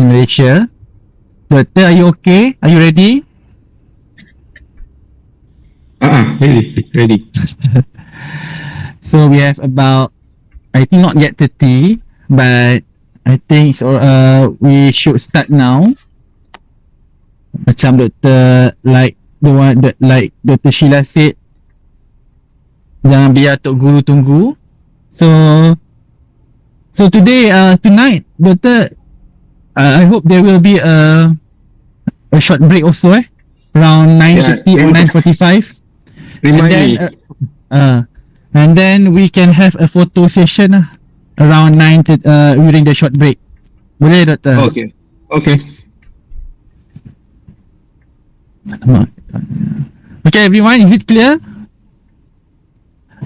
Malaysia. Doctor, are you okay? Are you ready? Ready. So we have about, I think not yet 30, but I think we should start now. Macam Doktor, like the one that like Dr. Sheila said, jangan biar Tok Guru tunggu. So today, tonight, Doctor, I hope there will be a short break also, around 9:30 or 9:45. And then we can have a photo session around 9 during the short break. Boleh, Doctor? Okay. Okay, everyone, is it clear?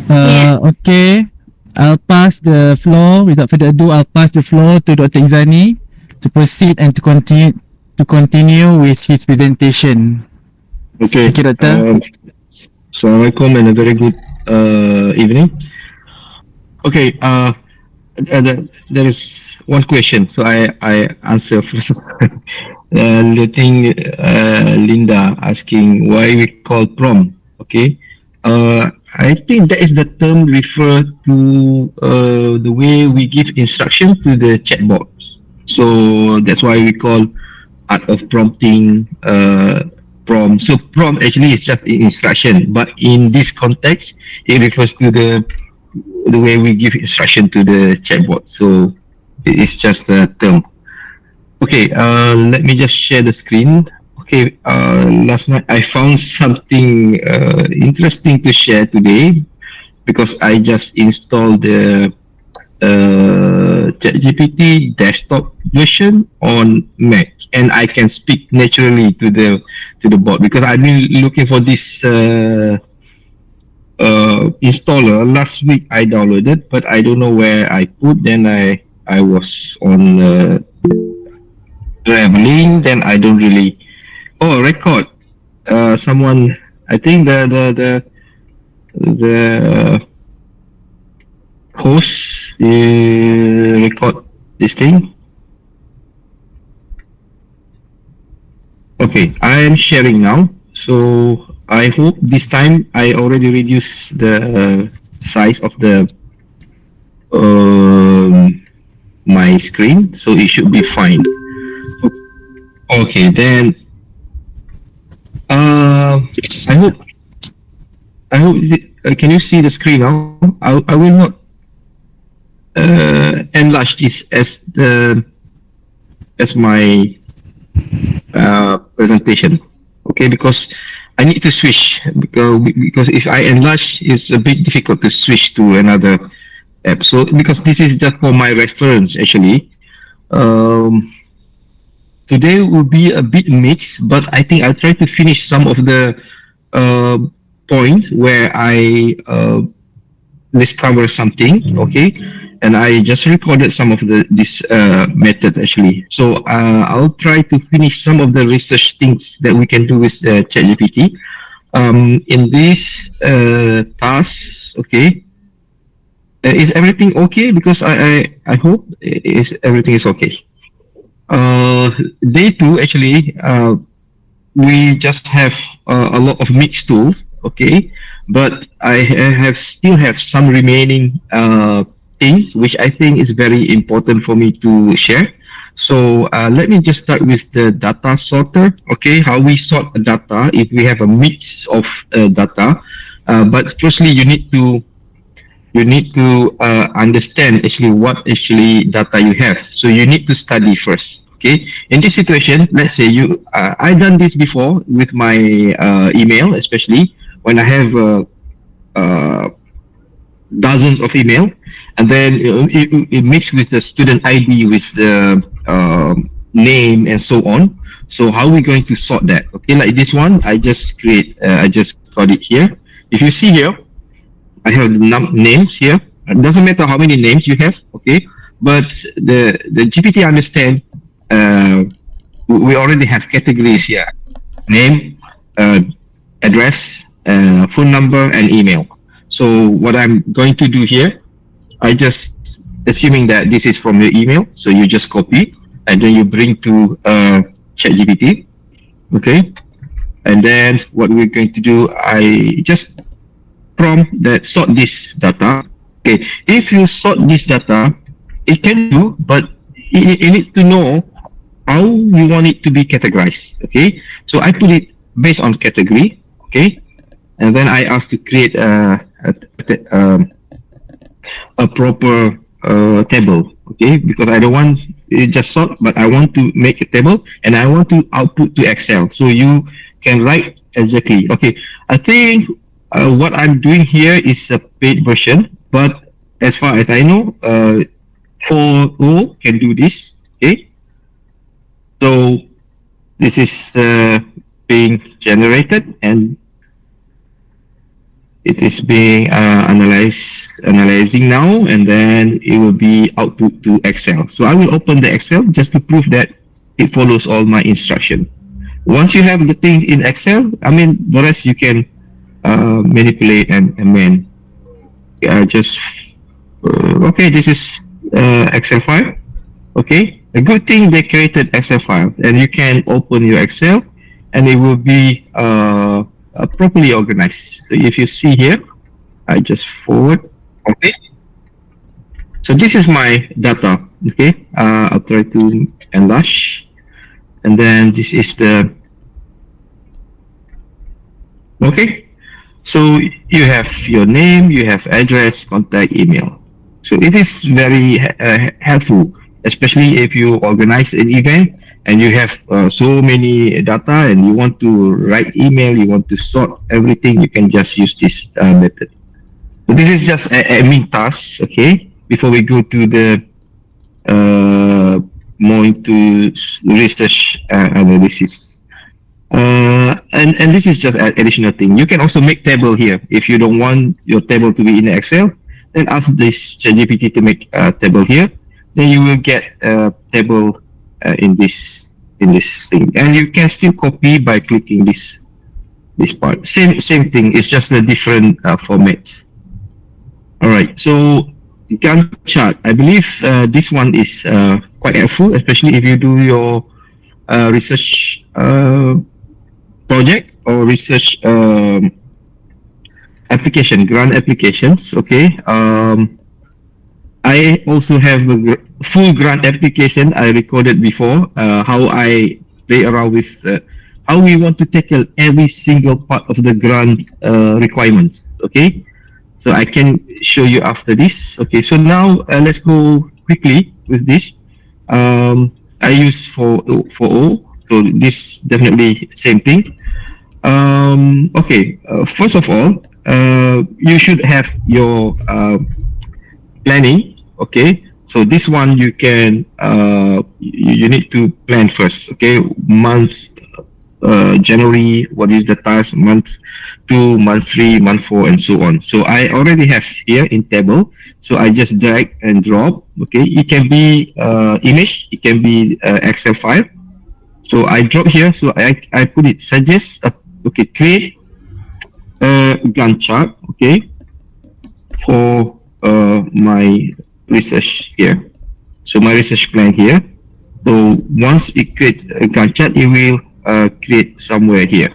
Yes. Okay. I'll pass the floor. Without further ado, I'll pass the floor to Dr. Izani to proceed and to continue with his presentation. Okay. Thank you, Doctor. Assalamualaikum and a very good evening. Okay. There is one question, so I answer first. Letting Linda asking why we call prom. Okay. I think that is the term referred to the way we give instruction to the chatbot. So that's why we call art of prompting prom. So prom actually is just instruction, but in this context, it refers to the way we give instruction to the chatbot. So it's just a term. Okay, let me just share the screen. Okay, last night I found something interesting to share today because I just installed the ChatGPT desktop version on Mac, and I can speak naturally to the bot because I've been looking for this installer. Last week I downloaded, but I don't know where I put. Then I was on traveling. Then I don't really. Oh, record. Someone. I think the host record this thing. Okay, I am sharing now. So I hope this time I already reduced the size of the my screen, so it should be fine. Okay, then I hope can you see the screen now? I will not enlarge this as my presentation. Okay, because I need to switch because if I enlarge, it's a bit difficult to switch to another app. So because this is just for my reference actually. Today will be a bit mixed, but I think I'll try to finish some of the points where I discover something. Okay, and I just recorded some of this method actually. So I'll try to finish some of the research things that we can do with ChatGPT in this task. Okay, is everything okay? Because I hope everything is okay. Day 2 actually we just have a lot of mixed tools. Okay, but I still have some remaining things which I think is very important for me to share. So let me just start with the data sorter. Okay, how we sort data if we have a mix of data. But firstly, you need to understand actually what actually data you have. So you need to study first. Okay, in this situation, let's say I done this before with my email, especially when I have dozens of email, and then it mixed with the student ID, with the name and so on. So how are we going to sort that? Okay, like this one, I just got it here. If you see here, I have the names here. It doesn't matter how many names you have, okay? But the GPT understand. We already have categories here: name, address, phone number, and email. So what I'm going to do here, I just assuming that this is from your email, so you just copy, and then you bring to ChatGPT. Okay, and then what we're going to do, I just prompt that sort this data. Okay, if you sort this data, it can do, but you need to know how you want it to be categorized. Okay, so I put it based on category. Okay, and then I ask to create a proper table. Okay, because I don't want it just sort, but I want to make a table and I want to output to Excel. So you can write exactly. Okay, I think what I'm doing here is a paid version, but as far as I know, 4O can do this. Okay, so this is being generated and it is being analyzing now, and then it will be output to Excel. So I will open the Excel just to prove that it follows all my instruction. Once you have the thing in Excel, I mean the rest you can manipulate and amend. Just okay, this is Excel file. Okay, a good thing they created Excel file, and you can open your Excel, and it will be properly organized. So if you see here, I just forward. Okay, so this is my data. Okay, I'll try to enlarge, and then this is the. Okay, so you have your name, you have address, contact, email. So it is very helpful, especially if you organize an event and you have so many data and you want to write email, you want to sort everything, you can just use this method. So this is just a admin task, okay? Before we go to the more into research analysis. And this is just an additional thing. You can also make table here. If you don't want your table to be in Excel, then ask this ChatGPT to make a table here. Then you will get a table in this thing, and you can still copy by clicking this part. Same thing. It's just a different format. All right. So Gantt chart. I believe this one is quite helpful, especially if you do your research project or research application, grant applications. Okay. I also have a full grant application I recorded before, how I play around with how we want to tackle every single part of the grant requirements. Okay, so I can show you after this. Okay, so now let's go quickly with this. I use for O, so this definitely same thing. Okay, first of all, you should have your planning. Okay, so this one you can you need to plan first. Okay, months, January, what is the task, month 2, month 3, month 4, and so on. So I already have here in table, so I just drag and drop. Okay, it can be image, it can be Excel file. So I drop here, so I put it suggest. Okay, create a Gantt chart. Okay, for my research here. So my research plan here. So once it creates a Gantt chart, it will create somewhere here.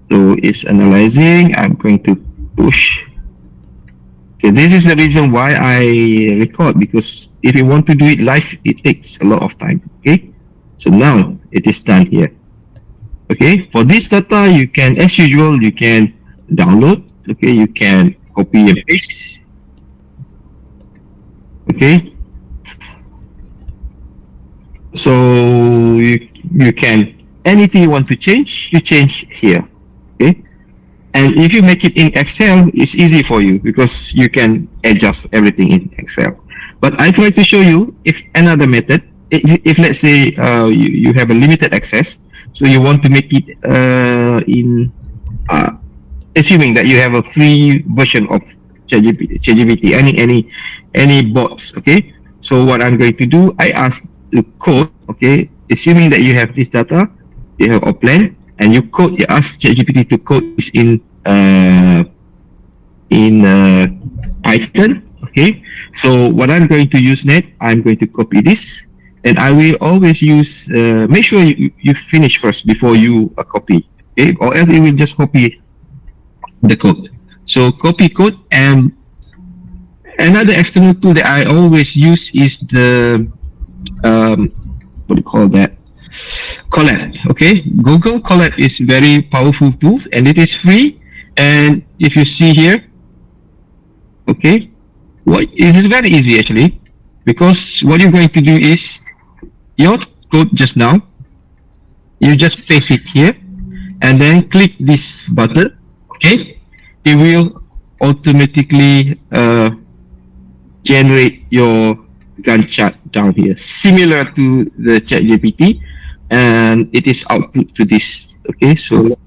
So it's analyzing. I'm going to push. Okay, this is the reason why I record, because if you want to do it live, it takes a lot of time. Okay, so now it is done here. Okay, for this data, you can, as usual, you can download. Okay, you can copy and paste. Okay, so you can, anything you want to change, you change here. Okay, and if you make it in Excel, it's easy for you because you can adjust everything in Excel. But I try to show you if another method, if let's say you have a limited access, so you want to make it in assuming that you have a free version of ChatGPT, any bots. Okay, so what I'm going to do, I ask to code. Okay, assuming that you have this data, you have a plan, and you ask ChatGPT to code this in Python. Okay, so what I'm going to use next, I'm going to copy this, And I will always use, make sure you finish first before you copy, okay? Or else it will just copy the code. So copy code, and another external tool that I always use is the, what do you call that? Colab, okay? Google Colab is very powerful tool and it is free. And if you see here, okay, it is very easy actually, because what you're going to do is your code just now, you just paste it here and then click this button, okay? It will automatically generate your Gantt chart down here, similar to the ChatGPT, and it is output to this, okay? So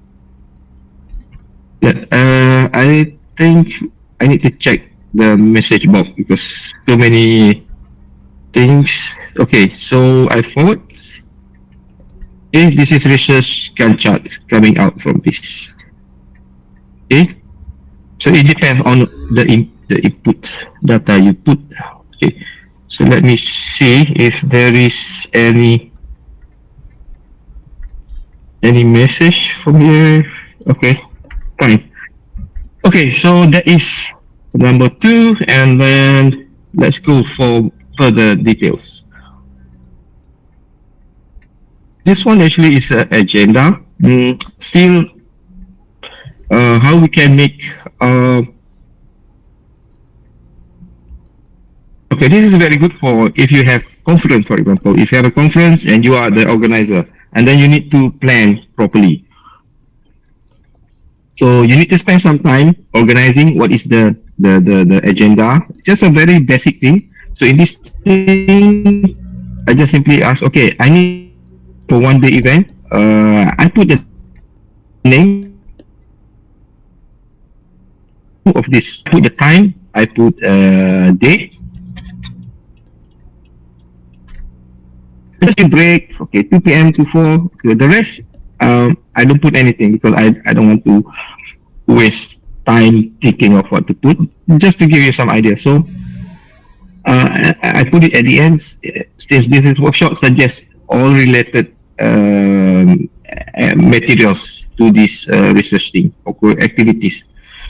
I think I need to check the message box because so many things. Okay, so I forward. Okay, this is research Gantt chart coming out from this. Okay, so it depends on the input data you put. Okay, so let me see if there is any message from here. Okay, fine. Okay, so that is number 2, and then let's go for further details. This one actually is an agenda. Still, how we can make. Okay, this is very good for if you have conference, for example. If you have a conference and you are the organizer, and then you need to plan properly. So you need to spend some time organizing what is the agenda. Just a very basic thing. So in this thing, I just simply ask, okay, I need for one day event. I put the name of this. I put the time. I put date. Just a break. Okay, 2 p.m. to 4. So the rest, I don't put anything because I don't want to waste time thinking of what to put. Just to give you some idea. So I put it at the end. Since this is workshop, suggest all related materials to this research thing or activities.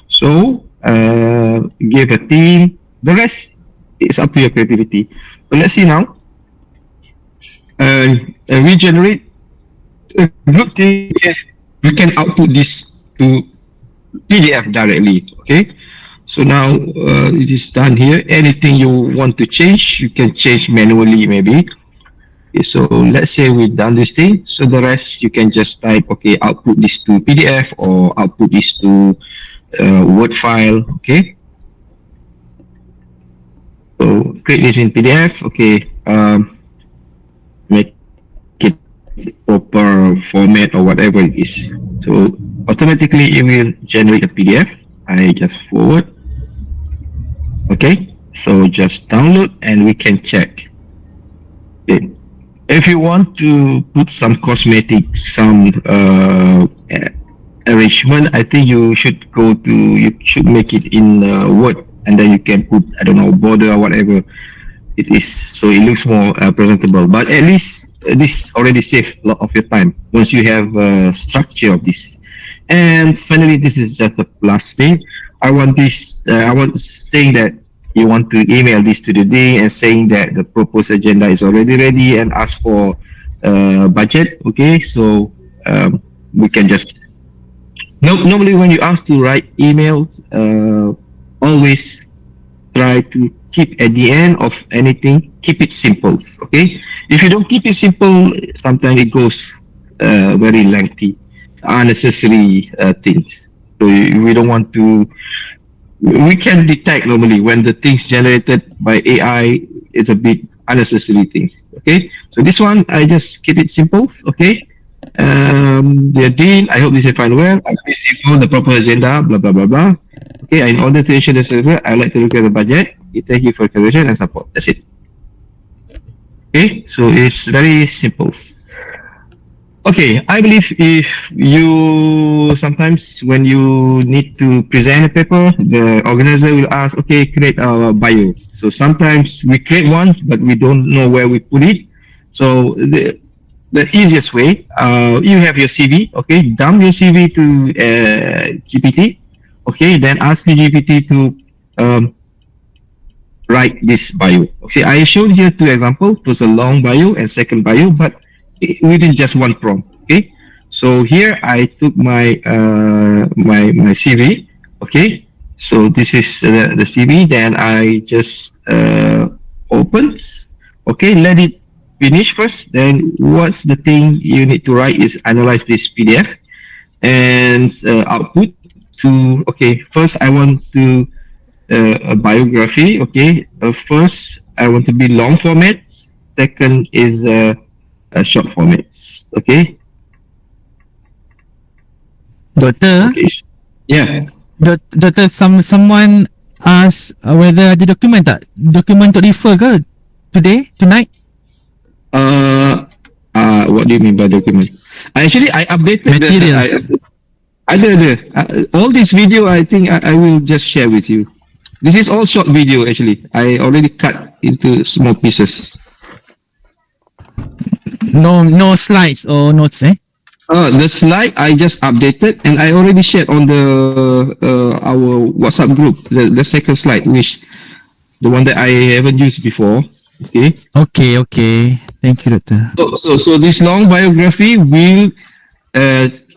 So give a theme. The rest is up to your creativity. But let's see now. We generate a good thing. We can output this to PDF directly. Okay. So now it is done here. Anything you want to change, you can change manually maybe. Okay, so let's say we've done this thing. So the rest you can just type, okay, output this to PDF or output this to Word file. Okay. So create this in PDF. Okay. Make it proper format or whatever it is. So automatically it will generate a PDF. I just forward. Okay, so just download and we can check. Okay. If you want to put some cosmetic, some arrangement, I think you should make it in Word, and then you can put, I don't know, border or whatever it is, so it looks more presentable. But at least this already saves a lot of your time once you have structure of this. And finally, this is just the last thing. I want saying that you want to email this to the day and saying that the proposed agenda is already ready and ask for budget. Okay, so we can just normally when you ask to write emails, always try to keep at the end of anything, keep it simple. Okay, if you don't keep it simple, sometimes it goes very lengthy, unnecessary things. So we don't want to. We can detect normally when the things generated by AI is a bit unnecessary things. Okay, so this one I just keep it simple. Okay, dear Dean, I hope this is fine. Well, I will simple the proper agenda. Blah blah blah blah. Okay, in order to ensure the server, I like to look at the budget. Thank you for collaboration and support. That's it. Okay, so it's very simple. Okay, I believe if you sometimes when you need to present a paper, the organizer will ask, okay, create a bio. So sometimes we create one, but we don't know where we put it. So the easiest way, you have your CV, okay, dump your CV to GPT, okay, then ask the GPT to um, write this bio. Okay, I showed here two examples. It was a long bio and second bio, but within just one prompt. Okay, so here I took my my CV. Okay, so this is the CV. Then I just open. Okay, let it finish first. Then what's the thing you need to write is analyze this PDF and output to. Okay, first I want to a biography. Okay, first I want to be long format. Second is short formats. Okay, Doctor, okay, yeah. Doctor, someone asked whether ada dokumen tak? Dokumen untuk refer ke? Today? Tonight? Uh, what do you mean by document? I updated the Materials. ada. All this video I think I will just share with you. This is all short video actually. I already cut into small pieces. No slides or notes, eh? The slide I just updated and I already shared on the our WhatsApp group. The second slide, which the one that I haven't used before. Okay. Okay. Thank you, Doctor. So this long biography will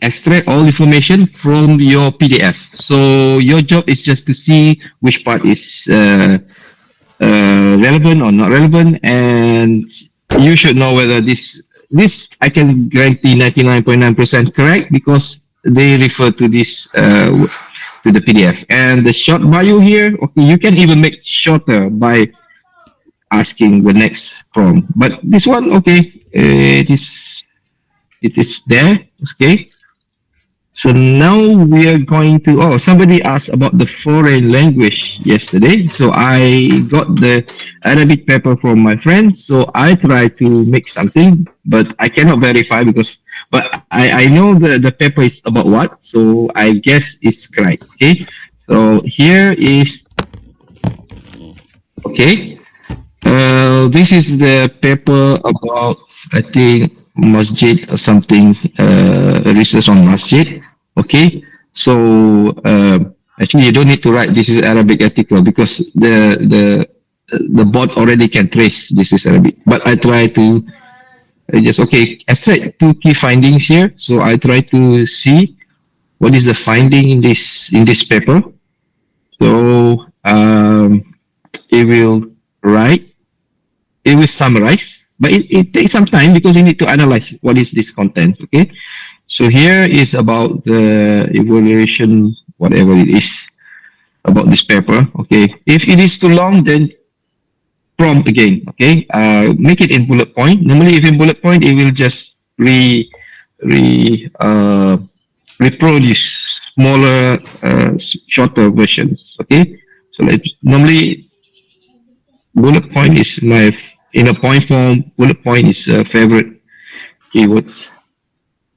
extract all information from your PDF. So your job is just to see which part is relevant or not relevant, and you should know whether this I can guarantee 99.9% correct because they refer to this to the PDF. And the short bio here, okay, you can even make shorter by asking the next prompt. But this one, okay, it is there, okay. So now we are going to. Oh, somebody asked about the foreign language yesterday. So I got the Arabic paper from my friend. So I tried to make something, but I cannot verify because. But I know the paper is about what. So I guess it's correct. Okay. So here is. Okay. This is the paper about I think masjid or something. Research on masjid. Okay, so actually you don't need to write this is Arabic article because the bot already can trace this is Arabic. But I try to just okay extract two key findings here. So I try to see what is the finding in this paper. So it will write, it will summarize, but it takes some time because you need to analyze what is this content. Okay. So here is about the evaluation, whatever it is, about this paper. Okay, if it is too long, then prompt again. Okay, make it in bullet point. Normally, if in bullet point, it will just reproduce smaller, shorter versions. Okay, so like normally bullet point is my in a point form. Bullet point is favorite keywords.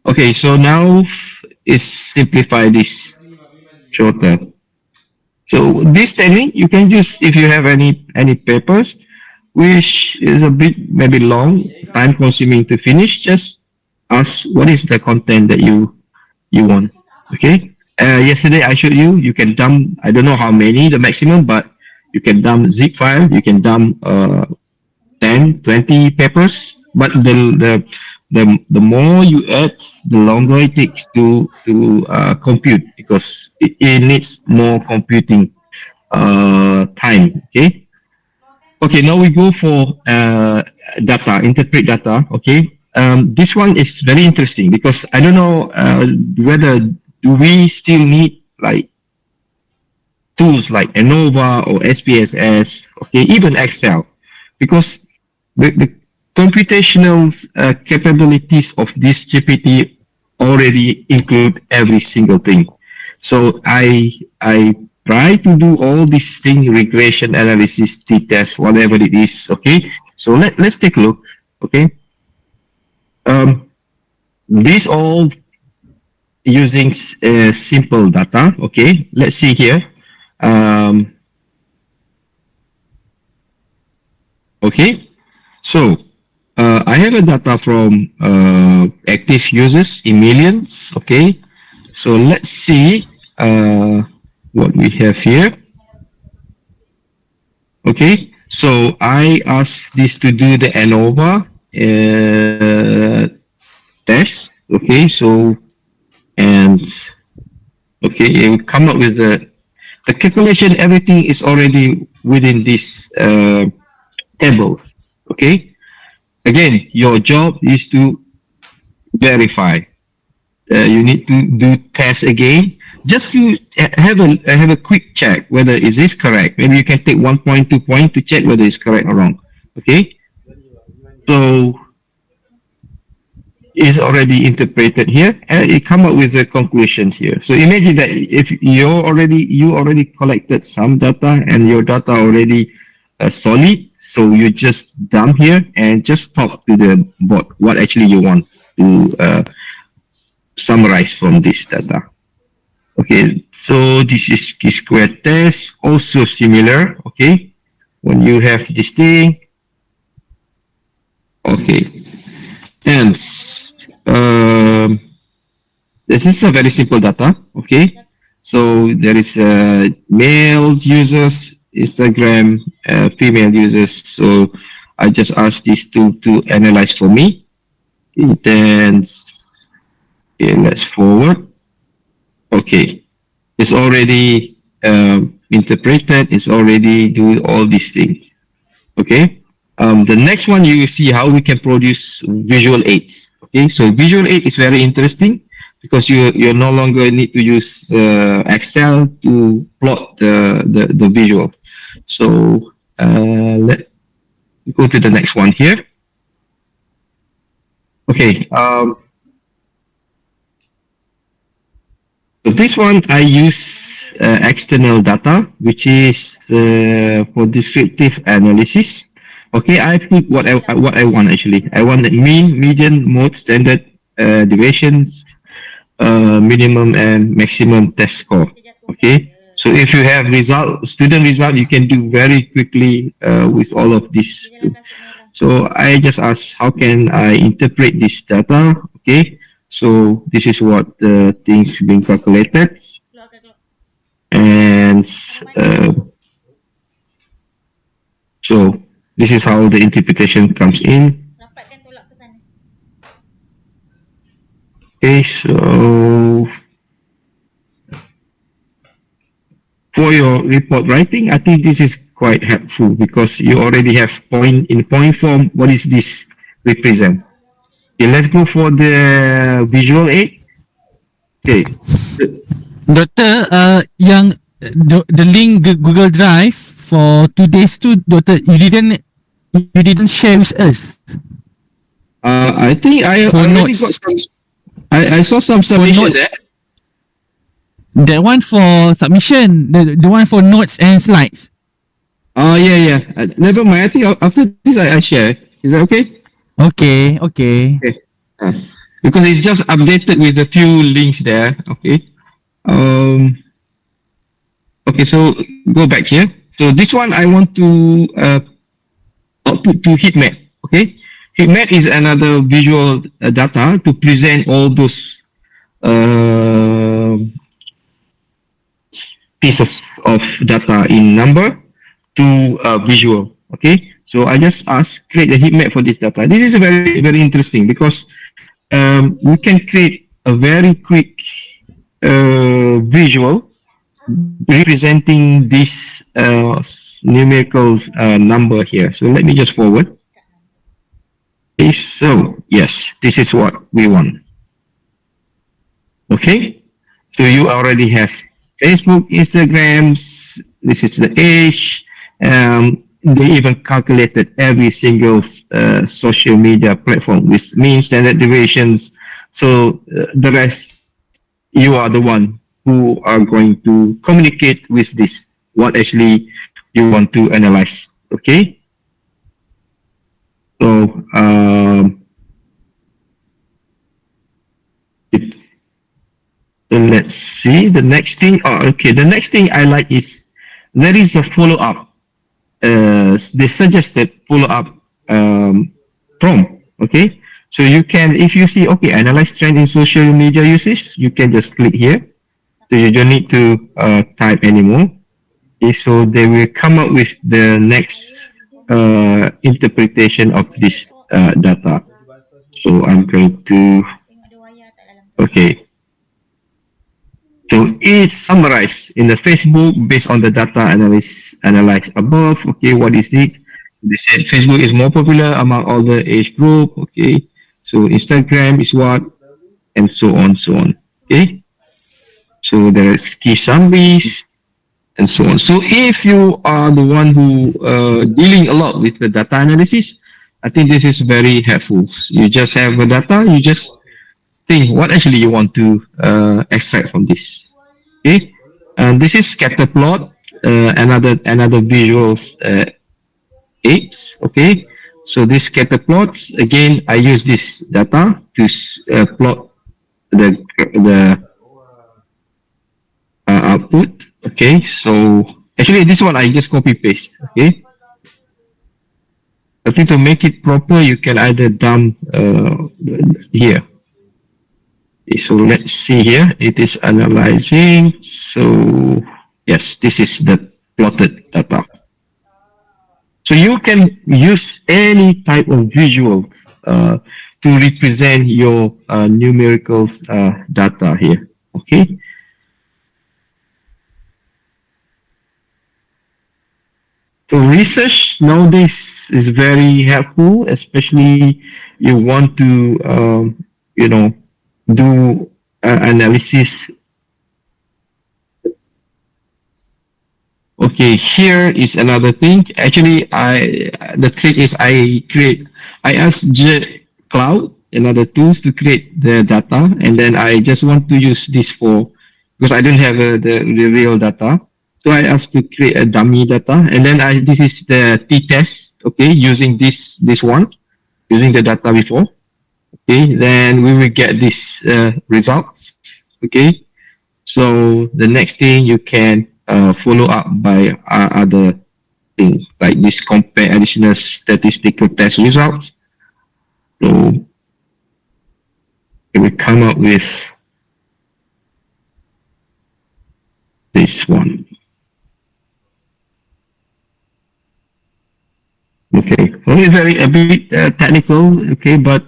Okay, so now is simplify this shorter. So this technique you can use if you have any papers which is a bit maybe long, time consuming to finish. Just ask what is the content that you want. Okay. Yesterday I showed you can dump I don't know how many the maximum, but you can dump zip file. You can dump 10, 20 papers, but the more you add, the longer it takes to compute because it needs more computing time. Okay. Okay. Now we go for data, interpret data. Okay. This one is very interesting because I don't know whether do we still need like tools like ANOVA or SPSS, okay, even Excel, because the computational capabilities of this GPT already include every single thing. So I try to do all these things, regression analysis, t-test, whatever it is. Okay, so let's take a look. Okay, these all using simple data. Okay, let's see here. Okay, so I have a data from active users in millions. Okay, so let's see what we have here. Okay, so I asked this to do the ANOVA test. Okay, so and okay, it will come up with the calculation. Everything is already within this tables. Okay, again, your job is to verify. You need to do tests again just to have a quick check whether is this correct. Maybe you can take 1 point, 2 point to check whether it's correct or wrong. Okay, so it's already interpreted here and it come up with the conclusions here. So imagine that if you already collected some data and your data already solid, so you just dump here and just talk to the bot what actually you want to summarize from this data. Okay, so this is square test, also similar. Okay, when you have this thing, okay, and this is a very simple data. Okay, so there is male users, Instagram, female users. So I just asked these two to analyze for me. Then okay, let's forward. Okay, it's already interpreted. It's already doing all these things. Okay. The next one you see how we can produce visual aids. Okay, so visual aid is very interesting because you no longer need to use Excel to plot the visual. So let's go to the next one here. Okay. So this one I use external data, which is for descriptive analysis. Okay, I put what I want actually. I want the mean, median, mode, standard deviations, minimum and maximum test score. Okay, so if you have student result, you can do very quickly with all of this. So I just ask, how can I interpret this data? Okay, so this is what the things being calculated, and so this is how the interpretation comes in. Okay, so for your report writing, I think this is quite helpful because you already have point form. What is this represent? Okay, let's go for the visual aid. Okay. Doktor, yang the link Google Drive for today's tu, Doktor, you didn't share with us. I think I For already notes. got some. I saw some submission notes. there. That one for submission, the one for notes and slides. Oh yeah. Never mind. I think after this I share. Is that okay? Okay. Okay. Because it's just updated with a few links there. Okay. Okay. So go back here. So this one I want to output to heat map. Okay. Heat map is another visual data to present all those pieces of data in number to visual. Okay, so I just ask create a heat map for this data. This is very interesting because we can create a very quick visual representing this numerical number here. So let me just forward. Okay, so yes, this is what we want. Okay, so you already have Facebook, Instagrams. This is the age. They even calculated every single social media platform with mean, standard deviations. So the rest, you are the one who are going to communicate with this. What actually you want to analyze. Okay. So let's see the next thing. Oh, okay. The next thing I like is there is a follow-up. They suggested follow-up prompt. Okay, so you can, if you see, okay, analyze trend in social media usage, you can just click here. So you don't need to type anymore. Okay, so they will come up with the next interpretation of this data. So I'm going to, okay, so it's summarized in the Facebook based on the data analyzed above. Okay, what is it? They said Facebook is more popular among all the age group. Okay, so Instagram is what, and so on, so on. Okay, so there is key summaries and so on. So if you are the one who dealing a lot with the data analysis, I think this is very helpful. You just have the data, you just think what actually you want to extract from this. Okay, and this is scatter plot, another visual aids. Okay, so this scatter plots again. I use this data to plot the output. Okay, so actually this one I just copy paste. Okay, I think to make it proper, you can either dump here. Okay, so let's see here. It is analyzing. So yes, this is the plotted data. So you can use any type of visuals to represent your numerical data here. Okay. So research nowadays is very helpful, especially you want to, you know, do analysis. Okay, here is another thing. Actually, the trick is I ask Cloud and other tools to create the data, and then I just want to use this for, because I don't have the real data. So I ask to create a dummy data, and then this is the t-test. Okay, using this one, using the data before. Okay, then we will get this results. Okay, so the next thing you can follow up by other things like this compare additional statistical test results. So it will come up with this one. Okay, only very a bit technical. Okay, but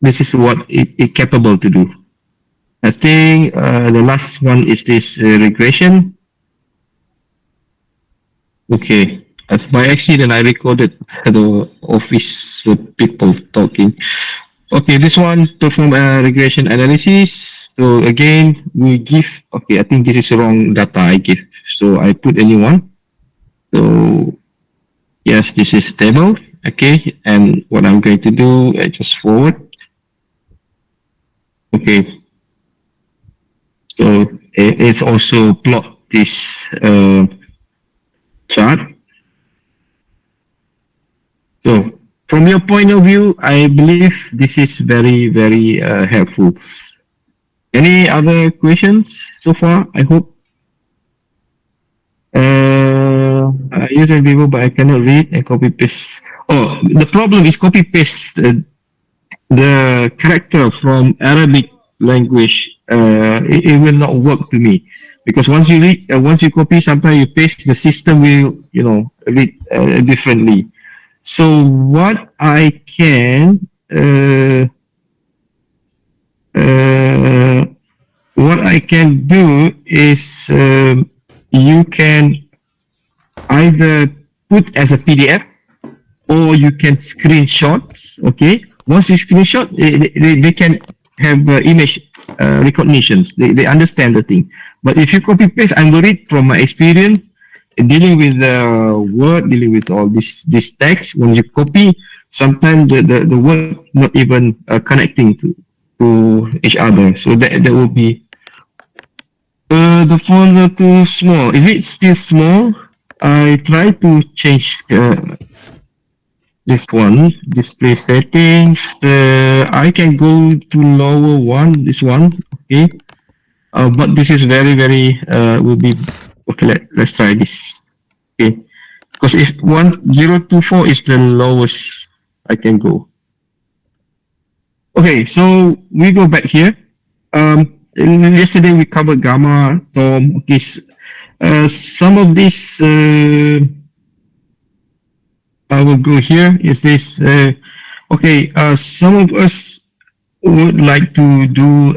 this is what it capable to do. I think the last one is this regression. Okay, by accident I recorded the office people talking. Okay, this one perform a regression analysis. So again, we give. Okay, I think this is wrong data I give. So I put a new one. So yes, this is stable. Okay, and what I'm going to do, I just forward. Okay, so it's also plot this chart. So from your point of view, I believe this is very helpful. Any other questions so far? I hope. I use a Vivo, but I cannot read and copy paste. Oh, the problem is copy paste the character from Arabic language. It will not work to me because once you read, once you copy, sometimes you paste, the system will read differently. So what I can what I can do is you can either put as a PDF or you can screenshot. Okay, once you screenshot, they can have image recognitions. They understand the thing. But if you copy paste, I'm worried from my experience dealing with word, dealing with all this text. When you copy, sometimes the word not even connecting to each other. So that will be the font too small. If it's still small, I try to change this one, display settings. I can go to lower one, this one. Okay, but this is very will be okay. Let's try this. Okay, because if 1024 is the lowest I can go. Okay, so we go back here. Yesterday we covered gamma, Tom. Okay, some of this I will go here. Is this okay? Some of us would like to do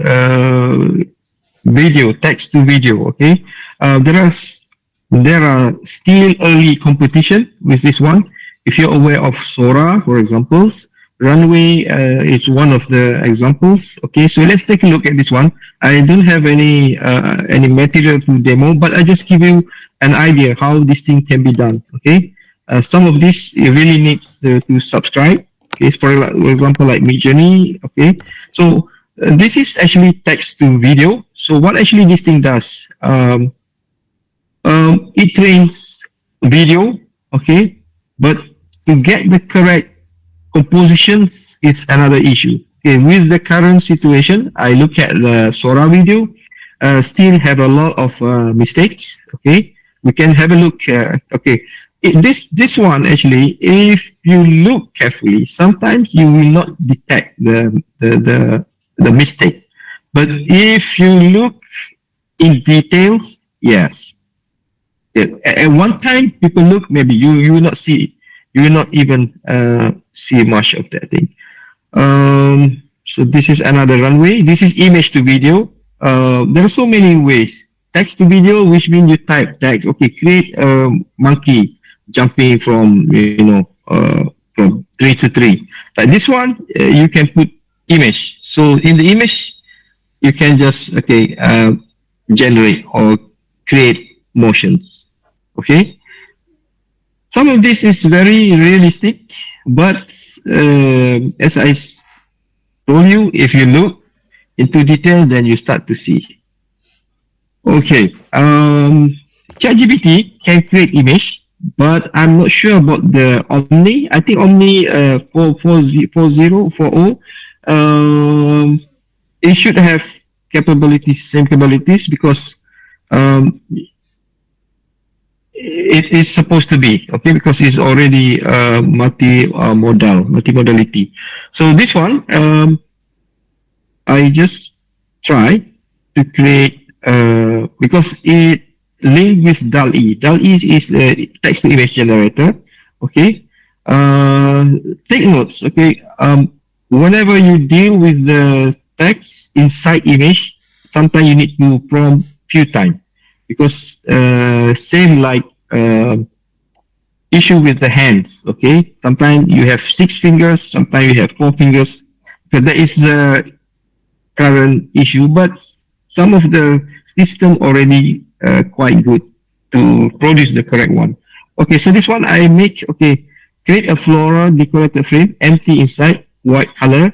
video, text to video. Okay, there are still early competition with this one. If you're aware of Sora, for examples, Runway is one of the examples. Okay, so let's take a look at this one. I don't have any material to demo, but I just give you an idea how this thing can be done. Okay, some of this you really needs to subscribe. Okay, for example, like Midjourney. Okay, so this is actually text to video. So what actually this thing does? It trains video, okay, but to get the correct compositions is another issue. Okay, with the current situation, I look at the Sora video, still have a lot of mistakes. Okay, we can have a look. Okay, this one actually, if you look carefully, sometimes you will not detect the mistake. But if you look in details, yes. At one time, people look, maybe you will not see, you will not even see much of that thing. So this is another runway. This is image to video. There are so many ways. Text to video, which means you type text. Okay, create a monkey jumping from from tree to tree. But this one, you can put image. So in the image, you can just generate or create motions. Okay. Some of this is very realistic, but as I told you, if you look into detail, then you start to see. Okay. ChatGPT can create image, but I'm not sure about the Omni. I think Omni 4040. It should have same capabilities, because it is supposed to be, okay, because it's already multi-modality. So this one, I just try to create because it linked with DAL-E. DAL-E is the text to image generator. Okay, take notes. Okay, whenever you deal with the text inside image, sometimes you need to prompt few times, because same like issue with the hands. Okay, sometimes you have 6 fingers, sometimes you have 4 fingers. So that is the current issue, but some of the system already quite good to produce the correct one. Okay, so this one I make, okay, create a floral decorator frame, empty inside, white color.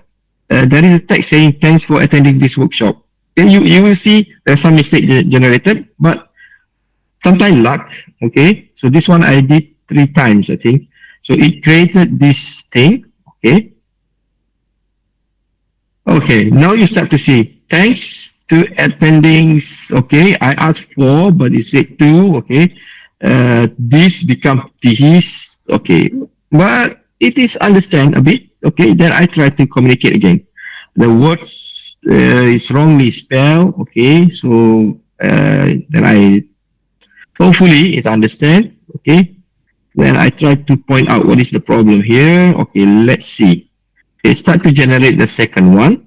There is a text saying thanks for attending this workshop. Okay, you will see there's some mistake generated, but sometimes luck. Okay, so this one I did 3 times, I think. So it created this thing. Okay. Okay, now you start to see thanks to attending. Okay, I asked 4, but it said 2. Okay, this become this. Okay, but it is understand a bit. Okay, then I try to communicate again. The words is wrongly spelled. Okay, so then I hopefully it understand. Okay, then I try to point out what is the problem here. Okay, let's see. Okay, start to generate the second one.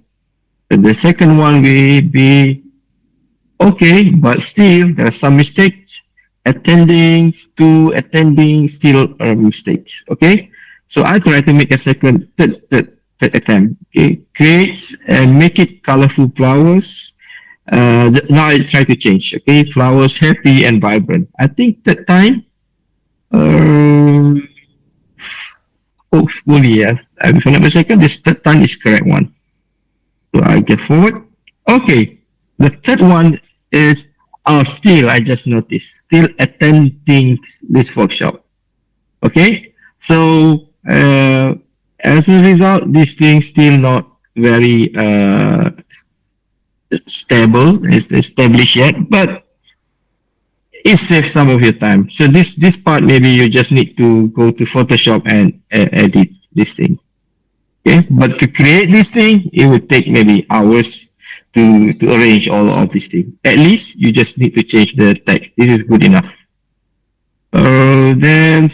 And the second one will be okay, but still there are some mistakes. Attending still mistakes. Okay, so I try to make a third attempt. Okay, create and make it colorful flowers. Now I try to change. Okay, flowers happy and vibrant. I think third time. Hopefully, yes. If I'm not mistaken, this third time is correct one. So I get forward. Okay, the third one is still, I just noticed, still attending this workshop. Okay, so as a result, this thing still not very stable, it's established yet, but it saves some of your time. So this part maybe you just need to go to Photoshop and edit this thing. Okay, but to create this thing, it would take maybe hours to arrange all of these things. At least you just need to change the text. This is good enough. Then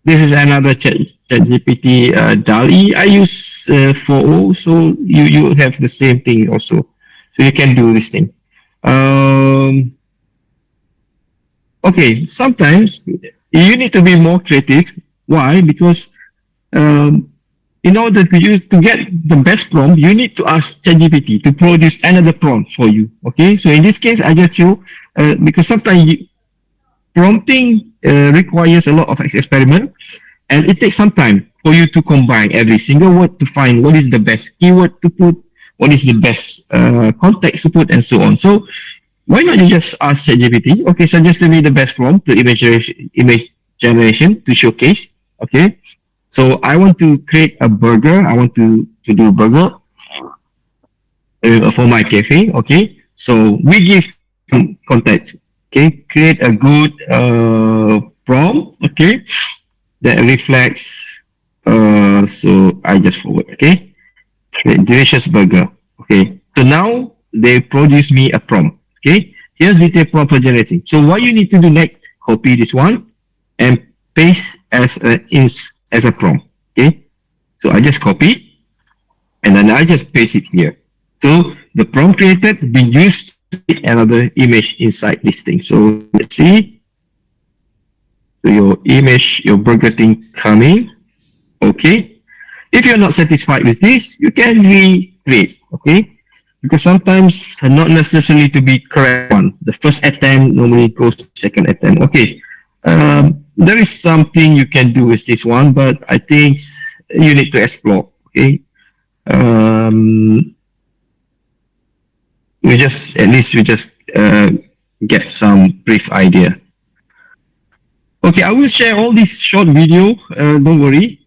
this is another chat GPT DALI. I use 4o, so you have the same thing also. So you can do this thing. Okay, sometimes you need to be more creative. Why? Because in order to get the best prompt, you need to ask ChatGPT to produce another prompt for you. Okay, so in this case, I just show because sometimes prompting requires a lot of experiment, and it takes some time for you to combine every single word to find what is the best keyword to put, what is the best context to put, and so on. So why not you just ask ChatGPT, okay, suggest me the best prompt to image generation to showcase. Okay, so I want to create a burger. I want to do a burger for my cafe. Okay, so we give context. Okay, create a good prompt. Okay, that reflects. So I just forward. Okay, create delicious burger. Okay, so now they produce me a prompt. Okay, here's detailed prompt for generating. So what you need to do next, copy this one and paste as a prompt. Okay, so I just copy and then I just paste it here. So the prompt created being used to create another image inside this thing. So let's see. So your image, your burger thing coming. Okay. If you're not satisfied with this, you can recreate. Okay. Because sometimes not necessarily to be correct one. The first attempt normally goes to second attempt. Okay. There is something you can do with this one, but I think you need to explore. Okay. We just get some brief idea. Okay, I will share all this short video. Don't worry.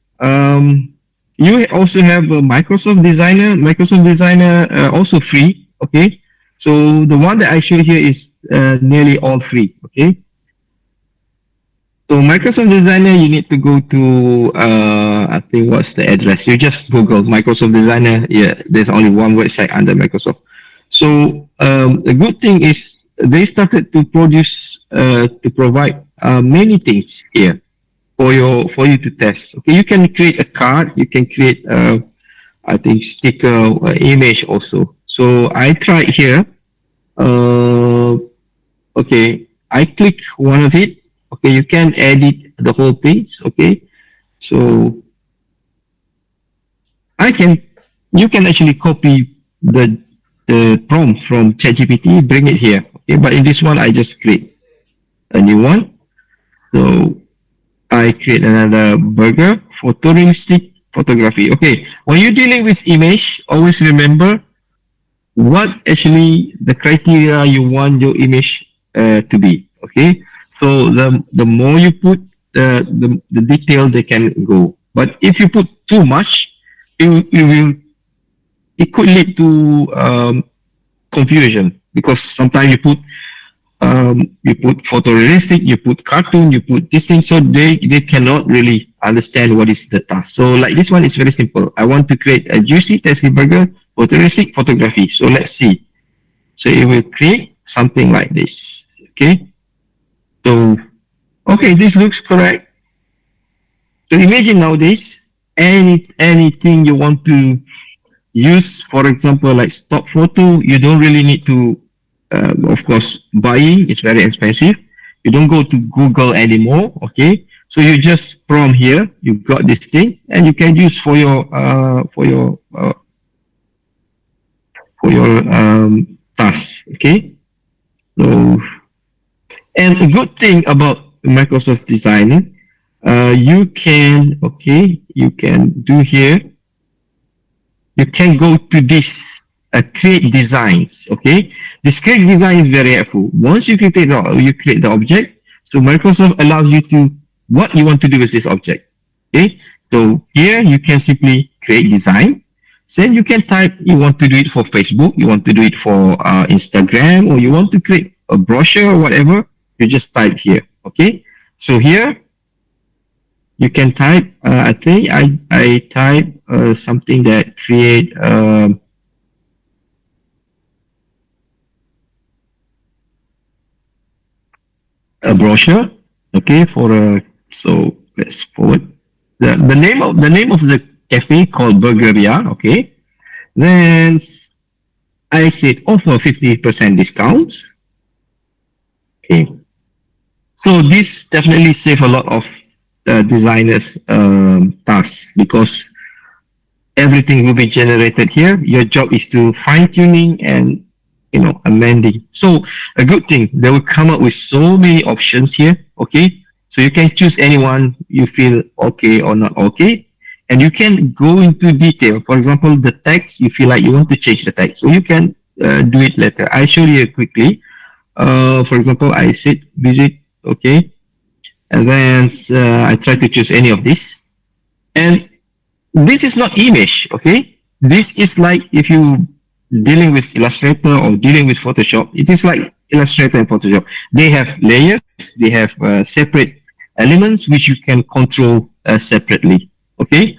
You also have Microsoft Designer. Microsoft Designer also free. Okay, so the one that I show here is nearly all free. Okay, so Microsoft Designer, you need to go to I think what's the address? You just Google Microsoft Designer. Yeah, there's only one website under Microsoft. So the good thing is they started to provide many things here for you to test. Okay, you can create a card, you can create I think sticker image also. So I tried here. Okay, I click one of it. Okay, you can edit the whole thing. Okay, so you can actually copy the prompt from ChatGPT, bring it here. Okay, but in this one I just create a new one. So I create another burger, photorealistic photography. Okay, when you're dealing with image, always remember what actually the criteria you want your image to be. Okay, so the more you put, the detail they can go. But if you put too much, it could lead to confusion, because sometimes you put photorealistic, you put cartoon, you put this thing, so they cannot really understand what is the task. So like this one is very simple. I want to create a juicy, tasty burger, photorealistic photography. So let's see. So it will create something like this. Okay. So, okay, this looks correct. So imagine nowadays, anything you want to use, for example, like stock photo, you don't really need to, of course, buying is very expensive. You don't go to Google anymore. Okay, so you just prompt here. You got this thing, and you can use for your task. Okay, so and a good thing about Microsoft Designer, you can do here. You can go to this create designs. Okay, this create design is very helpful. Once you create the object, so Microsoft allows you to what you want to do with this object. Okay, so here you can simply create design. Then you can type you want to do it for Facebook, you want to do it for Instagram, or you want to create a brochure or whatever. You just type here. Okay, so here You can type. I think I type something that create a brochure. Okay, for a so let's forward the name of the cafe called Burgeria. Okay, then I said offer 50% discounts. Okay, so this definitely save a lot of designers tasks because everything will be generated here. Your job is to fine tuning and amending. So a good thing, they will come up with so many options here. Okay, so you can choose anyone you feel okay or not okay, and you can go into detail. For example, the text, you feel like you want to change the text, so you can do it later. I show you quickly. For example, I said visit. Okay, and then I try to choose any of this, and this is not image. Okay, this is like if you dealing with Illustrator or dealing with Photoshop, it is like Illustrator and Photoshop. They have layers, they have separate elements which you can control separately. Okay,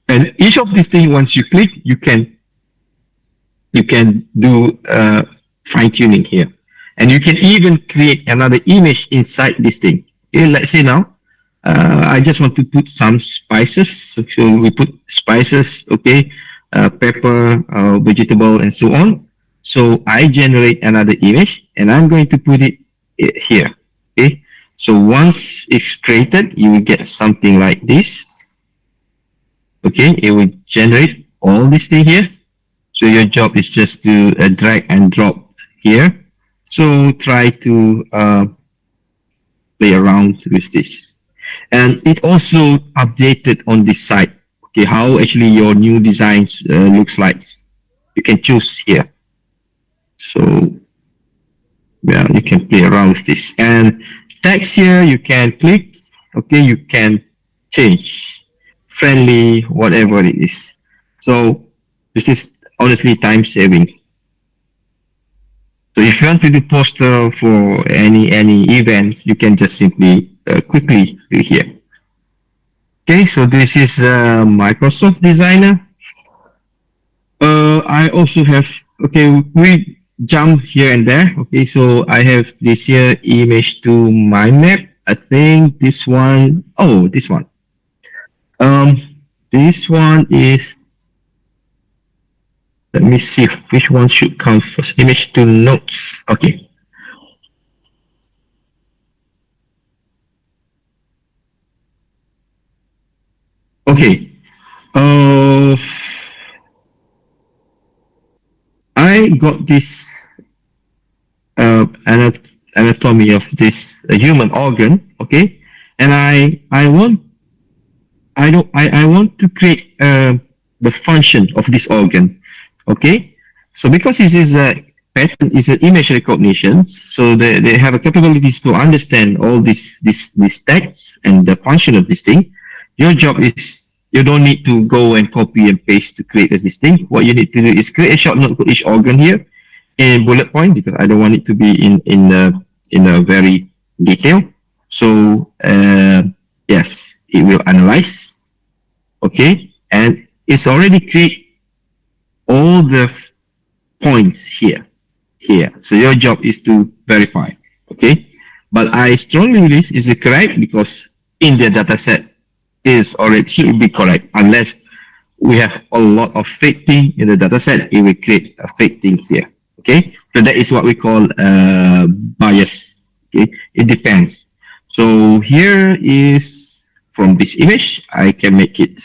and each of these things, once you click, you can do fine tuning here, and you can even create another image inside this thing. Okay, let's say now I just want to put some spices. So we put spices, okay, pepper, vegetable, and so on. So I generate another image, and I'm going to put it here. Okay. So once it's created, you will get something like this. Okay, it will generate all this thing here. So your job is just to drag and drop here. So try to play around with this. And it also updated on this site. Okay, how actually your new designs looks like. You can choose here. So yeah, you can play around with this. And text here, you can click. Okay, you can change friendly, whatever it is. So this is honestly time saving. So if you want to do poster for any events, you can just simply quickly do here. Okay, so this is Microsoft Designer. I also have, okay, we jump here and there. Okay, so I have this here image to my map. I think this one, oh, this one. This one is, let me see which one should come first. Image to notes. Okay. Okay. I got this anatomy of this human organ. Okay, and I want I want to create the function of this organ. Okay, so because this is a pattern is an image recognition, so they have a capabilities to understand all this text and the function of this thing. Your job is you don't need to go and copy and paste to create this thing. What you need to do is create a short note for each organ here in bullet point because I don't want it to be in a very detail. So yes, it will analyze. Okay, and it's already create all the points here. So your job is to verify. Okay, but I strongly believe is it correct because in the dataset is already should be correct unless we have a lot of fake thing in the dataset, it will create a fake thing here. Okay, so that is what we call bias. Okay, it depends. So here is from this image, I can make it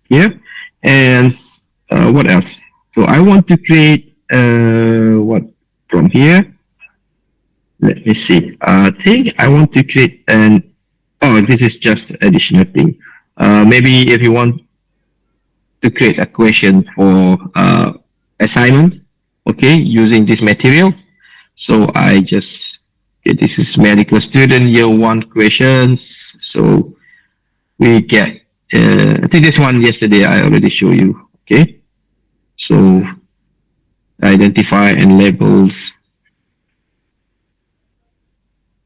here, and what else? So I want to create what from here. Let me see. I think I want to create an. Oh, this is just additional thing. Maybe if you want to create a question for assignment, okay, using this material. So I just, okay, this is medical student year 1 questions. So we get, I think this one yesterday I already showed you, okay. So identify and labels.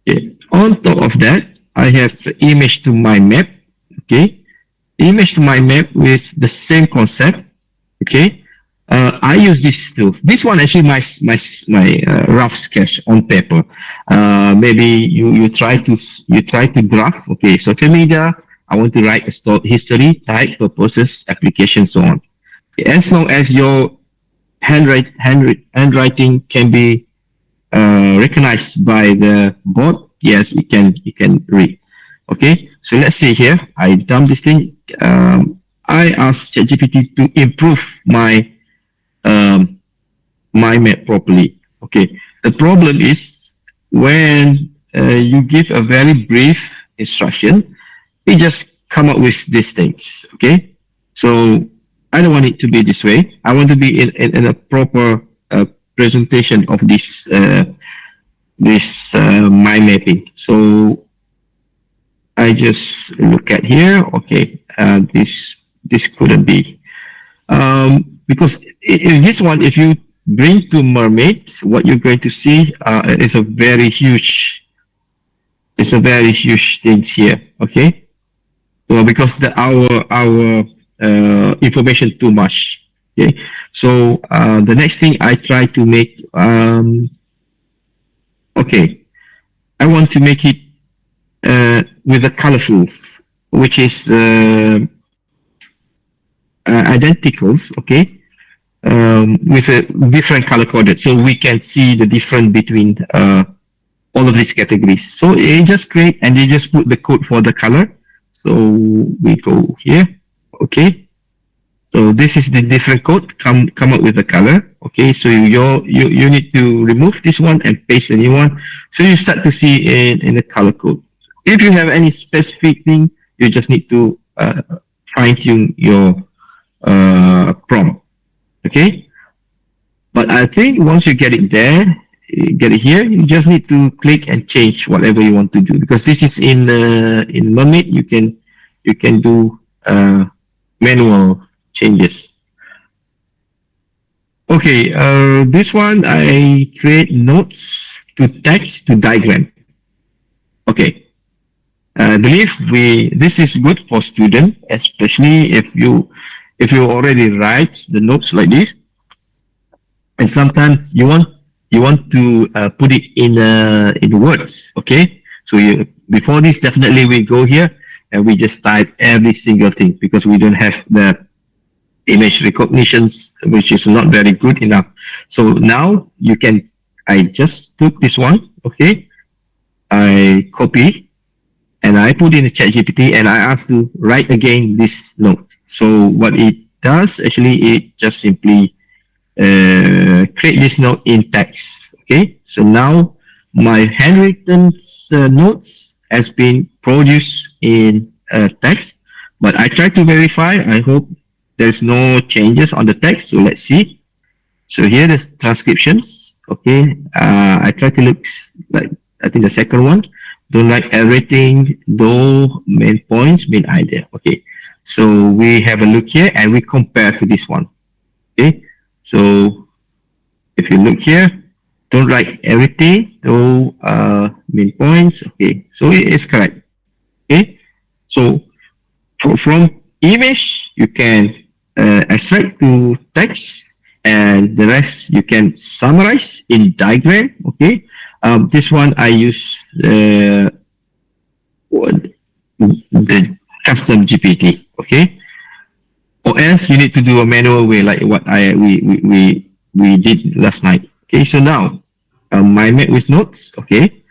Okay. On top of that, I have image to my map. Okay, image to mind map with the same concept. Okay, I use this tool. This one actually my rough sketch on paper. Maybe you try to graph. Okay, social media. I want to write a history, type, purposes, application, so on. As long as your handwriting can be recognized by the board, yes, you can read. Okay, so let's see here. I dump this thing. I asked ChatGPT to improve um, my map properly. Okay, the problem is when you give a very brief instruction, it just come up with these things. Okay, so I don't want it to be this way. I want to be in a proper presentation of this mind mapping. So I just look at here. Okay, this couldn't be because in this one, if you bring to mermaids, what you're going to see is a very huge. It's a very huge thing here. Okay, well because our information too much. Okay, so the next thing I try to make okay, I want to make it with the colorful, which is identicals, okay, with a different color coded, so we can see the difference between all of these categories. So it just create and they just put the code for the color. So we go here, okay. So this is the different code. Come up with the color. Okay, so you need to remove this one and paste a new one. So you start to see in the color code. If you have any specific thing, you just need to fine tune your prompt. Okay, but I think once you get it there, you get it here, you just need to click and change whatever you want to do, because this is in Mermaid. You can do manual changes. Okay, this one I create notes to text to diagram. Okay, I believe this is good for student, especially if you already write the notes like this, and sometimes you want to put it in words. Okay, so before this, definitely we go here and we just type every single thing, because we don't have the image recognitions, which is not very good enough. So now I just took this one, okay, I copy and I put in the ChatGPT and I ask to write again this note. So what it does, actually, it just simply create this note in text. Okay, so now my handwritten notes has been produced in text, but I try to verify. I hope there's no changes on the text. So let's see. So here the transcriptions. Okay, I try to look like, I think the second one. Don't like everything, though main points, main idea. Okay, so we have a look here and we compare to this one. Okay, so if you look here, don't write everything, though main points. Okay, so it is correct. Okay, so from image you can extract to text, and the rest you can summarize in diagram. Okay, this one I use the custom GPT. Okay, or else you need to do a manual way like what we did last night. Okay, so now my map with notes. Okay,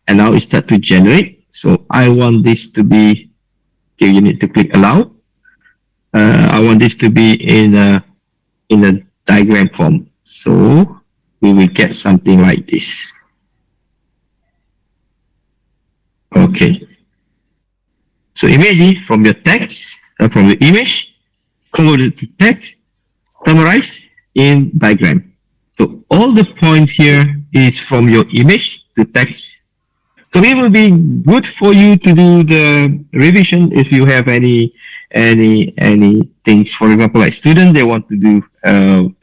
and now it start to generate. So I want this to be, okay, you need to click allow. I want this to be in a diagram form. So we will get something like this. Okay. So imagine from your text, from the image, convert it to text, summarize in diagram. So all the points here is from your image to text. So it will be good for you to do the revision if you have any things. For example, like student, they want to do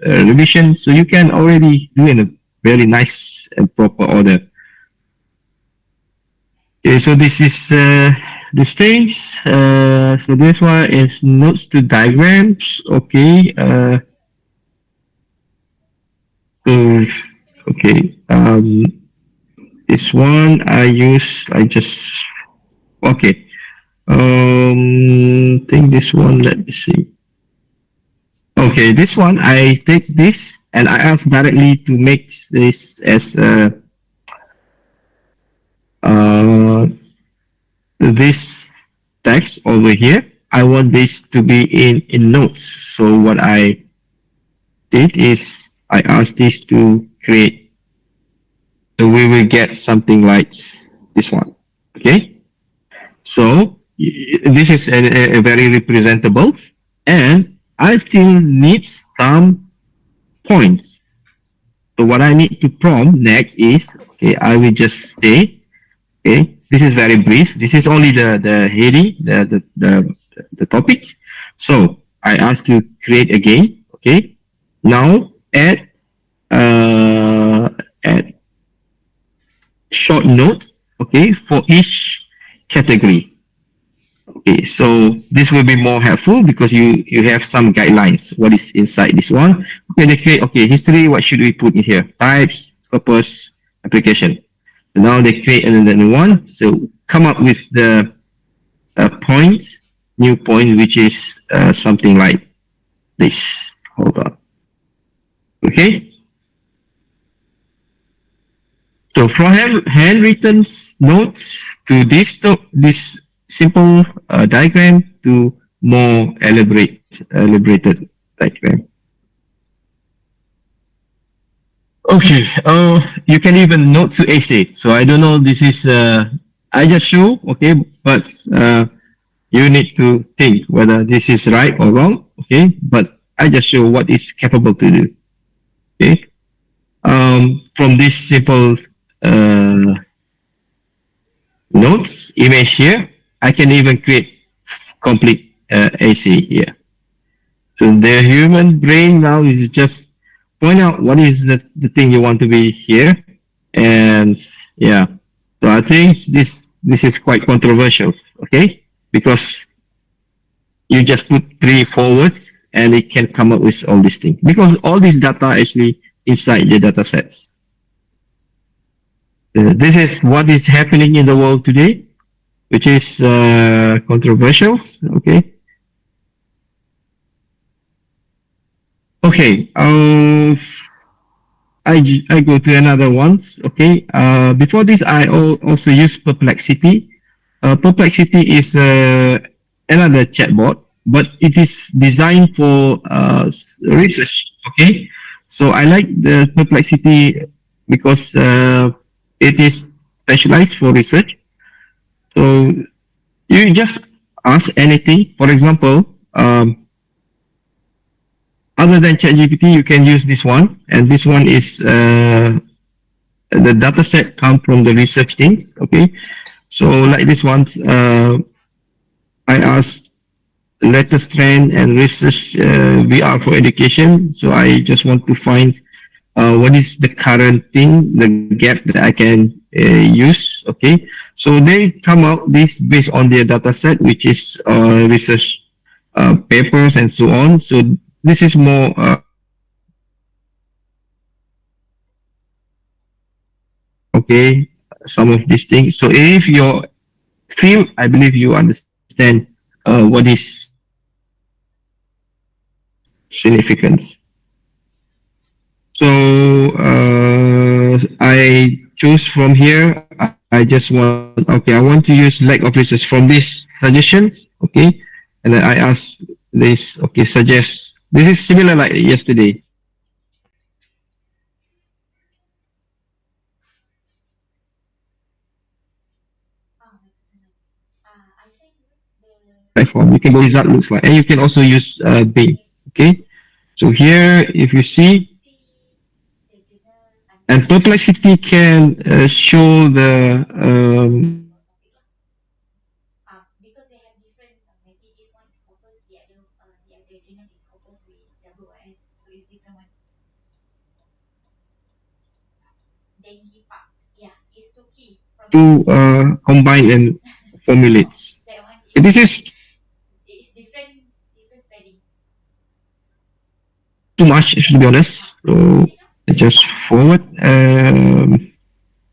revision, so you can already do in a very nice and proper order. Okay, so this is these things. So this one is notes to diagrams. Okay. So okay. This one I use. I just okay. Think this one. Let me see. Okay, this one I take this and I ask directly to make this as uh this text over here. I want this to be in notes. So what I did is I asked this to create. So we will get something like this one. Okay. So this is a very representable, and I still need some points. So what I need to prompt next is okay. I will just say okay. This is very brief. This is only the heading, the topic. So I ask to create again. Okay. Now uh, add short note. Okay, for each category. Okay, so this will be more helpful because you have some guidelines. What is inside this one? Okay, they create okay history. What should we put in here? Types, purpose, application. Now they create another new one. So come up with the point, new point, which is something like this. Hold on. Okay. So from handwritten notes to this simple diagram to more elaborated diagram. Okay. You can even note to essay. So I don't know. This is I just show. Okay, but you need to think whether this is right or wrong. Okay, but I just show what is capable to do. Okay. From this simple uh, notes image here, I can even create complete AC here. So the human brain now is just point out what is the thing you want to be here, and yeah. So I think this is quite controversial, okay? Because you just put three forwards and it can come up with all these things because all these data actually inside the data sets. This is what is happening in the world today, which is controversial. Okay. Okay. I go to another ones. Okay. Before this, I also use Perplexity. Perplexity is another chatbot, but it is designed for research. Okay. So I like the Perplexity because it is specialized for research. So you just ask anything. For example, other than ChatGPT, you can use this one, and this one is the data set come from the research teams. Okay, so like this one, I asked latest trend and research VR for education. So I just want to find what is the current thing, the gap that I can use. Okay, so they come out this based on their data set, which is research papers and so on. So this is more okay, some of these things. So if you feel, I believe you understand what is significance. So I choose from here. I just want okay. I want to use lack of research from this suggestion. Okay, and then I ask this. Okay, suggest. This is similar like yesterday. Platform. You can go result looks like, and you can also use Bing. Okay, so here if you see, and Perplexity can show the to combine and formulates. this is too much to be honest. So just forward.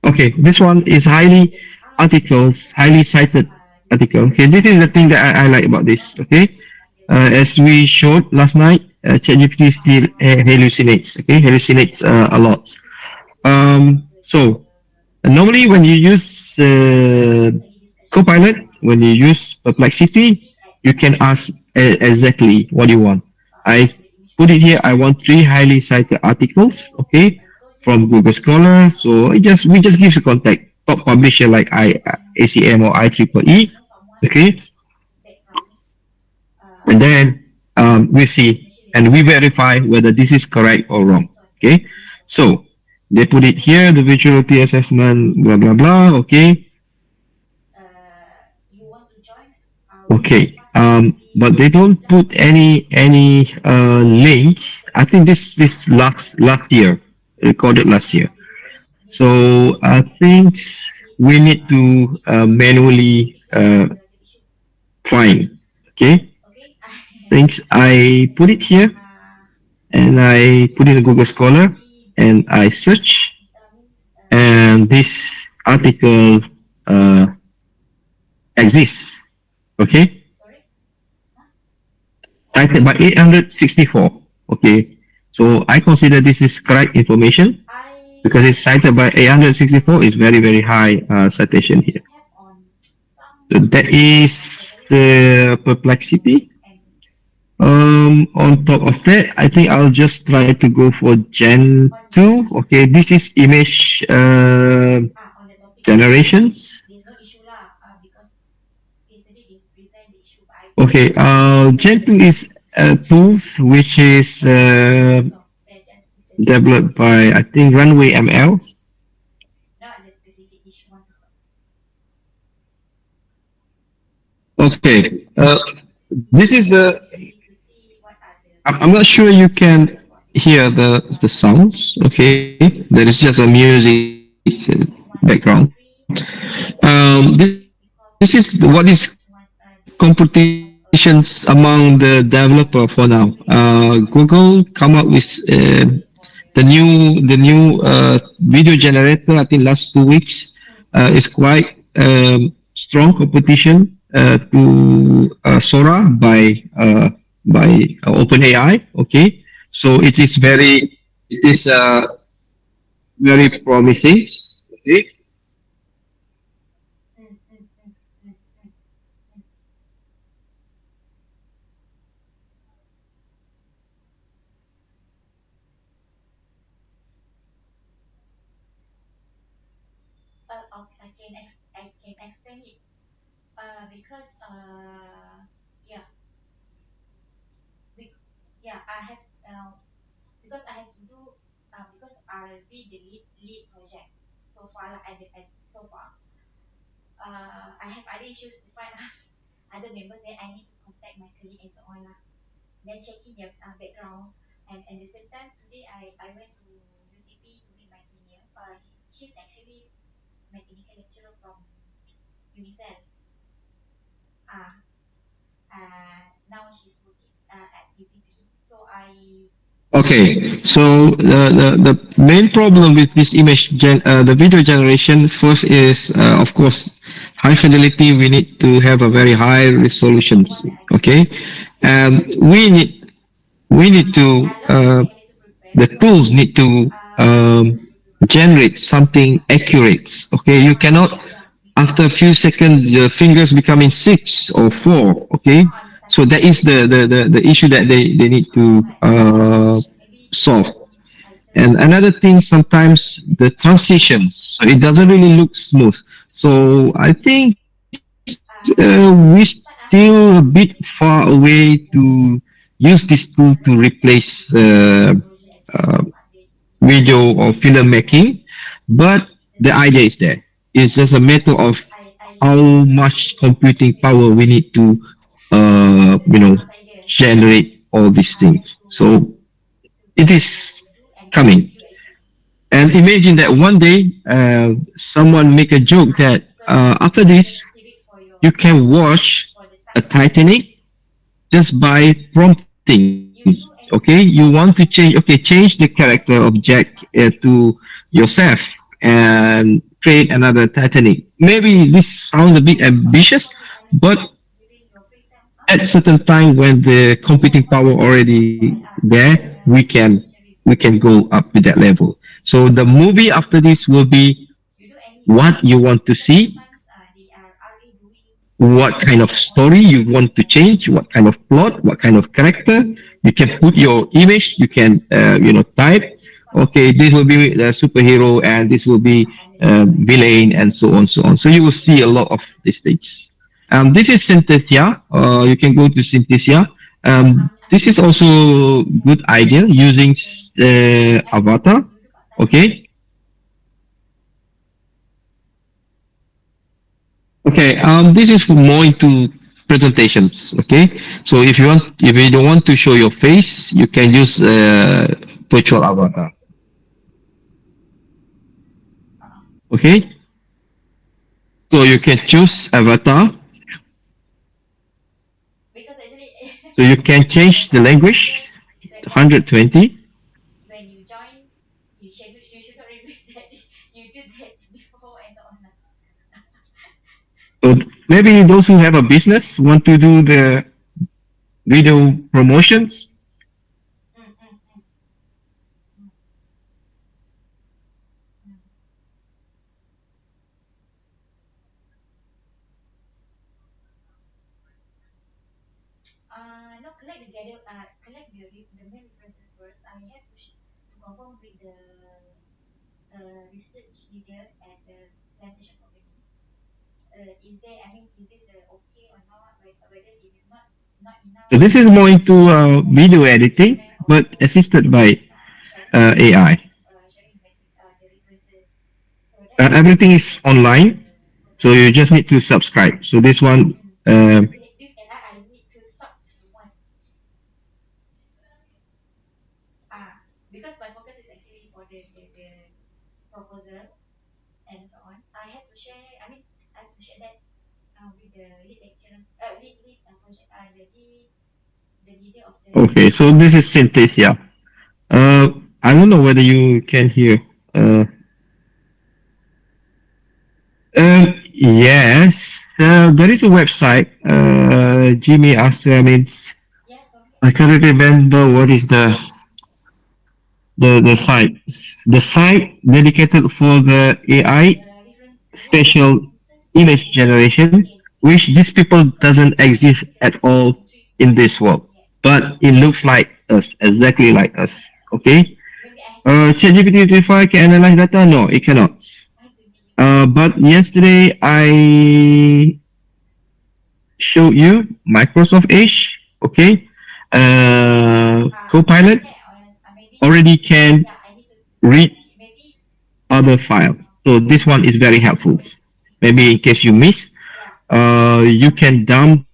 Okay, this one is highly cited article. Okay, this is the thing that I like about this. Okay, as we showed last night, ChatGPT still hallucinates. Okay, hallucinates a lot. So normally when you use Copilot, when you use Perplexity, you can ask exactly what you want. I put it here. I want three highly cited articles. Okay, from Google Scholar. So we just give the contact top publisher like ACM or IEEE. Okay, and then we see and we verify whether this is correct or wrong. Okay, so they put it here, the visuality assessment, blah blah blah. Okay, okay. But they don't put any link. I think this last year, recorded last year. So I think we need to manually find. Okay, things I put it here and I put in a Google Scholar and I search and this article uh, exists. Okay, cited by 864. Okay, so I consider this is correct information because it's cited by 864 is very high citation here. So that is the perplexity. On top of that, I think I'll just try to go for Gen 2. Okay, this is image generations. Okay, Gen 2 is tools which is developed by, I think, Runway ML. Okay, this is the. I'm not sure you can hear the sounds. Okay, there is just a music background. This is what is competitions among the developer for now. Google come up with the new video generator. I think last 2 weeks is quite strong competition to Sora by OpenAI. Okay, so it is very promising. Okay. Okay, so the main problem with this the video generation first is of course high fidelity. We need to have a very high resolutions. Okay, and we need to the tools need to generate something accurate. Okay, you cannot after a few seconds your fingers becoming 6 or 4. Okay, so that is the issue that they need to solve. And another thing, sometimes the transitions, so it doesn't really look smooth. So I think we're still a bit far away to use this tool to replace video or film making, but the idea is there. It's just a matter of how much computing power we need to, generate all these things. So it is coming. And imagine that one day someone make a joke that after this you can watch a Titanic just by prompting. Okay, you want to change. Okay, change the character of Jack to yourself and create another Titanic. Maybe this sounds a bit ambitious, but at certain time when the computing power already there, we can go up with that level. So the movie after this will be what you want to see, what kind of story you want to change, what kind of plot, what kind of character. You can put your image, you can type, okay, this will be the superhero and this will be villain and so on, so on. So you will see a lot of these things. This is Synthesia. You can go to Synthesia. This is also good idea using avatar. Okay. Okay, this is more into presentations. Okay, so if you don't want to show your face, you can use virtual avatar. Okay, so you can choose avatar. So you can change the language to 120. So maybe those who have a business want to do the video promotions. So this is more into video editing, but assisted by AI. Everything is online, so you just need to subscribe. So this one, okay. So this is Synthesia. I don't know whether you can hear. Uh, yes. There is a website. Jimmy asked. I mean, I can't remember what is the site. The site dedicated for the AI facial image generation, which these people doesn't exist at all in this world. But it looks like us, exactly like us. Okay. ChatGPT 35 can analyze data? No, it cannot. But yesterday I showed you Microsoft Edge. Okay. Copilot already can read other files. So this one is very helpful. Maybe in case you miss, you can dump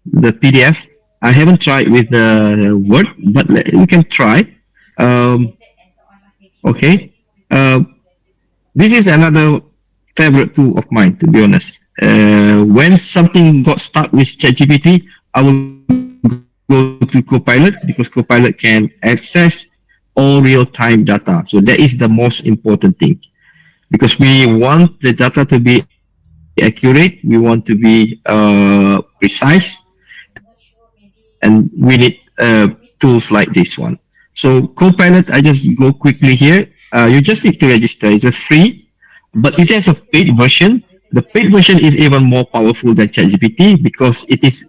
the PDF. I haven't tried with the Word, but we can try. Um, okay. This is another favorite tool of mine, to be honest. When something got stuck with ChatGPT, I will go to Copilot because Copilot can access all real-time data. So that is the most important thing because we want the data to be accurate, we want to be precise, and we need tools like this one. So Copilot, I just go quickly here. You just need to register. It's a free, but it has a paid version. The paid version is even more powerful than ChatGPT because it is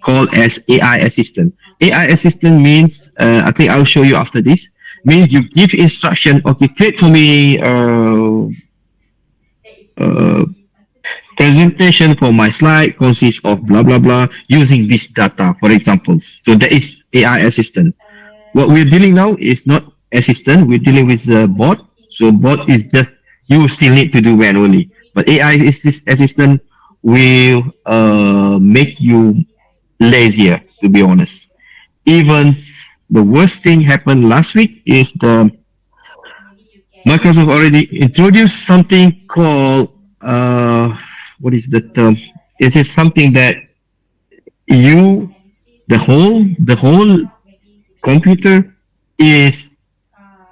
called as AI assistant. AI assistant means, I think I'll show you after this, means you give instruction, okay, create for me uh, presentation for my slide consists of blah blah blah using this data, for example. So that is AI assistant. What we're dealing now is not assistant, we're dealing with the bot. So bot is just you still need to do manually. But AI is this assistant will make you lazier, to be honest. Even the worst thing happened last week is the Microsoft already introduced something called what is the term? It is something that you the whole computer is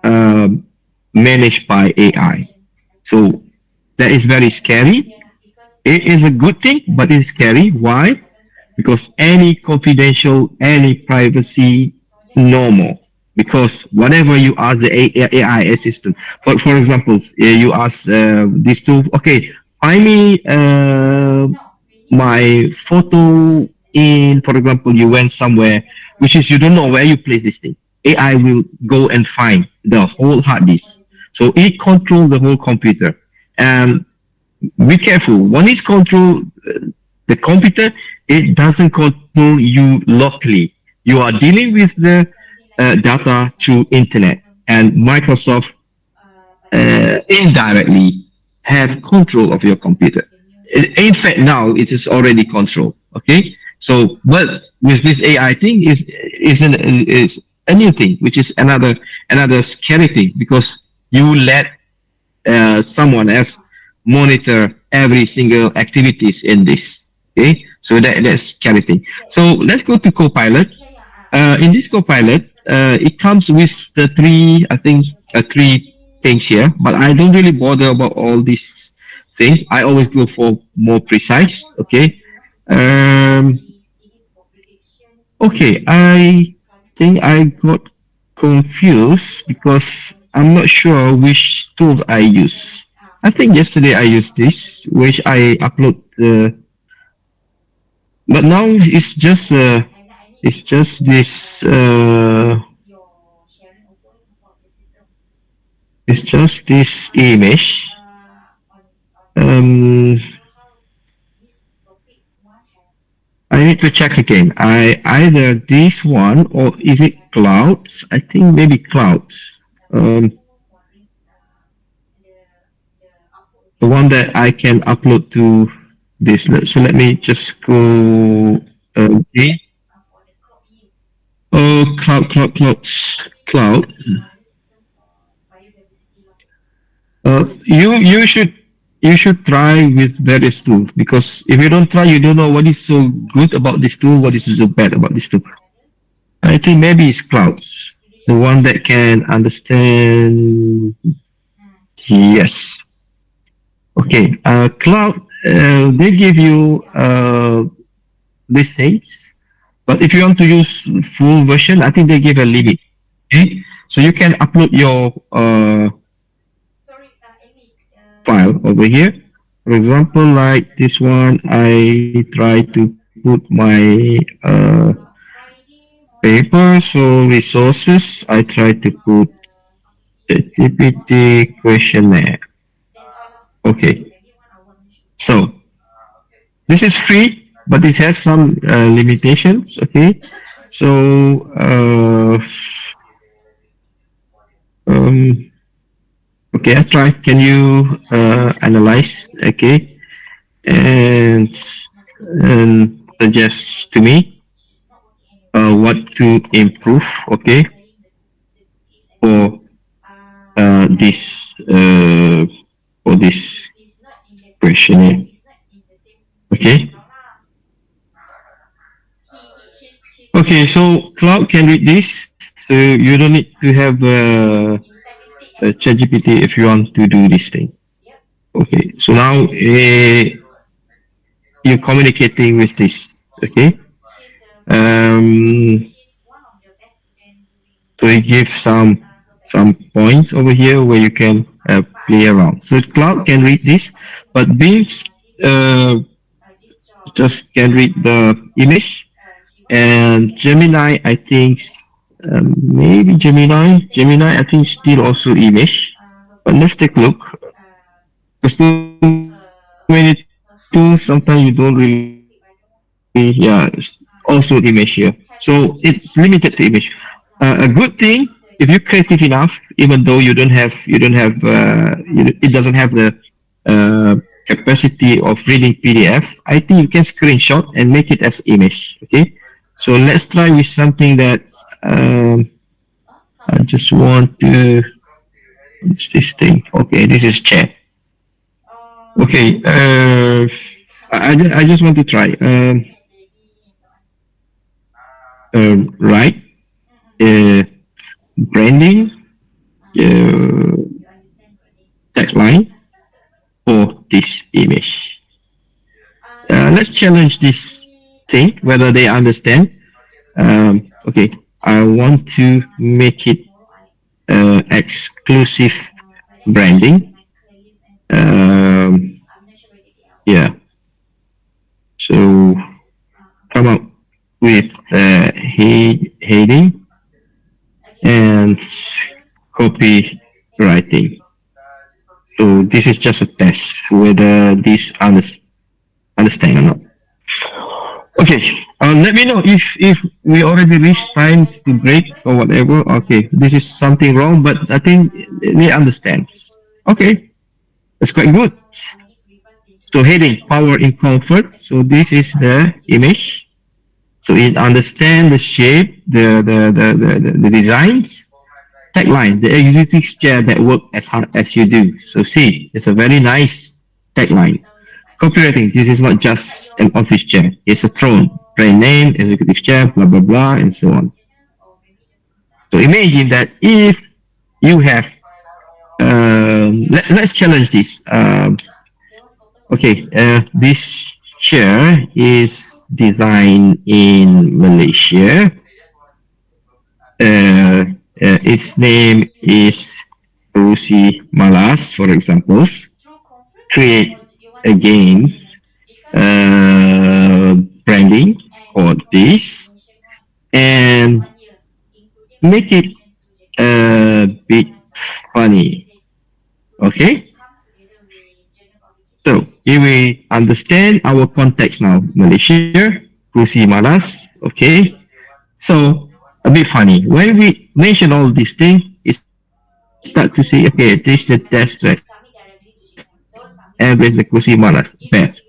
um, managed by AI. So that is very scary. It is a good thing, but it's scary. Why? Because any confidential, any privacy, no more. Because whatever you ask the AI assistant, for example, you ask this tool, okay, find me my photo in, for example, you went somewhere, which is you don't know where you place this thing. AI will go and find the whole hard disk. So it controls the whole computer. And be careful. When it controls the computer, it doesn't control you locally. You are dealing with the data through internet, and Microsoft indirectly have control of your computer. In fact, now it is already control. Okay, so but with this AI thing is a new thing, which is another scary thing because you let someone else monitor every single activities in this. Okay, so that's scary thing. So let's go to Copilot. In this Copilot, it comes with the three, I think, three things here. But I don't really bother about all these things. I always go for more precise. Okay. Um. Okay. I think I got confused because I'm not sure which tool I use. I think yesterday I used this, which I upload the, but now it's just this it's just this image. Um, I need to check again. I either this one or is it clouds? I think maybe clouds. The one that I can upload to this. So let me just go. Okay. Oh, cloud. You should try with various tools because if you don't try, you don't know what is so good about this tool, what is so bad about this tool. I think maybe it's clouds, the one that can understand. Yes. Okay. Cloud. They give you these things, but if you want to use full version, I think they give a limit. Okay. So you can upload your file over here. For example, like this one, I try to put my papers or resources. I try to put the GPT questionnaire. Okay, so this is free, but it has some limitations. Okay, so um, okay, I try. Can you analyze? Okay, and suggest to me what to improve. Okay, for this for this questionnaire. Okay. Okay, so Cloud can read this, so you don't need to have a ChatGPT if you want to do this thing. Okay, so now you're communicating with this. Okay. Um, so it gives some points over here where you can play around. So Cloud can read this, but Bing uh, just can read the image, and Gemini, I think maybe Gemini, I think still also image. But let's take a look. There's too many tools. Sometimes you don't really, yeah, it's also image here. So it's limited to image. A good thing if you're creative enough, even though it doesn't have the capacity of reading PDF. I think you can screenshot and make it as image. Okay, so let's try with something that I just want to. What's this thing? Okay, this is chat. Okay, I just want to try. right branding tagline for this image. Let's challenge this thing whether they understand. Okay, I want to make it exclusive branding. Yeah, so come up with heading and copywriting. So this is just a test whether this understand or not. Okay, let me know if we already reached time to break or whatever. Okay, this is something wrong, but I think they understand. Okay, that's quite good. So heading power in comfort. So this is the image. So it understand the shape, the designs. Tagline, the executive chair that work as hard as you do. So see, it's a very nice tagline. Copywriting, this is not just an office chair. It's a throne. Brand name, executive chair, blah blah blah, and so on. So imagine that if you have let's challenge this. Okay, this chair is designed in Malaysia. Its name is Rusi Malas, for example. Create again branding for this and make it a bit funny. Okay, so if we understand our context now, Malaysia, Rusi Malas, okay, so a bit funny. When we mention all these things, it start to say, okay, this is the test average the Rusi Malas, best.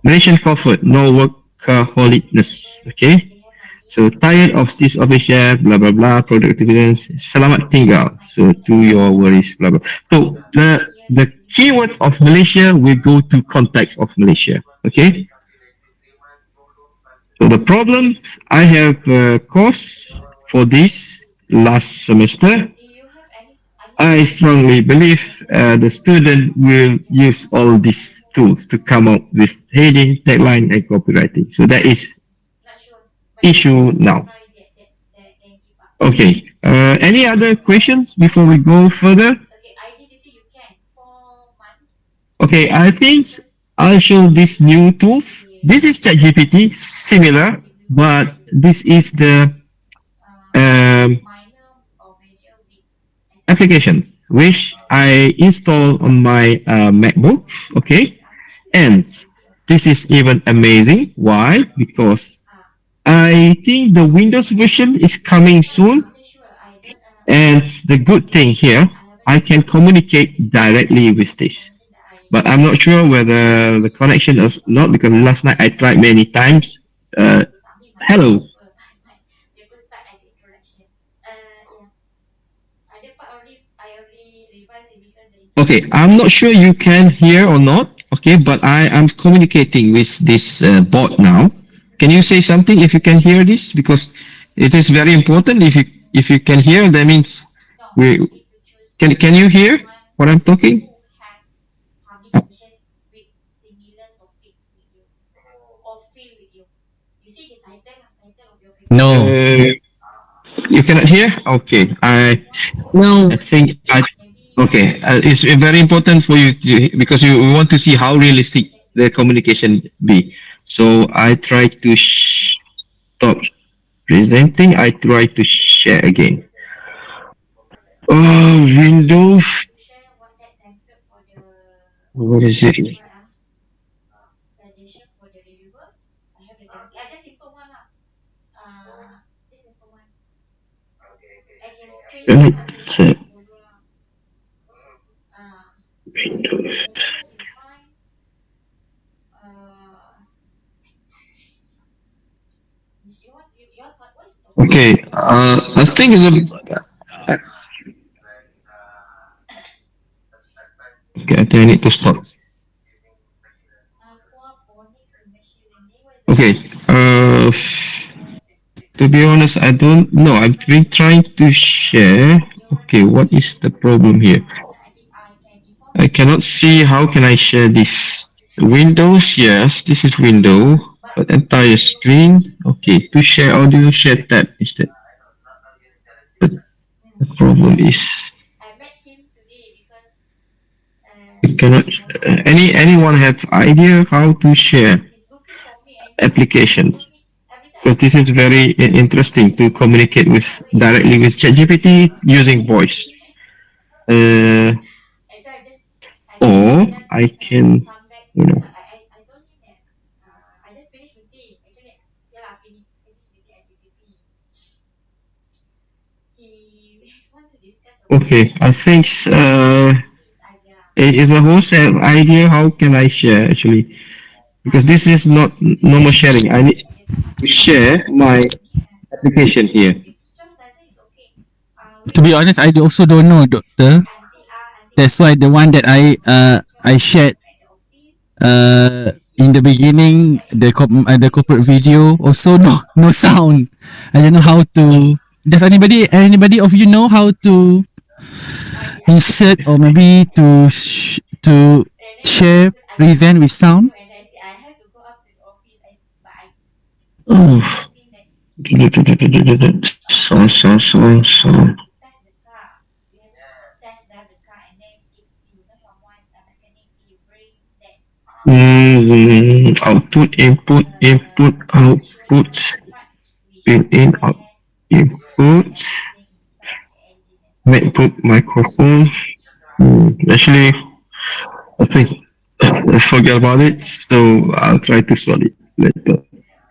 Malaysian comfort, no workaholicness, okay? So tired of this office share, blah blah blah, product evidence, selamat tinggal. So to your worries, blah blah. So the keyword of Malaysia will go to context of Malaysia. Okay. So the problem I have caused for this last semester, I strongly believe the student will use all these tools to come up with heading, tagline, and copywriting. So that is issue now. Okay. Any other questions before we go further? Okay, I think I'll show these new tools. This is ChatGPT, similar, but this is the um, application which I install on my MacBook. Okay, and this is even amazing. Why? Because I think the Windows version is coming soon, and the good thing here, I can communicate directly with this. But I'm not sure whether the connection is not because last night I tried many times. Hello. Okay, I'm not sure you can hear or not. Okay, but I am communicating with this bot now. Can you say something if you can hear this? Because it is very important. If you can hear, that means we can you hear what I'm talking? No. You cannot hear? Okay, I No. think okay. It's very important for you to, because you want to see how realistic the communication be. So I try to stop presenting. I try to share again. Oh, Windows. What is it? Let me check. Windows. Okay. I think it's a. Okay, I think I need to stop. Okay. To be honest, I don't know. I've been trying to share. Okay, what is the problem here? I cannot see how can I share this. Windows, yes, this is window, but entire screen. Okay, to share audio, share tab instead. But the problem is we cannot. Anyone have idea how to share applications? Because this is very interesting to communicate with directly with ChatGPT using voice. Uh, or I can, you know. Okay, I think it is a wholesale idea. How can I share actually? Because this is not normal sharing. I need to share my application here. To be honest, I also don't know, doctor. That's why the one that I shared in the beginning, the corporate video also no sound. I don't know how to. Does anybody of you know how to insert or maybe to share present with sound? Oh, so. Output, input, input, output, in, out, input, MacBook microphone. Actually, I think I forget about it, so I'll try to solve it later.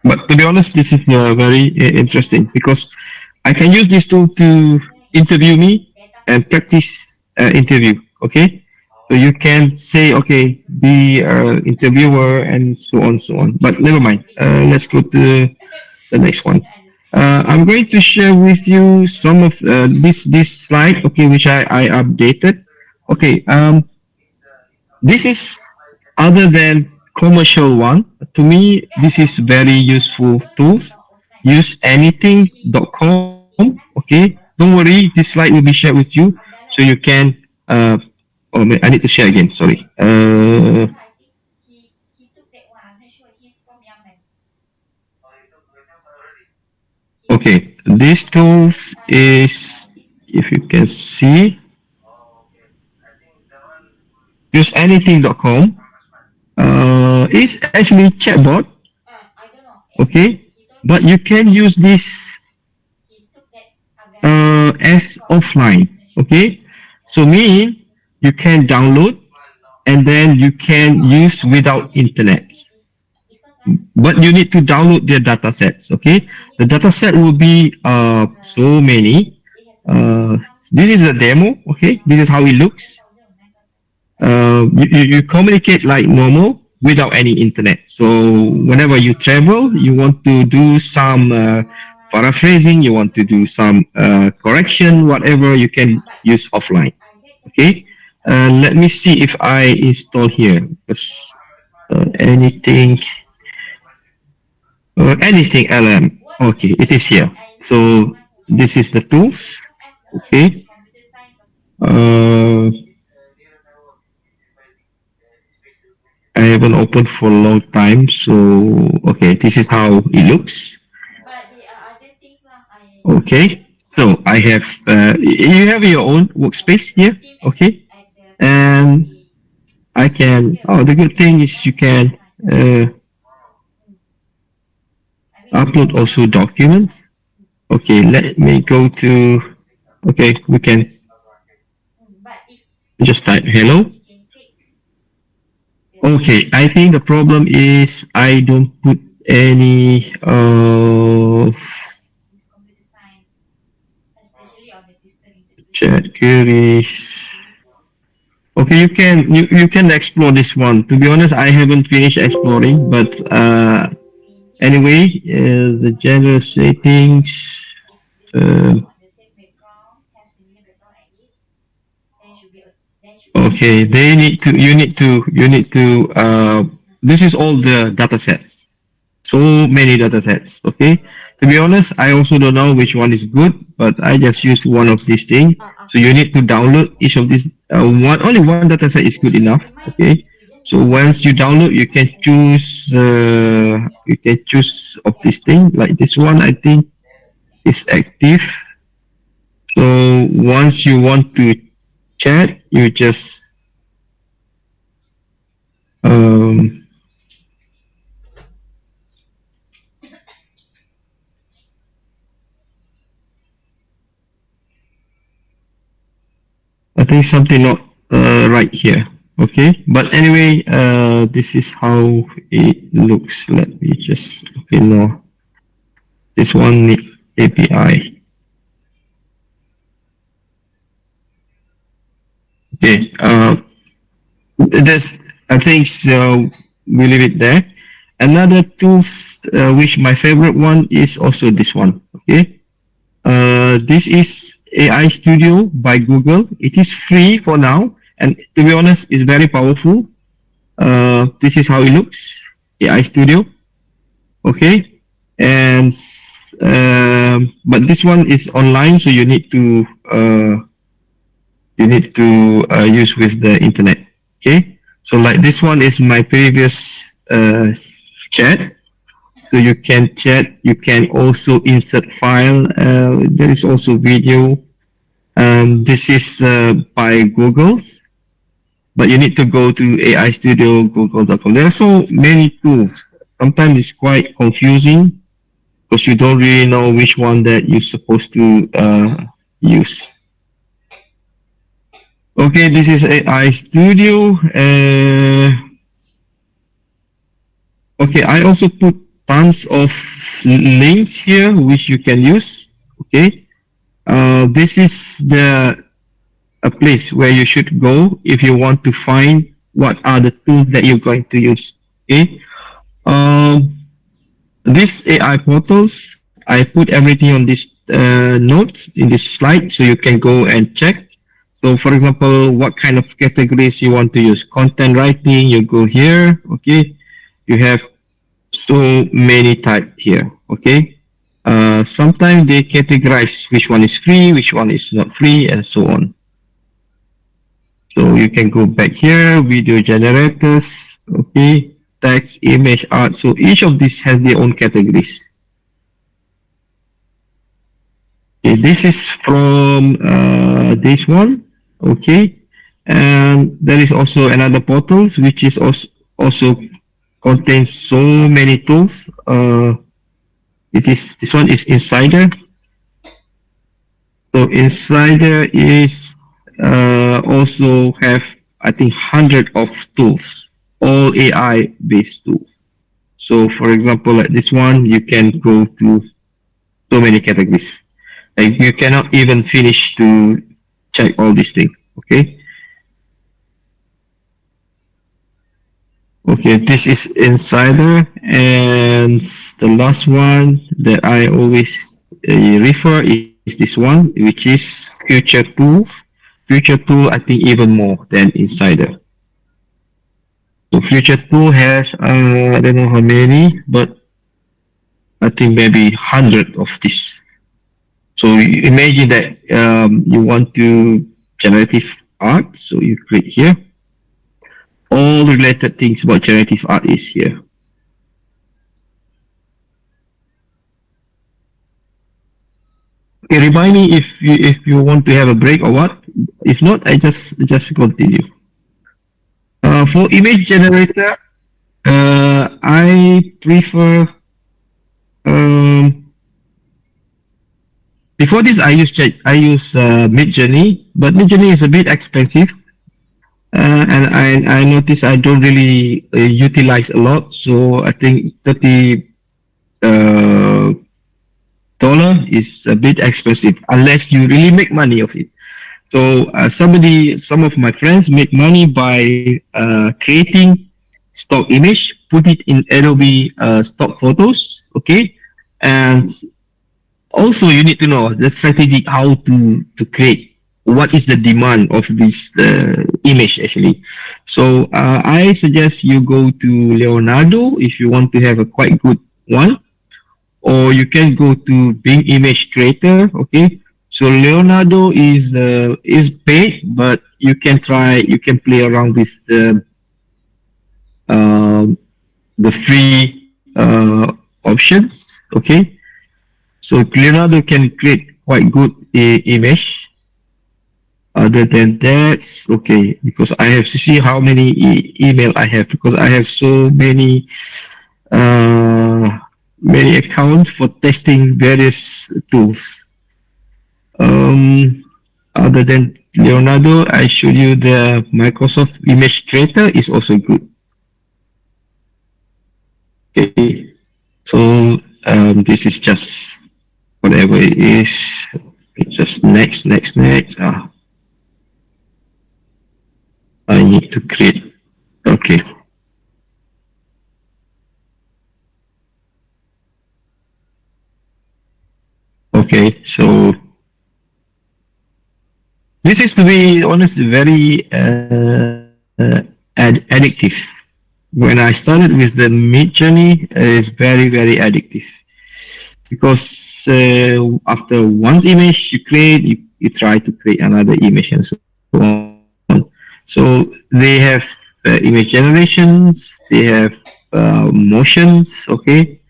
But to be honest, this is very interesting because I can use this tool to interview me and practice interview. Okay, so you can say, okay, be interviewer and so on, so on. But never mind. Let's go to the next one. I'm going to share with you some of this slide, okay, which I updated. Okay, this is other than commercial one. To me, this is very useful tools. Use anything.com. Okay, don't worry, this slide will be shared with you, so you can. I need to share again. Sorry. Okay, these tools is, if you can see, use anything.com. It's actually chatbot. Okay, but you can use this as offline. Okay, so mean you can download and then you can use without internet. But you need to download their data sets. Okay, the data set will be so many. This is a demo. Okay, this is how it looks. You communicate like normal without any internet. So whenever you travel, you want to do some paraphrasing, you want to do some correction, whatever, you can use offline. Okay. Let me see if I install here. Because, anything, anything LM. Okay, it is here. So this is the tools. Okay. Uh, I haven't opened for a long time, so okay, this is how it looks. Okay, so I have you have your own workspace here, okay, and I can. Oh, the good thing is you can upload also documents. Okay, let me go to. Okay, we can just type hello. Okay, I think the problem is I don't put any chat queries. Okay, you can explore this one. To be honest, I haven't finished exploring, but anyway, the general settings. Uh, okay, they need to. You need to. You need to. This is all the data sets. So many data sets. Okay, To be honest, I also don't know which one is good, but I just use one of these things. So you need to download each of these. Only one data set is good enough. Okay. So once you download, you can choose. You can choose of this thing. Like this one, I think is active. So once you want to chat, you just um, I think something not right here. Okay, but anyway, this is how it looks. Let me just okay no. This one need API. Okay. This I think so. We leave it there. Another tools which my favorite one is also this one. Okay. This is AI Studio by Google. It is free for now, and to be honest, it's very powerful. This is how it looks. AI Studio. Okay, and but this one is online, so you need to use with the internet. Okay, so like this one is my previous chat. So you can chat. You can also insert file. There is also video. This is by Google, but you need to go to AI Studio Google.com. There are so many tools. Sometimes it's quite confusing because you don't really know which one that you're supposed to use. Okay, this is AI Studio. Okay, I also put tons of links here which you can use. Okay, this is a place where you should go if you want to find what are the tools that you're going to use. Okay, these AI portals, I put everything on this notes in this slide so you can go and check. So for example, what kind of categories you want to use. Content writing, you go here, okay. You have so many type here, okay. Sometimes they categorize which one is free, which one is not free, and so on. So you can go back here, video generators, okay, text, image, art. So each of these has their own categories. Okay, this is from this one, okay, and there is also another portals which is also contains so many tools. This one is Insider. So Insider is also have I think 100 of tools, all AI based tools. So for example, like this one, you can go to so many categories. Like you cannot even finish to check all these things. Okay. Okay, this is Insider, and the last one that I always refer is this one, which is Future Tool. Future Tool, I think even more than Insider. So Future Tool has I don't know how many, but I think maybe 100 of this. So imagine that you want to generative art, so you click here. All related things about generative art is here. Okay, remind me if you want to have a break or what. If not, I just continue. For image generator, I prefer. Before this, I use Midjourney, but Midjourney is a bit expensive. And I notice I don't really utilize a lot, so I think $30 is a bit expensive unless you really make money of it. So some of my friends make money by creating stock image, put it in Adobe stock photos, okay, and also you need to know the strategy how to create. What is the demand of this image actually? So I suggest you go to Leonardo if you want to have a quite good one, or you can go to Bing Image Creator. Okay, so Leonardo is paid, but you can play around with um, the free options. Okay, so Leonardo can create quite good image. Other than that, okay, because I have to see how many email I have, because I have so uh, many accounts for testing various tools. Um, Other than Leonardo, I showed you the Microsoft Image Creator is also good. Okay, so this is just whatever it is. It's just next. I need to create. Okay. Okay, so this is, to be honest, very addictive. When I started with the Mid Journey, it's very addictive, because after one image you create, you try to create another image and so on. So they have image generations, they have motions, okay,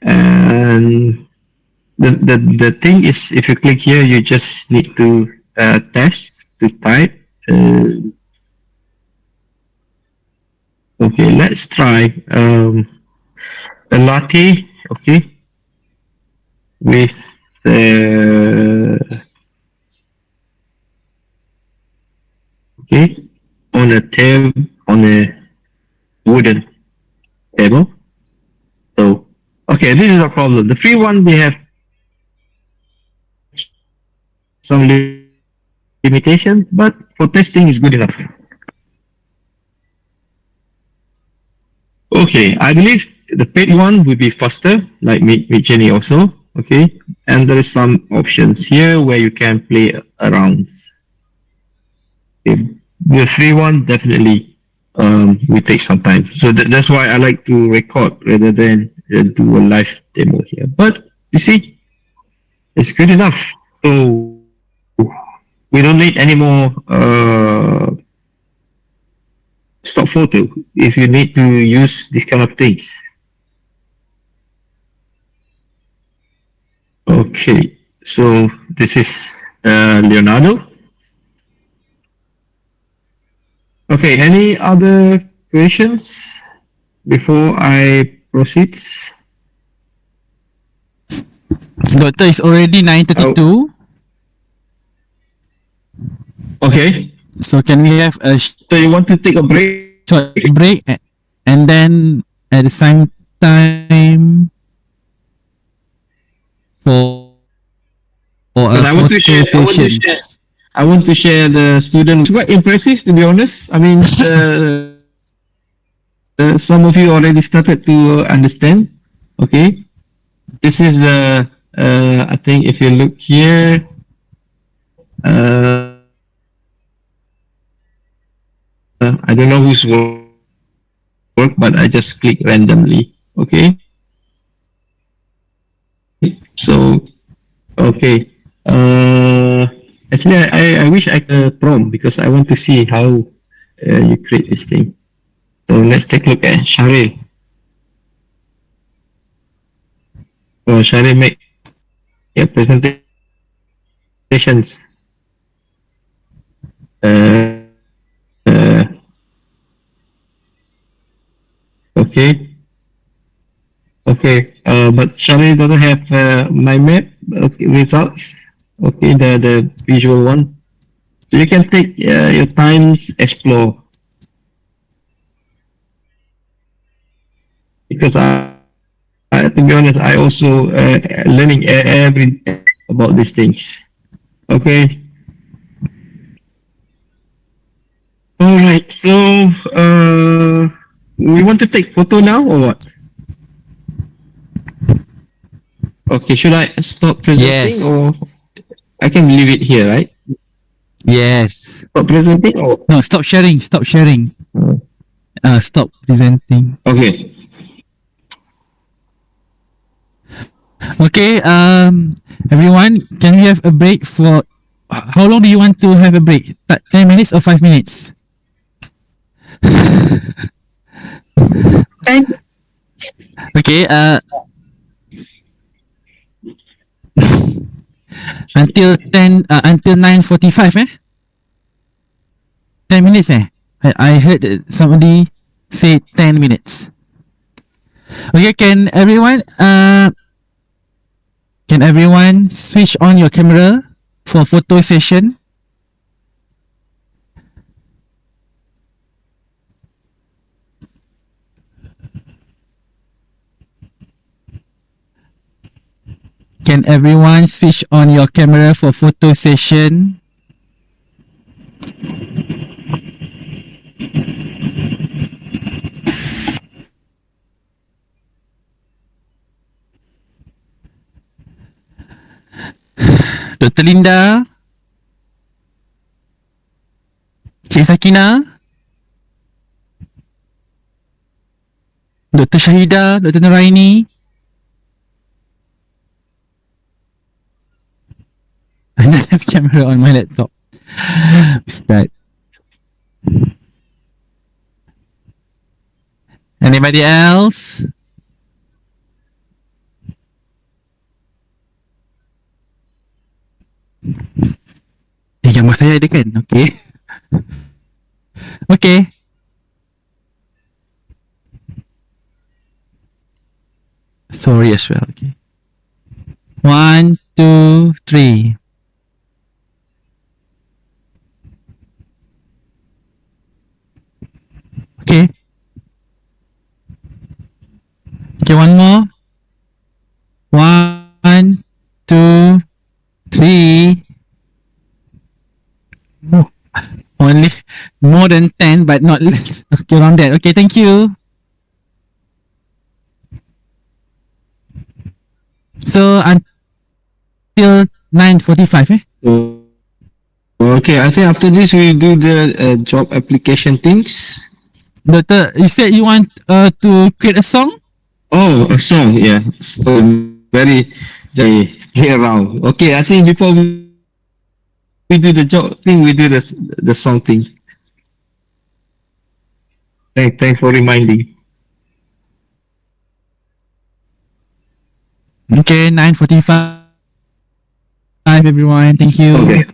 and the thing is, if you click here, you just need to test to type. Okay, let's try a latte. Okay, with okay, on a tab, on a wooden table. So okay, this is a problem. The free one, they have some limitations, but for testing is good enough. Okay, I believe the paid one will be faster, like Midjourney also. Okay, and there is some options here where you can play around. Okay. The free one definitely will take some time, so that's why I like to record rather than do a live demo here. But you see, it's good enough. So we don't need any more stock photo if you need to use this kind of things. Okay, so this is Leonardo. Okay, any other questions before I proceed? Doctor, it's already 9:32. Okay, So can we have a so you want to take a break? short break and then at the same time for Because a I want to photo share, session. I want to share the student. It's quite impressive, to be honest. I mean, some of you already started to understand. Okay, this is I think if you look here, I don't know whose work, but I just click randomly. Okay, so okay. Actually, I wish I could prompt, because I want to see how you create this thing. So let's take a look at Sharil. So Sharil make presentations. Uh, uh, okay. Okay. But Sharil doesn't have my map results. Okay, the visual one. So you can take your times, explore, because to be honest, I also learning every about these things. Okay. All right. So we want to take photo now or what? Okay. Should I stop presenting, Yes. or I can leave it here, right? Yes. Stop presenting, or No, stop sharing. Stop sharing. Stop presenting. okay. Okay, everyone, can we have a break for how long do you want to have a break? 10 minutes or 5 minutes? Okay, until 9:45 eh? 10 minutes eh? I heard somebody say 10 minutes. Okay, can everyone switch on your camera for photo session? Can everyone switch on your camera for photo session? Dr. Linda, Cik Sakina, Dr. Shahida, Dr. Nuraini. I don't have camera on my laptop. Start. Anybody else? Gambar saya ada kan? Okay. Okay. Sorry as well. Okay. 1, 2, 3. Okay. Okay, one more. 1, 2, 3. Oh, only more than 10, but not less. Okay, around that. Okay, thank you. So until 9:45, eh? So, okay, I think after this we do the job application things. Doctor, you said you want to create a song? Oh, a song, yeah. So very play around. Okay, I think before we do the job thing, we do the song thing. Thanks for reminding. Okay, 9:45, everyone. Thank you. Okay.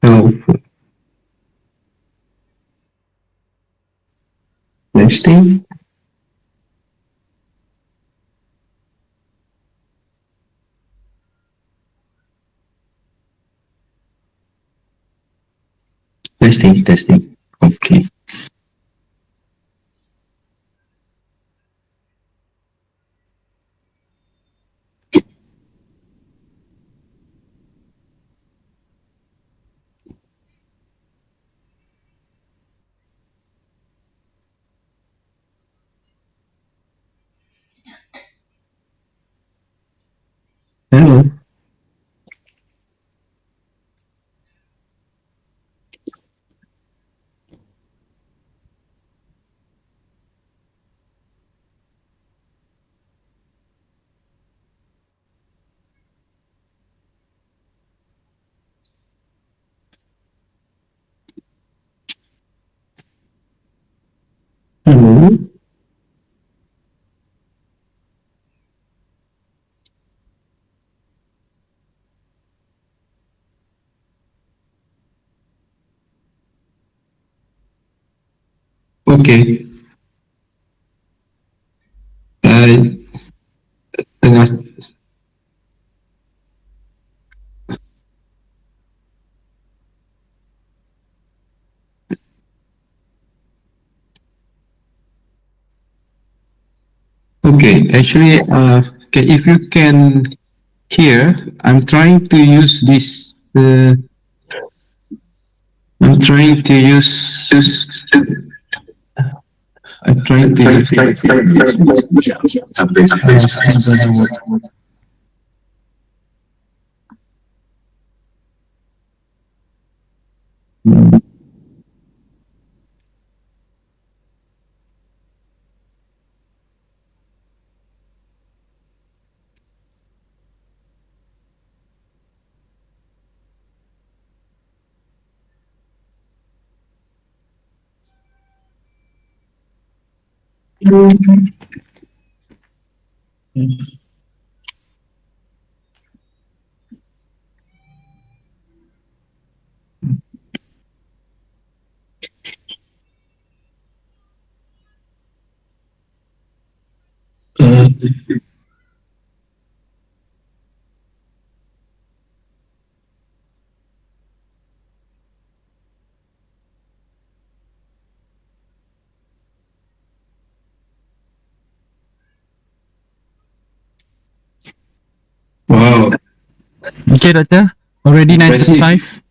Hello. Testing. Testing, testing. Okay. Hello. Hello. Okay. Tengah. Okay. Actually, okay, if you can hear, I'm trying to use this. I'm trying to use. I'm trying to use. Uh, wow. Okay, Doctor. Already Impressive. 9:35.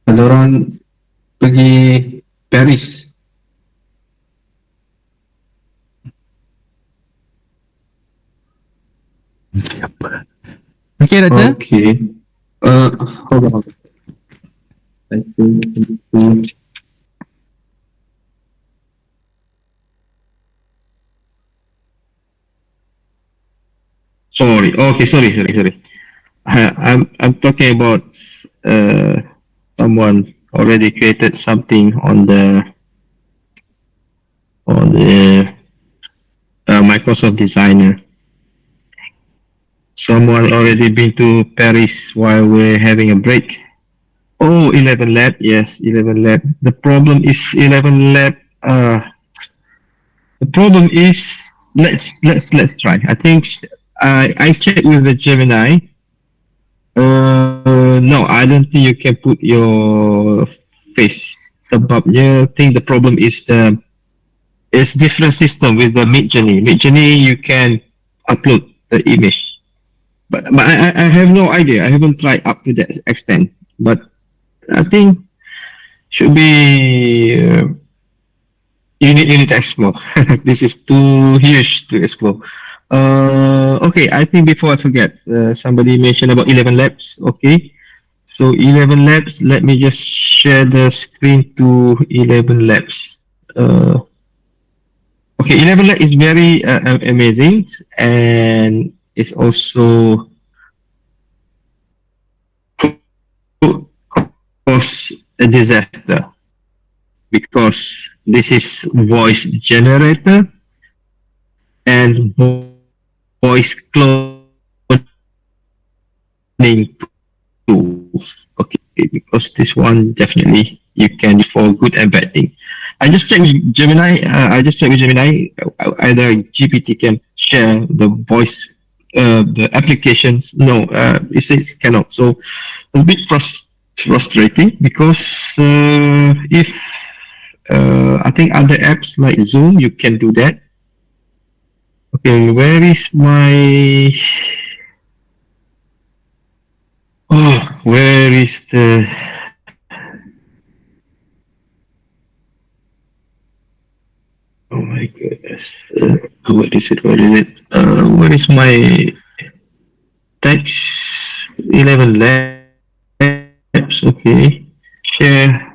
Ada orang pergi Paris. Siapa? Okay, Doctor. Okay. Hold on. I think. Sorry. Okay. Sorry. I'm talking about uh, someone already created something on the Microsoft Designer. Someone already been to Paris while we're having a break. Oh, 11 Lab. Yes, 11 Lab. The problem is 11 Lab. The problem is let's try. I think I checked with the Gemini. No, I don't think you can put your face. Sebabnya, I think the problem is it's different system with the Midjourney. Midjourney, you can upload the image, but I have no idea. I haven't tried up to that extent. But I think should be you need to explore. This is too huge to explore. Okay, I think before I forget, somebody mentioned about 11 Labs. Okay, so 11 Labs. Let me just share the screen to 11 Labs. Okay, 11 Labs is very amazing, and it's also cause a disaster because this is voice generator and voice cloning. So if you want to use 11 Labs, you need to pay. So 11 Labs is very amazing, and it's also cause a disaster because this is voice generator and voice cloning. So if you want to use 11 Labs, you need to pay. tools. Okay, because this one definitely you can use for good and bad thing. I just checked with Gemini. Either GPT can share the voice, the applications. No, it says cannot. So it's a bit frustrating because if I think other apps like Zoom, you can do that. Okay, where is my? Oh, where is the? Oh my goodness. What is it? What is it? Where is my text? 11 labs. Okay. Share.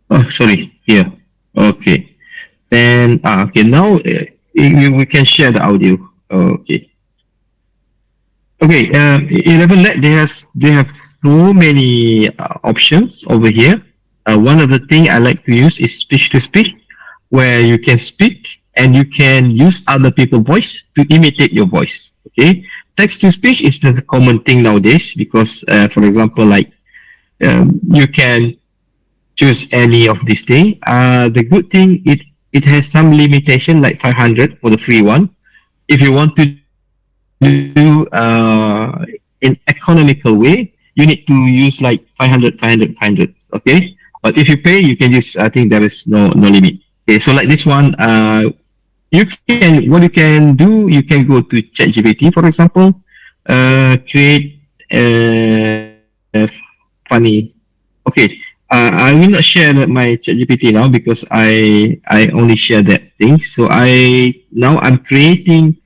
Oh, sorry. Here. Okay. Then, okay. Now we can share the audio. Okay. Okay. 11 lab. They have so many options over here. One of the thing I like to use is speech to speech, where you can speak and you can use other people's voice to imitate your voice. Okay, text to speech is not a common thing nowadays because, for example, like you can choose any of these things. The good thing it has some limitation like 500 for the free one. If you want to do in economical way, you need to use like 500, 500, 500. Okay, but if you pay, you can use. I think there is no limit. Okay, so like this one, you can what you can do. You can go to ChatGPT, for example, create funny. Okay, I will not share my ChatGPT now because I only share that thing. So I'm creating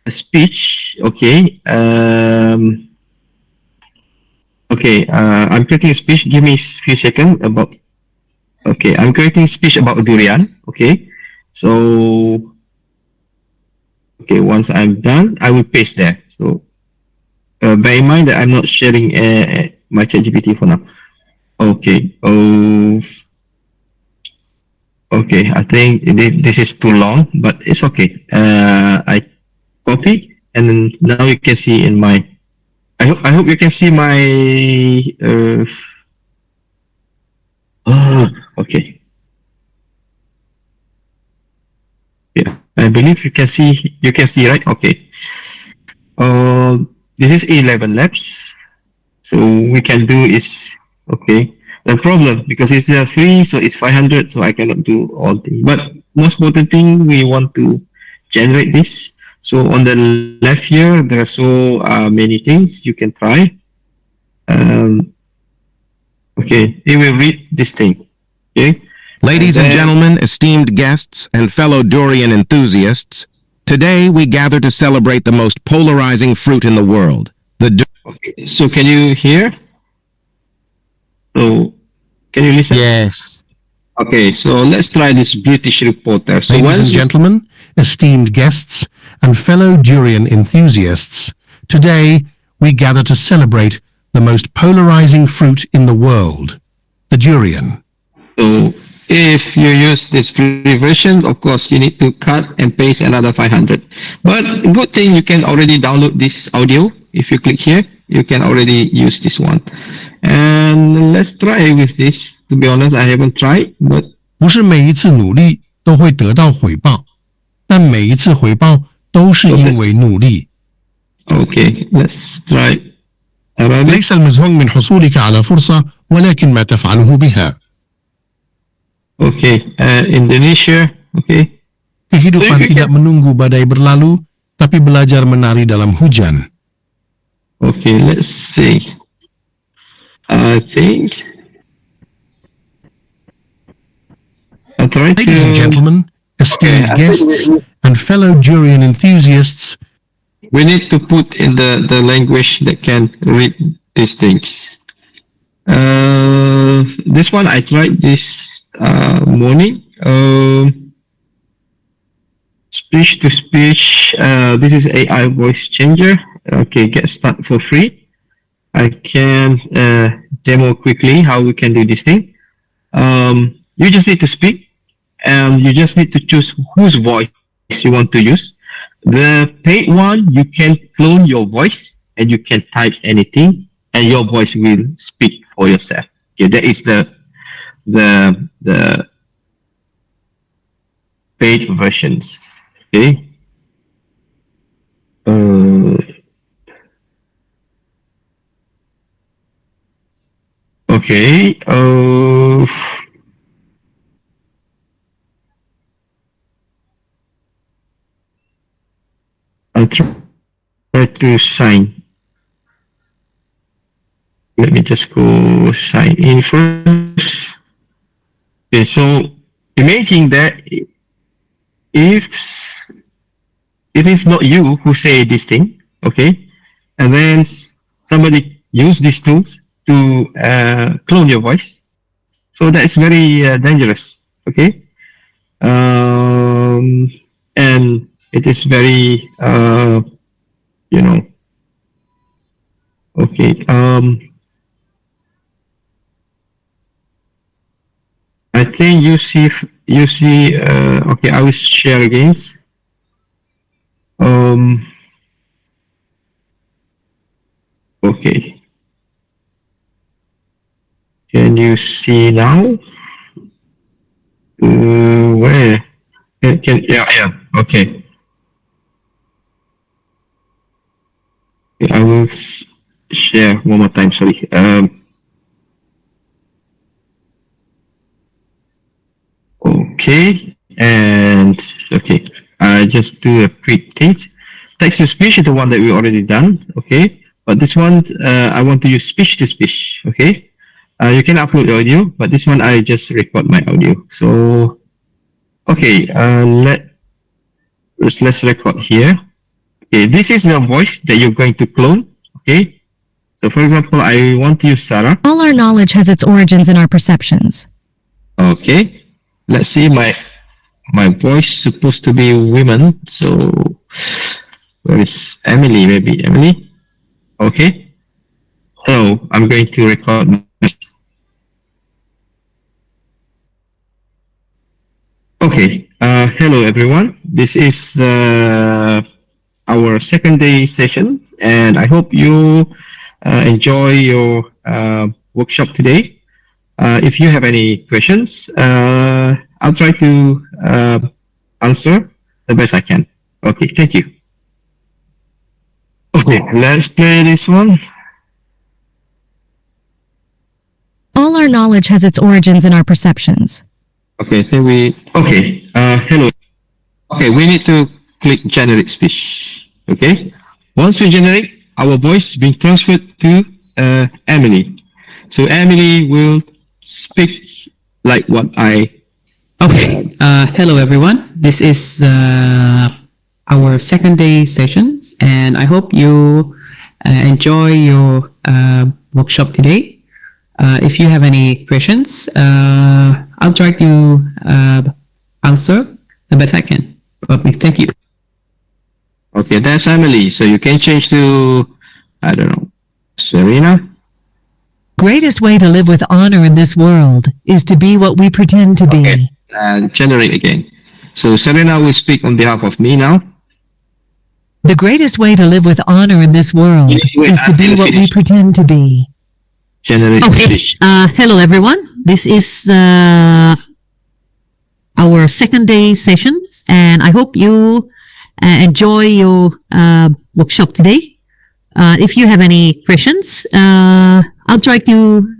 a speech. Okay, I'm creating a speech. Give me a few seconds about. Okay, I'm creating a speech about durian. Okay, so okay, once I'm done, I will paste there. So bear in mind that I'm not sharing my ChatGPT for now. Okay. Oh, okay. I think this is too long, but it's okay. I copy, and then now you can see in my. I hope you can see my. Oh, okay. Yeah, I believe you can see. You can see, right? Okay. This is 11 laps. So we can do is okay. The problem because it's free, so it's 500. So I cannot do all things. But most important thing, we want to generate this. So on the left here, there are so many things you can try. Okay, it will read this thing. Okay. Ladies and gentlemen, esteemed guests, and fellow durian enthusiasts, today we gather to celebrate the most polarizing fruit in the world, the Okay, so can you hear? So can you listen? Yes. Okay, so let's try this British reporter. So Ladies and gentlemen, esteemed guests, and fellow durian enthusiasts, today we gather to celebrate the most polarizing fruit in the world, the durian. So if you use this free version, of course, you need to cut and paste another 500. But good thing you can already download this audio. If you click here, you can already use this one. And let's try with this. To be honest, I haven't tried, but 不是每一次努力都会得到回报，但每一次回报都是因为努力。 okay, let's try Arabic. ليس المزهوم من حصولك على فرصة ولكن ما تفعله بها. Okay, Indonesia. Okay. Kehidupan tidak menunggu badai berlalu, tapi belajar menari dalam hujan. Okay, let's see. I think I'll try to. Ladies and gentlemen, esteemed guests, and fellow durian enthusiasts, We need to put in the language that can read these things. This one I tried this morning. Speech to speech. This is AI voice changer. Okay, get started for free. I can demo quickly how we can do this thing. You just need to speak, and you just need to choose whose voice you want to use. The paid one, you can clone your voice and you can type anything. and your voice will speak for yourself. Okay, that is the paid versions. Okay. Uh, okay. I'll try to sign. Let me just go sign in first. Okay, so imagine that if it is not you who say this thing, okay, and then somebody use these tools to clone your voice, so that is very dangerous, okay, and it is very you know, okay, I think you see okay, I will share again. um okay, can you see now? Where can yeah, okay. I will share one more time, sorry. Okay, and okay, I just do a quick teach. Text to speech is the one that we already done, okay? But this one, I want to use speech to speech, okay? You can upload audio, but this one I just record my audio. So, okay, let's record here. Okay, this is the voice that you're going to clone, okay? So, for example, I want to use Sarah. All our knowledge has its origins in our perceptions. Okay, let's see, my voice supposed to be women, so where is Emily? Maybe Emily. Okay, so I'm going to record. Okay, hello everyone. This is our second day session, and I hope you enjoy your workshop today. If you have any questions, I'll try to answer the best I can. Okay, thank you. Okay, let's play this one. All our knowledge has its origins in our perceptions. Okay, then hello. Okay, we need to click generate speech. Okay, once we generate, our voice being transferred to Emily. So Emily will speak like what I. Okay. Hello, everyone. This is our second day sessions, and I hope you enjoy your workshop today. If you have any questions, I'll try to answer the best I can. Okay, thank you. Okay, that's Emily. So you can change to, I don't know, Serena. Greatest way to live with honor in this world is to be what we pretend to be. Okay, and generate again. So Serena will speak on behalf of me now. The greatest way to live with honor in this world Wait, is to be what we pretend to be. Generate speech. Hello everyone. This is our second day sessions, and I hope you enjoy your workshop today. If you have any questions, I'll try to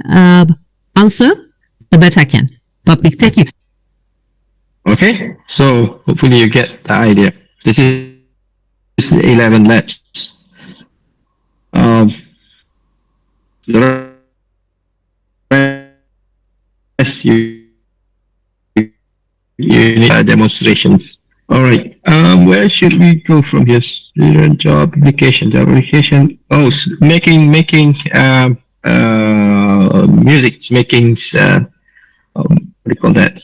answer the best I can. Public, thank you. Okay, so hopefully you get the idea. This is the 11 labs. The rest you need demonstrations. All right. Where should we go from here? Student job application. Oh, making music, making what do you call that?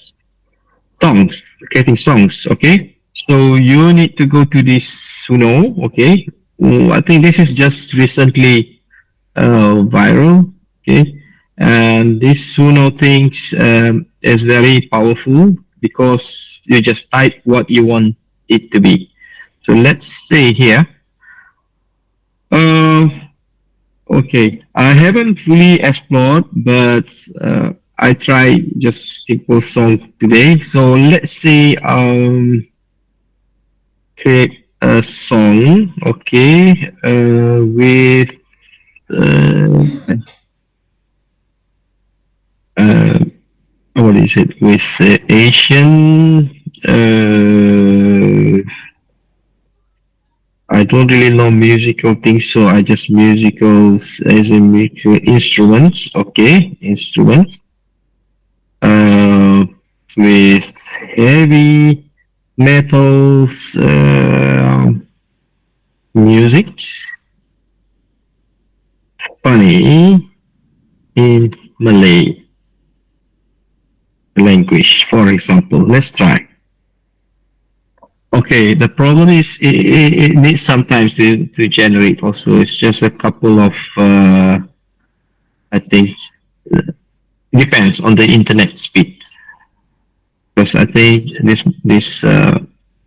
Songs, creating songs. Okay. So you need to go to this Suno. Okay. I think this is just recently viral. Okay. And this Suno things is very powerful because you just type what you want it to be. So let's say here, Okay, I haven't fully explored, but I try just simple song today. So let's say create a song, okay, with uh, uh, what is it? With Asian. I don't really know musical things, so I just musicals as in musical instruments. Okay, instruments. Uh, with heavy metals music. Funny in Malay language, for example. Let's try. Okay, the problem is it needs sometimes to generate also. It's just a couple of, I think, depends on the internet speed. Because I think this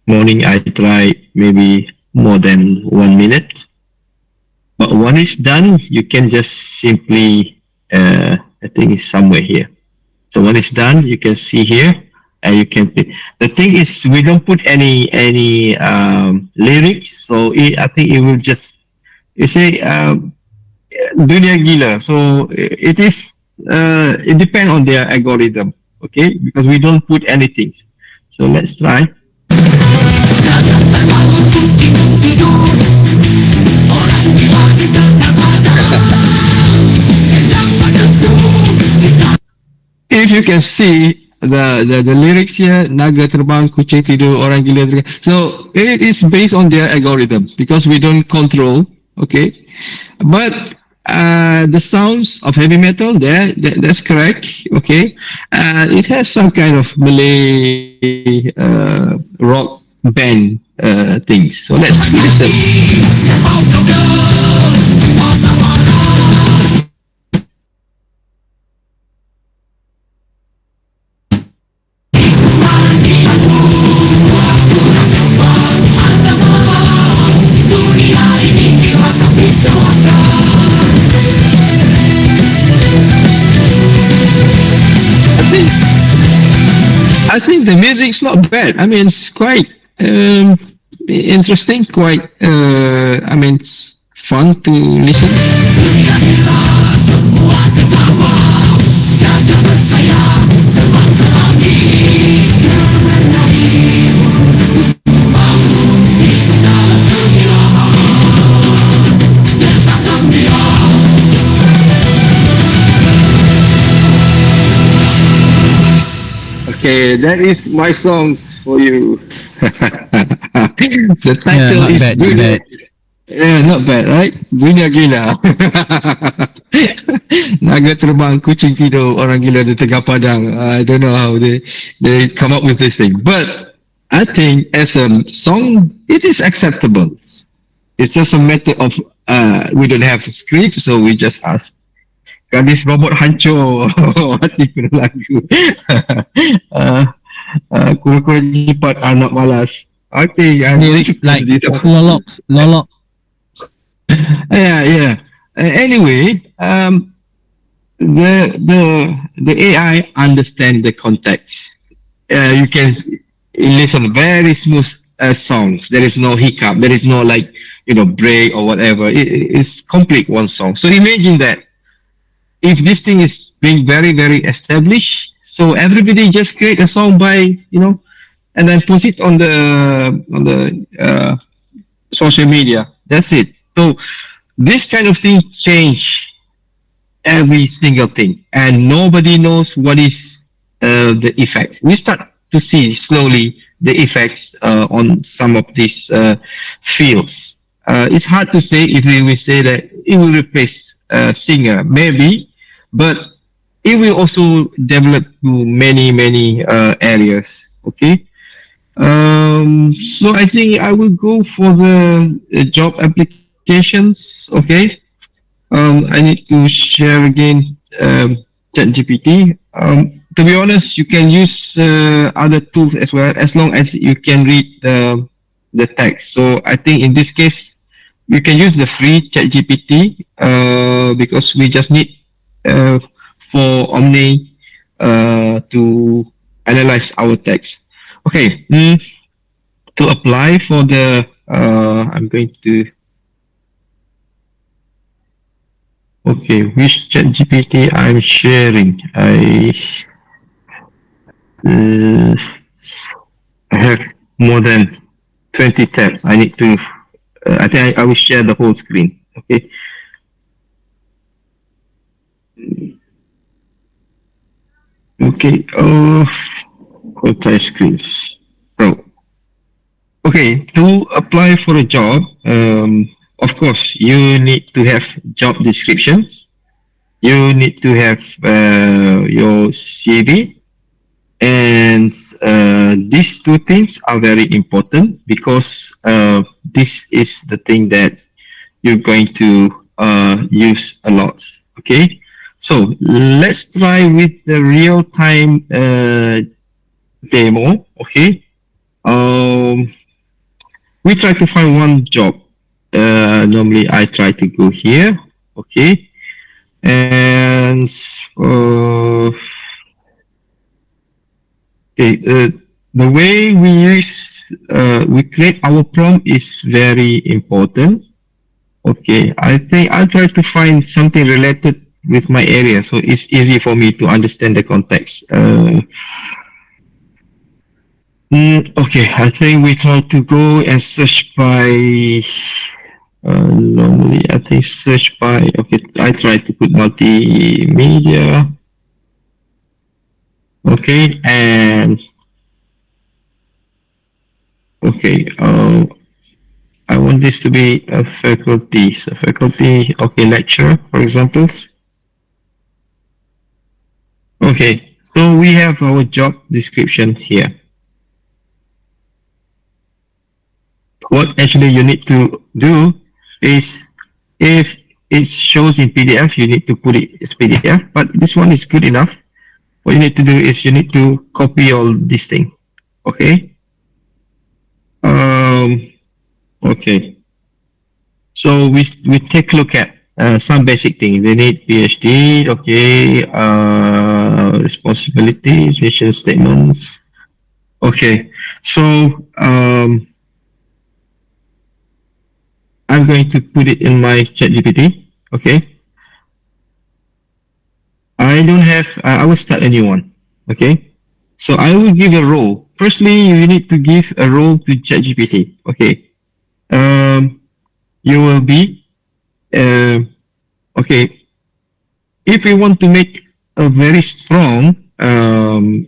morning I tried maybe more than 1 minute. But when it's done, you can just simply, I think it's somewhere here. So when it's done, you can see here, and you can play. The thing is, we don't put any lyrics, so I think it will just you say dunia gila. So it depends on their algorithm, okay? Because we don't put anything. So let's try. If you can see the lyrics here, naga terbang, kucing tidur, orang gila terbang. So it is based on their algorithm because we don't control, okay? But the sounds of heavy metal, that's correct, okay? It has some kind of Malay rock band things. So let's listen. I think the music's not bad. I mean, it's quite interesting, quite, I mean, it's fun to listen. Okay, that is my songs for you. The title not is bad, not bad. Yeah, not bad, right? Dunia gila. Naga terbang, kucing tidur, orang gila di tengah padang. I don't know how they come up with this thing, but I think as a song, it is acceptable. It's just a matter of we don't have a script, so we just ask. Gadis robot hancur hati kena lagu. Kura-kura jipat anak malas. I think Lyrics like lolok. yeah. Anyway, the AI understand the context. You can listen very smooth songs. There is no hiccup. There is no like break or whatever. It's complete one song. So imagine that if this thing is being very very established, so everybody just create a song by and then post it on the social media. That's it. So this kind of thing change every single thing, and nobody knows what is the effect. We start to see slowly the effects on some of these fields. It's hard to say if we will say that it will replace singer, maybe, but it will also develop to many areas. Okay. So I think I will go for the job applications. Okay. I need to share again ChatGPT. To be honest, you can use other tools as well, as long as you can read the text. So I think in this case, we can use the free ChatGPT because we just need for Omni to analyze our text. Okay, to apply for the I'm going to which ChatGPT I'm sharing. I have more than 20 tabs. I need to I think I will share the whole screen. Okay. Okay. Multi-screens. So, okay, to apply for a job, of course, you need to have job descriptions. You need to have your CV, and these two things are very important because this is the thing that you're going to use a lot. Okay, so let's try with the real-time demo. Okay, we try to find one job. Normally, I try to go here. Okay, and the way we create our prompt is very important. Okay, I think I'll try to find something related with my area, so it's easy for me to understand the context. Okay, I think we try to go and search by. Normally, I think search by. Okay, I try to put multimedia. Okay, and okay. I want this to be a faculty. So faculty, okay, lecturer, for example. Okay, so we have our job description here. What actually you need to do is, if it shows in PDF, you need to put it as PDF, but this one is good enough. What you need to do is you need to copy all this thing. Okay. Okay. So we take a look at some basic things. They need PhD. Okay. Responsibilities, mission statements. Okay. So I'm going to put it in my ChatGPT. Okay. I don't have. I will start a new one. Okay. So I will give a role. Firstly, you need to give a role to ChatGPT. Okay. You will be. Okay. If you want to make a very strong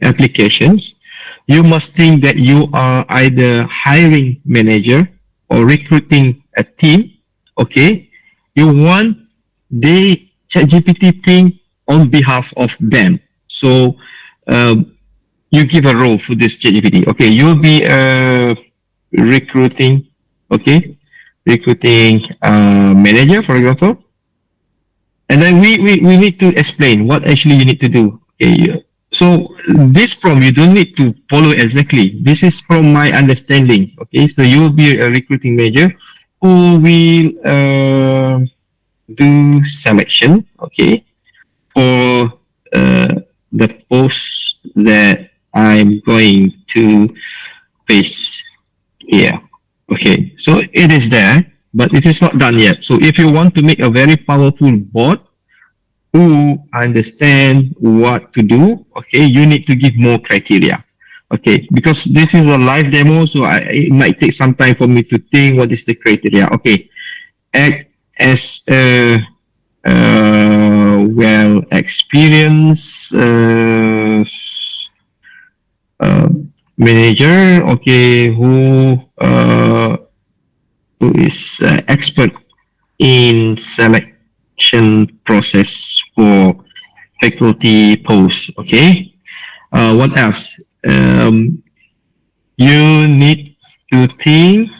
applications, you must think that you are either hiring manager or recruiting a team. Okay. You want the ChatGPT thing on behalf of them. So you give a role for this ChatGPT. Okay, you'll be recruiting. Okay, recruiting manager, for example. And then we need to explain what actually you need to do. Okay, so this prompt you don't need to follow exactly. This is from my understanding. Okay, so you will be a recruiting manager who will do selection. Okay, for the post that I'm going to paste here. Okay, so it is there, but it is not done yet. So if you want to make a very powerful bot who understand what to do, okay, you need to give more criteria. Okay, because this is a live demo, so it might take some time for me to think what is the criteria. Okay, act as a well experienced manager, okay, who is expert in selection process for faculty posts. Okay, what else? You need to think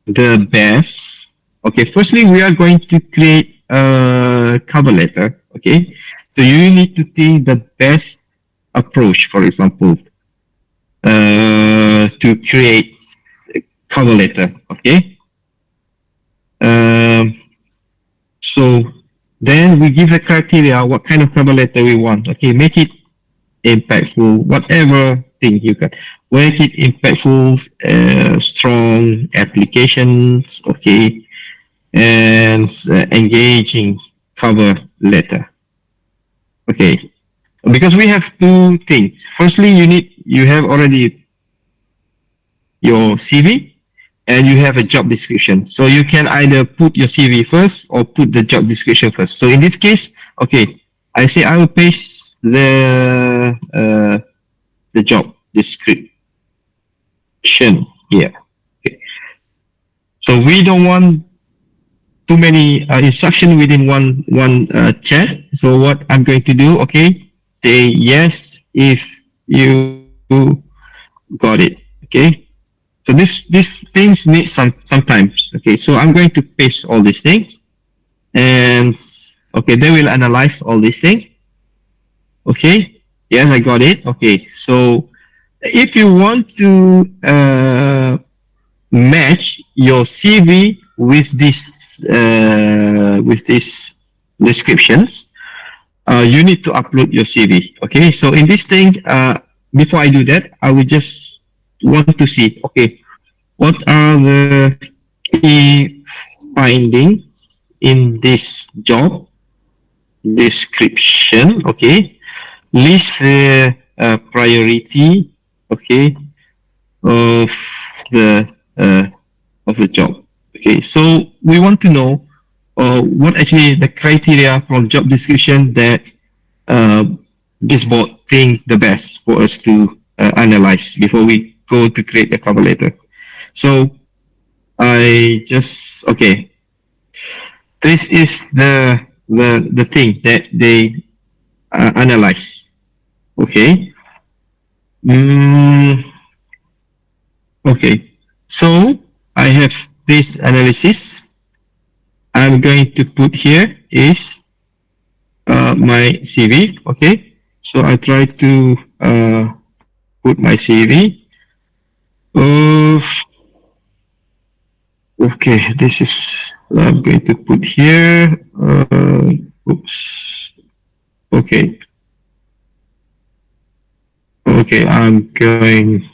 the best. Okay, firstly, we are going to create a cover letter. Okay, so you need to think the best approach, for example, to create a cover letter. Okay, So then we give the criteria what kind of cover letter we want. Okay, make it impactful, whatever thing you can. Make it impactful, strong applications, okay, and engaging cover letter. Okay, because we have two things. Firstly, you have already your CV and you have a job description. So you can either put your CV first or put the job description first. So in this case, okay, I say I will paste the job description here. Okay. So we don't want too many instruction within one chat. So what I'm going to do, okay, say yes if you got it. Okay. So these things need sometimes. Okay. So I'm going to paste all these things, and okay, they will analyze all these things. Okay. Yes, I got it. Okay. So if you want to match your CV with these descriptions, you need to upload your CV. Okay, so in this thing, before I do that, I will just want to see, okay, what are the key findings in this job description. Okay, list the priority, okay, of the job. Okay, so we want to know what actually the criteria from job description that this board think the best for us to analyze before we go to create a cover letter. So I just, okay, this is the thing that they analyze. Okay. Okay. So I have this analysis. I'm going to put here is my CV. Okay. So I try to put my CV. Okay, this is I'm going to put here. Oops. Okay. Okay, I'm going.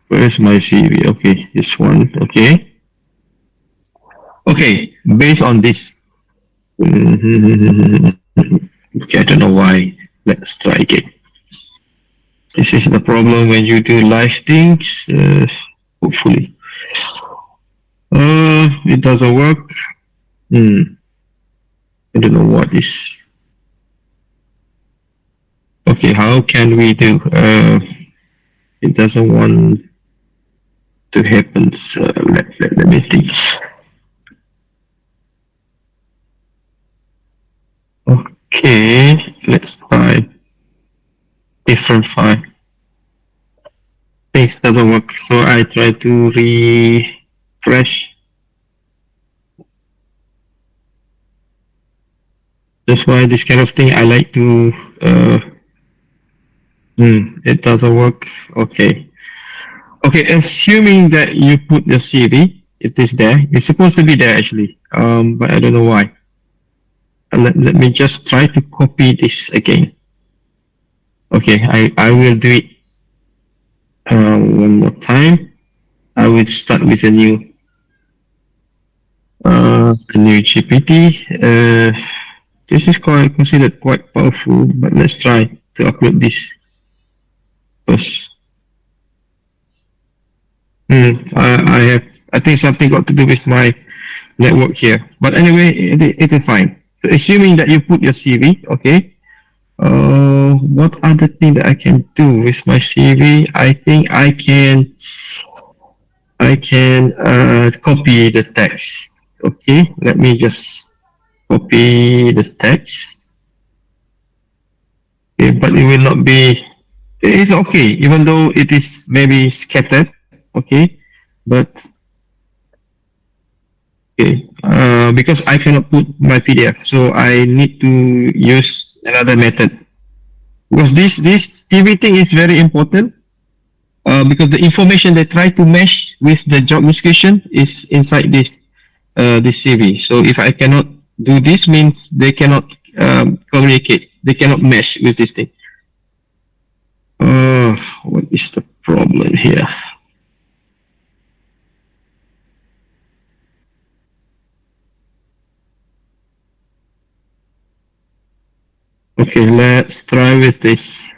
Where's my CV? Okay, this one. Okay. Okay, based on this. Okay, I don't know why. Let's try again. This is the problem when you do live things. Hopefully. It doesn't work. I don't know what is. Okay, how can we do? It doesn't want to happen. So let me think. Okay, let's try different file. Things doesn't work, so I try to refresh. That's why this kind of thing I like to. It doesn't work. Okay. Okay, assuming that you put your CV, it is there. It's supposed to be there actually. But I don't know why. Let me just try to copy this again. Okay, I will do it one more time. I will start with a new GPT. This is considered quite powerful, but let's try to upload this first. I think something got to do with my network here. But anyway, it is fine. So assuming that you put your CV, okay. What other thing that I can do with my CV? I think I can copy the text. Okay, let me just copy the text. Okay, but it will not be. It's okay, even though it is maybe scattered. Okay, but okay, because I cannot put my PDF, so I need to use another method. Because this everything is very important. Because the information they try to mesh with the job description is inside this CV. So if I cannot do this means they cannot communicate. They cannot mesh with this thing. What is the problem here? Okay, let's try with this.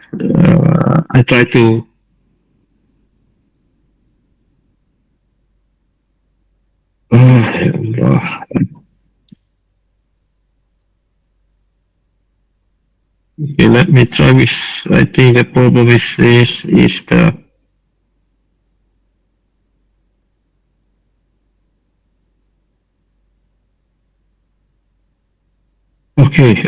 I try to. Okay, let me try with. I think the problem with this is the. Okay.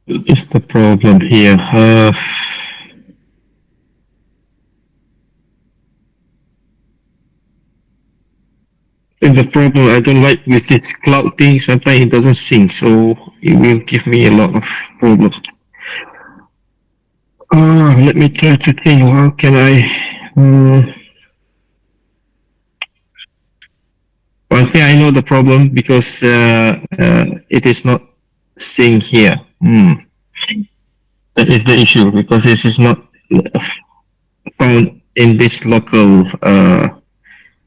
What is the problem here? And the problem I don't like with this cloud thing, sometimes it doesn't sync, so it will give me a lot of problems. Let me try to think, how can I... One thing I know the problem because it is not sync here. That is the issue because this is not found in this local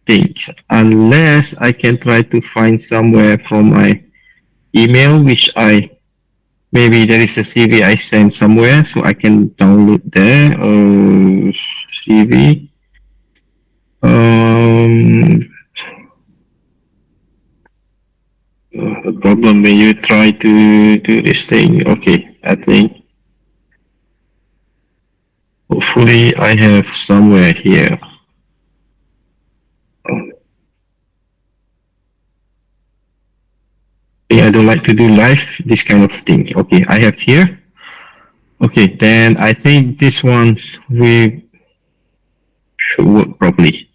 things, unless I can try to find somewhere from my email, which maybe there is a CV I sent somewhere, so I can download there. CV. The problem when you try to do this thing. Okay, I think hopefully I have somewhere here. I don't like to do live this kind of thing. Okay, I have here. Okay, then I think this one should work properly.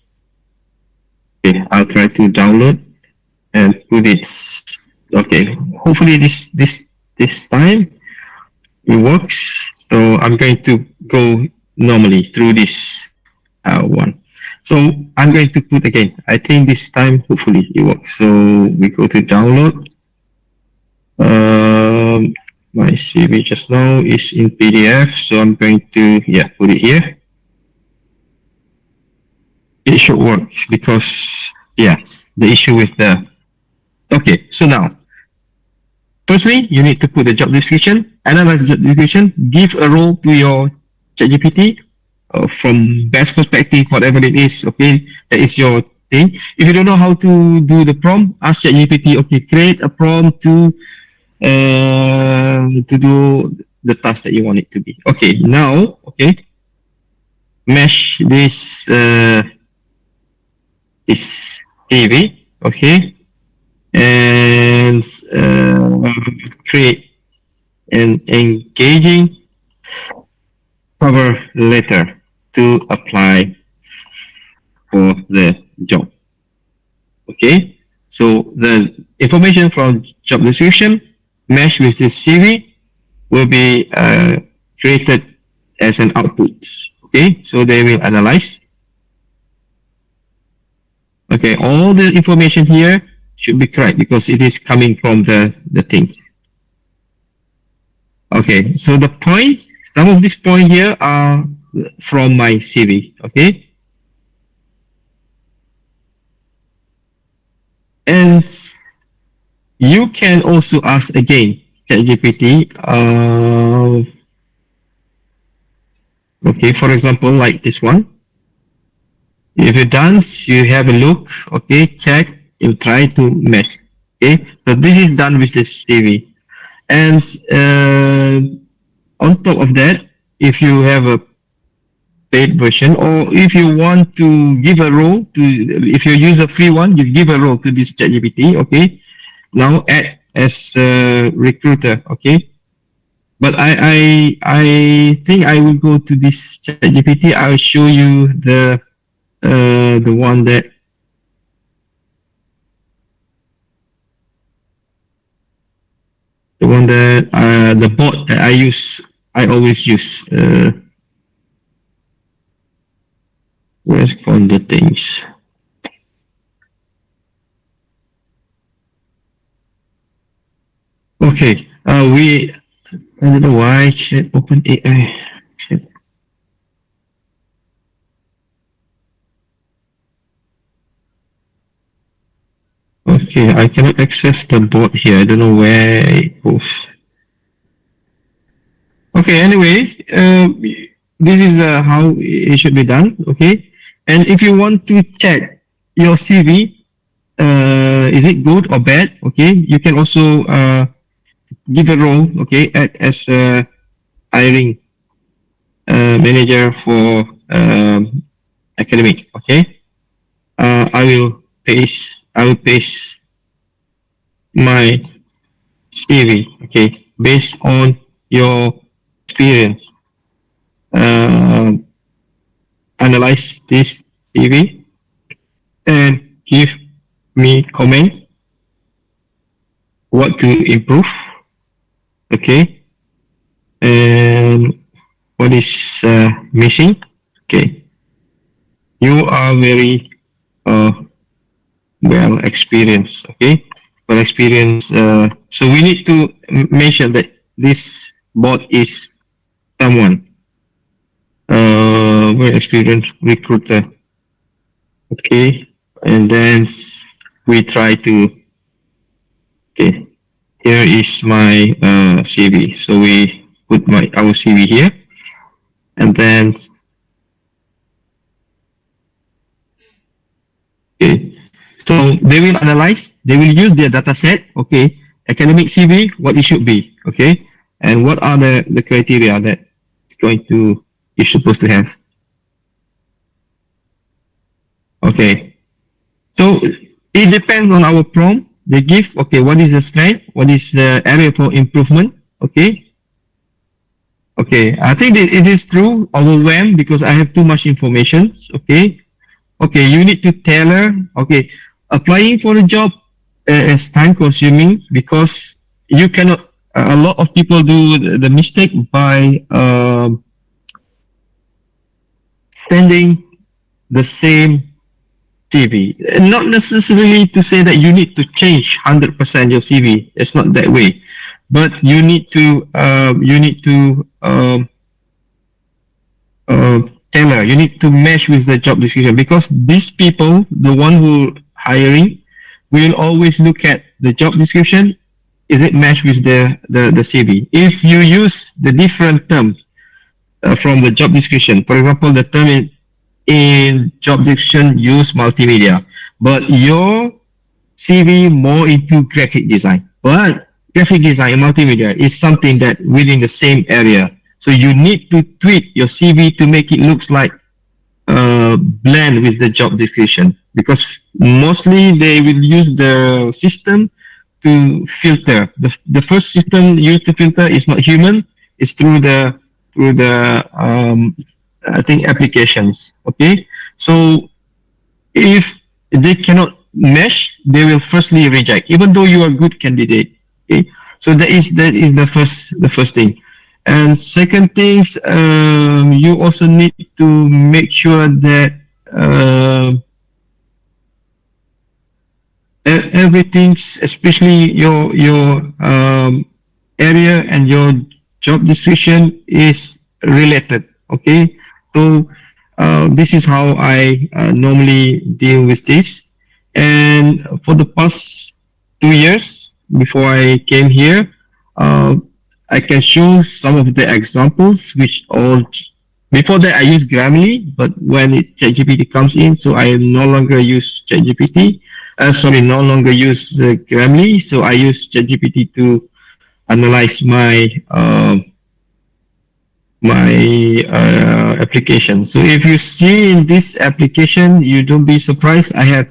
Okay, I'll try to download and put it. Okay, hopefully this time it works. So I'm going to go normally through this one. So I'm going to put again. I think this time hopefully it works. So we go to download. My CV just now is in PDF, so I'm going to put it here. It should work because the issue with the. Okay, so now firstly you need to put the job description, analyze the job description, give a role to your ChatGPT from best perspective, whatever it is. Okay, that is your thing. If you don't know how to do the prompt, ask ChatGPT. Okay, create a prompt to do the task that you want it to be. Okay, now, mesh this CV, okay, and create an engaging cover letter to apply for the job. Okay, so the information from job description mesh with this CV will be created as an output. Okay, so they will analyze. Okay, all the information here should be correct because it is coming from the things. Okay, so the points, some of these points here are from my CV. Okay, and you can also ask again ChatGPT. Okay, for example, like this one. If you're done, you have a look. Okay, check. You try to mesh. Okay, so this is done with the CV. And on top of that, if you have a paid version, or if you want to give a role to, if you use a free one, you give a role to this ChatGPT. Okay, now add as a recruiter. Okay, but I think I will go to this ChatGPT. I'll show you the one that the one that the bot that I always use. Where's all the things? Okay, I don't know why I should open AI. Shit. Okay, I cannot access the bot here. I don't know where it goes. Okay, anyway, this is how it should be done. Okay, and if you want to check your CV, is it good or bad? Okay, you can also give a role. Okay, act as a hiring manager for academic. Okay, I will paste my CV. Okay, based on your experience. Analyze this CV and give me comment what to improve. Okay, and what is missing. Okay, you are very well experienced. Okay, well experienced. So we need to mention that this bot is someone very experienced recruiter. Okay, and then we try to. Okay, here is my CV. So we put our CV here, and then okay. So they will analyze. They will use their data set. Okay, academic CV, what it should be. Okay, and what are the criteria that you're supposed to have. Okay, so it depends on our prompt. They give, okay, what is the strength? What is the area for improvement? Okay. Okay, I think it is true, overwhelmed because I have too much information. Okay. Okay, you need to tailor. Okay, applying for a job is time consuming because you cannot, a lot of people do the mistake by sending the same CV. Not necessarily to say that you need to change 100% your CV. It's not that way, but you need to tailor. You need to match with the job description because these people, the one who hiring, will always look at the job description. Is it matched with the CV? If you use the different terms from the job description, for example, the term in job description use multimedia, but your CV more into graphic design. But graphic design and multimedia is something that within the same area. So you need to tweak your CV to make it looks like blend with the job description because mostly they will use the system to filter. The first system used to filter is not human. It's through the I think applications. Okay, so if they cannot mesh, they will firstly reject, even though you are a good candidate. Okay, so that is the first thing. And second things, you also need to make sure that everything, especially your area and your job description is related. Okay, so this is how I normally deal with this. And for the past 2 years before I came here, I can show some of the examples which all before that I used Grammarly, but when ChatGPT comes in, so I no longer use ChatGPT. No longer use Grammarly, so I use ChatGPT to analyze my application. So if you see in this application, you don't be surprised. I have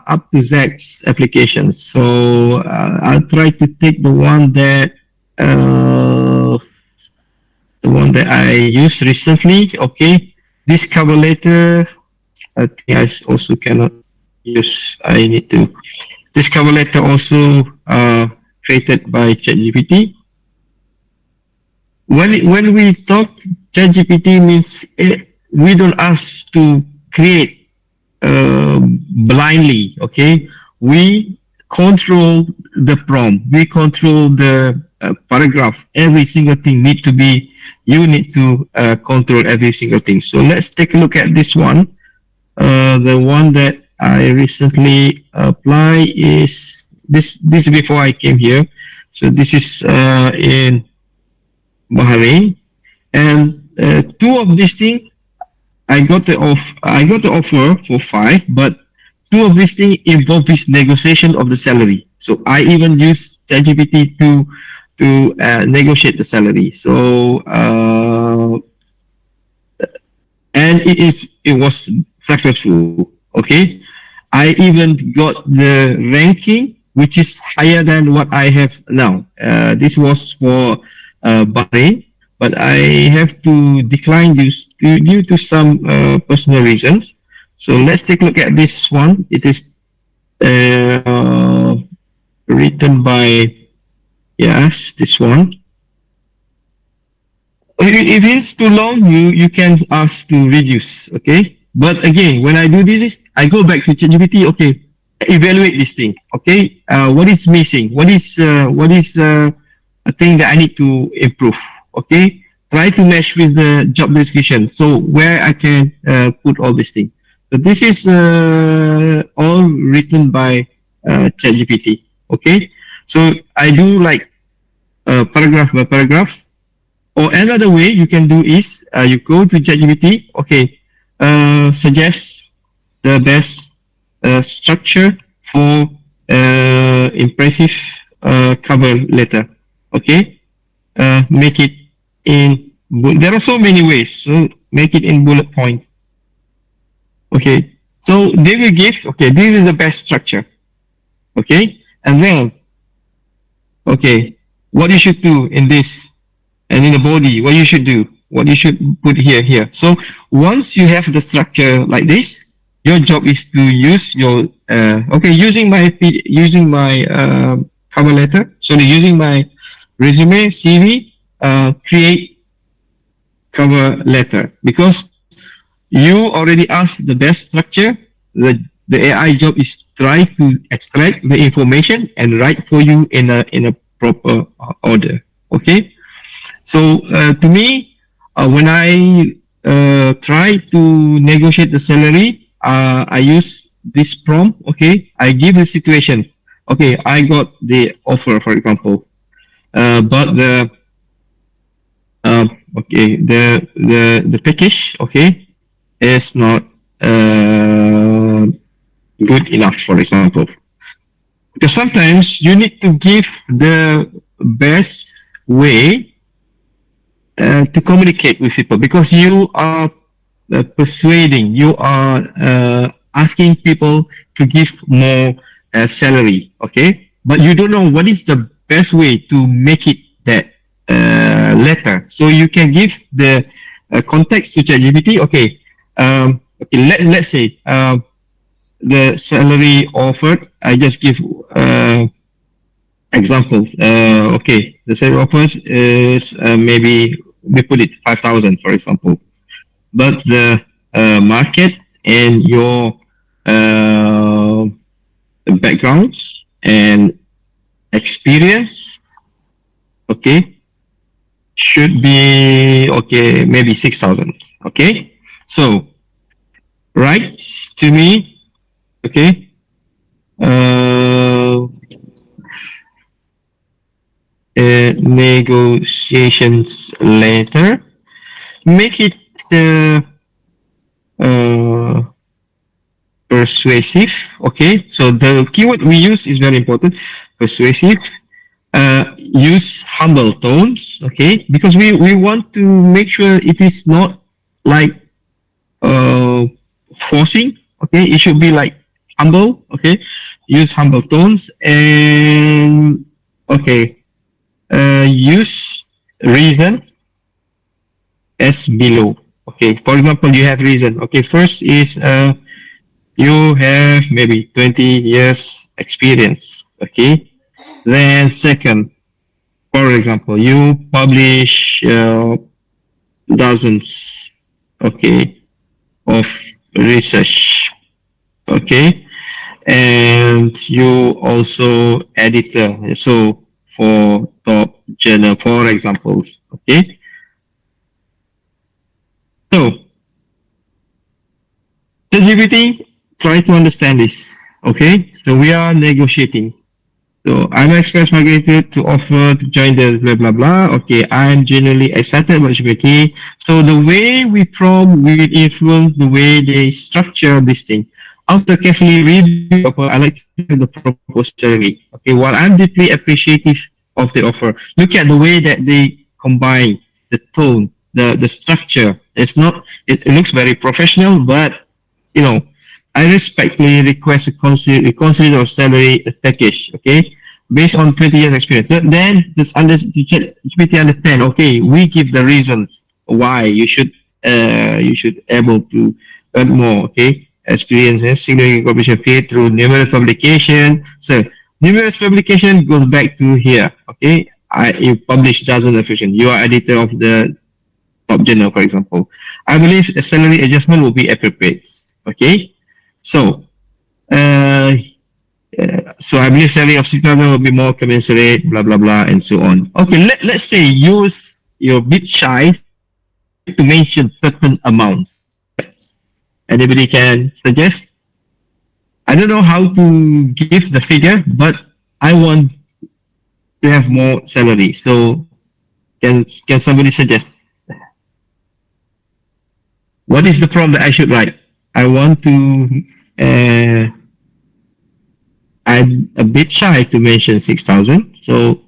up to Z applications. So I'll try to take the one that I used recently. Okay, this cover letter. I think I also cannot use. I need to. This cover letter also created by ChatGPT. When we talk ChatGPT means we don't ask to create blindly. Okay, we control the prompt. We control the paragraph. Every single thing need to be. You need to control every single thing. So let's take a look at this one. The one that I recently applied is this before I came here. So this is in Bahrain, and two of these things I got the offer for 5, but two of these things involve this negotiation of the salary. So I even use ChatGPT to negotiate the salary. So and it was successful. Okay, I even got the ranking which is higher than what I have now. This was for Bahrain, but I have to decline this due to some personal reasons. So let's take a look at this one. It is written by, yes, this one. If it's too long, you can ask to reduce, okay? But again, when I do this, I go back to ChatGPT, okay, evaluate this thing, okay? What is missing? What is a thing that I need to improve, okay? Try to match with the job description, so where I can put all these things. So this is all written by ChatGPT, okay? So I do like paragraph by paragraph. Or another way you can do is you go to ChatGPT, okay, suggest the best structure for impressive cover letter, okay? Make it in, there are so many ways, so make it in bullet point. Okay, so they will give, okay, this is the best structure, okay? And then, okay, what you should do in this, and in the body, what you should do, what you should put here. So once you have the structure like this, your job is to use your, okay, using my cover letter, so using my resume, CV, create cover letter, because you already asked the best structure. The AI job is try to extract the information and write for you in a proper order, okay? So to me, when I try to negotiate the salary, I use this prompt. Okay, I give the situation. Okay, I got the offer, for example, but the okay, the package, okay, is not good enough, for example, because sometimes you need to give the best way to communicate with people, because you are persuading, you are asking people to give more salary, okay? But you don't know what is the best way to make it that letter. So you can give the context to ChatGPT. Okay, okay. Let's say the salary offered. I just give examples. Okay, the salary offers is maybe we put it 5,000, for example, but the market and your backgrounds and experience, okay, should be okay, maybe 6,000. Okay, so write to me, okay. Negotiations later, make it persuasive. Okay, so the keyword we use is very important. Persuasive. Use humble tones. Okay, because we want to make sure it is not like forcing. Okay, it should be like humble. Okay, use humble tones. And okay, use reason as below. Okay, for example, you have reason. Okay, first is you have maybe 20 years experience. Okay, Then second, for example, you publish dozens, okay, of research, okay, and you also editor. So for top journal, for examples, okay. So ChatGPT, try to understand this, okay. So we are negotiating. So I'm Express Migrated to offer to join the blah blah blah. Okay, I'm genuinely excited about GPT. So the way we prompt will influence the way they structure this thing. After carefully reading the offer, I like to have the proposed salary. Okay, while I'm deeply appreciative of the offer, look at the way that they combine the tone, the structure. It's not. It looks very professional, but you know, I respectfully request a consider of salary package, okay, based on 20 years experience. Then just GPT understand, okay, we give the reasons why you should able to earn more, okay, experiences, significant cooperation paid through numerous publication. So numerous publication goes back to here, okay. You publish dozens of fiction. You are editor of the top journal, for example. I believe a salary adjustment will be appropriate. Okay, so uh, so I believe salary of 6,000 will be more commensurate, blah blah blah, and so on. Okay, let's say you're a bit shy to mention certain amounts. Anybody can suggest? I don't know how to give the figure, but I want to have more salary. So can somebody suggest? What is the prompt that I should write? I want to. I'm a bit shy to mention 6,000. So,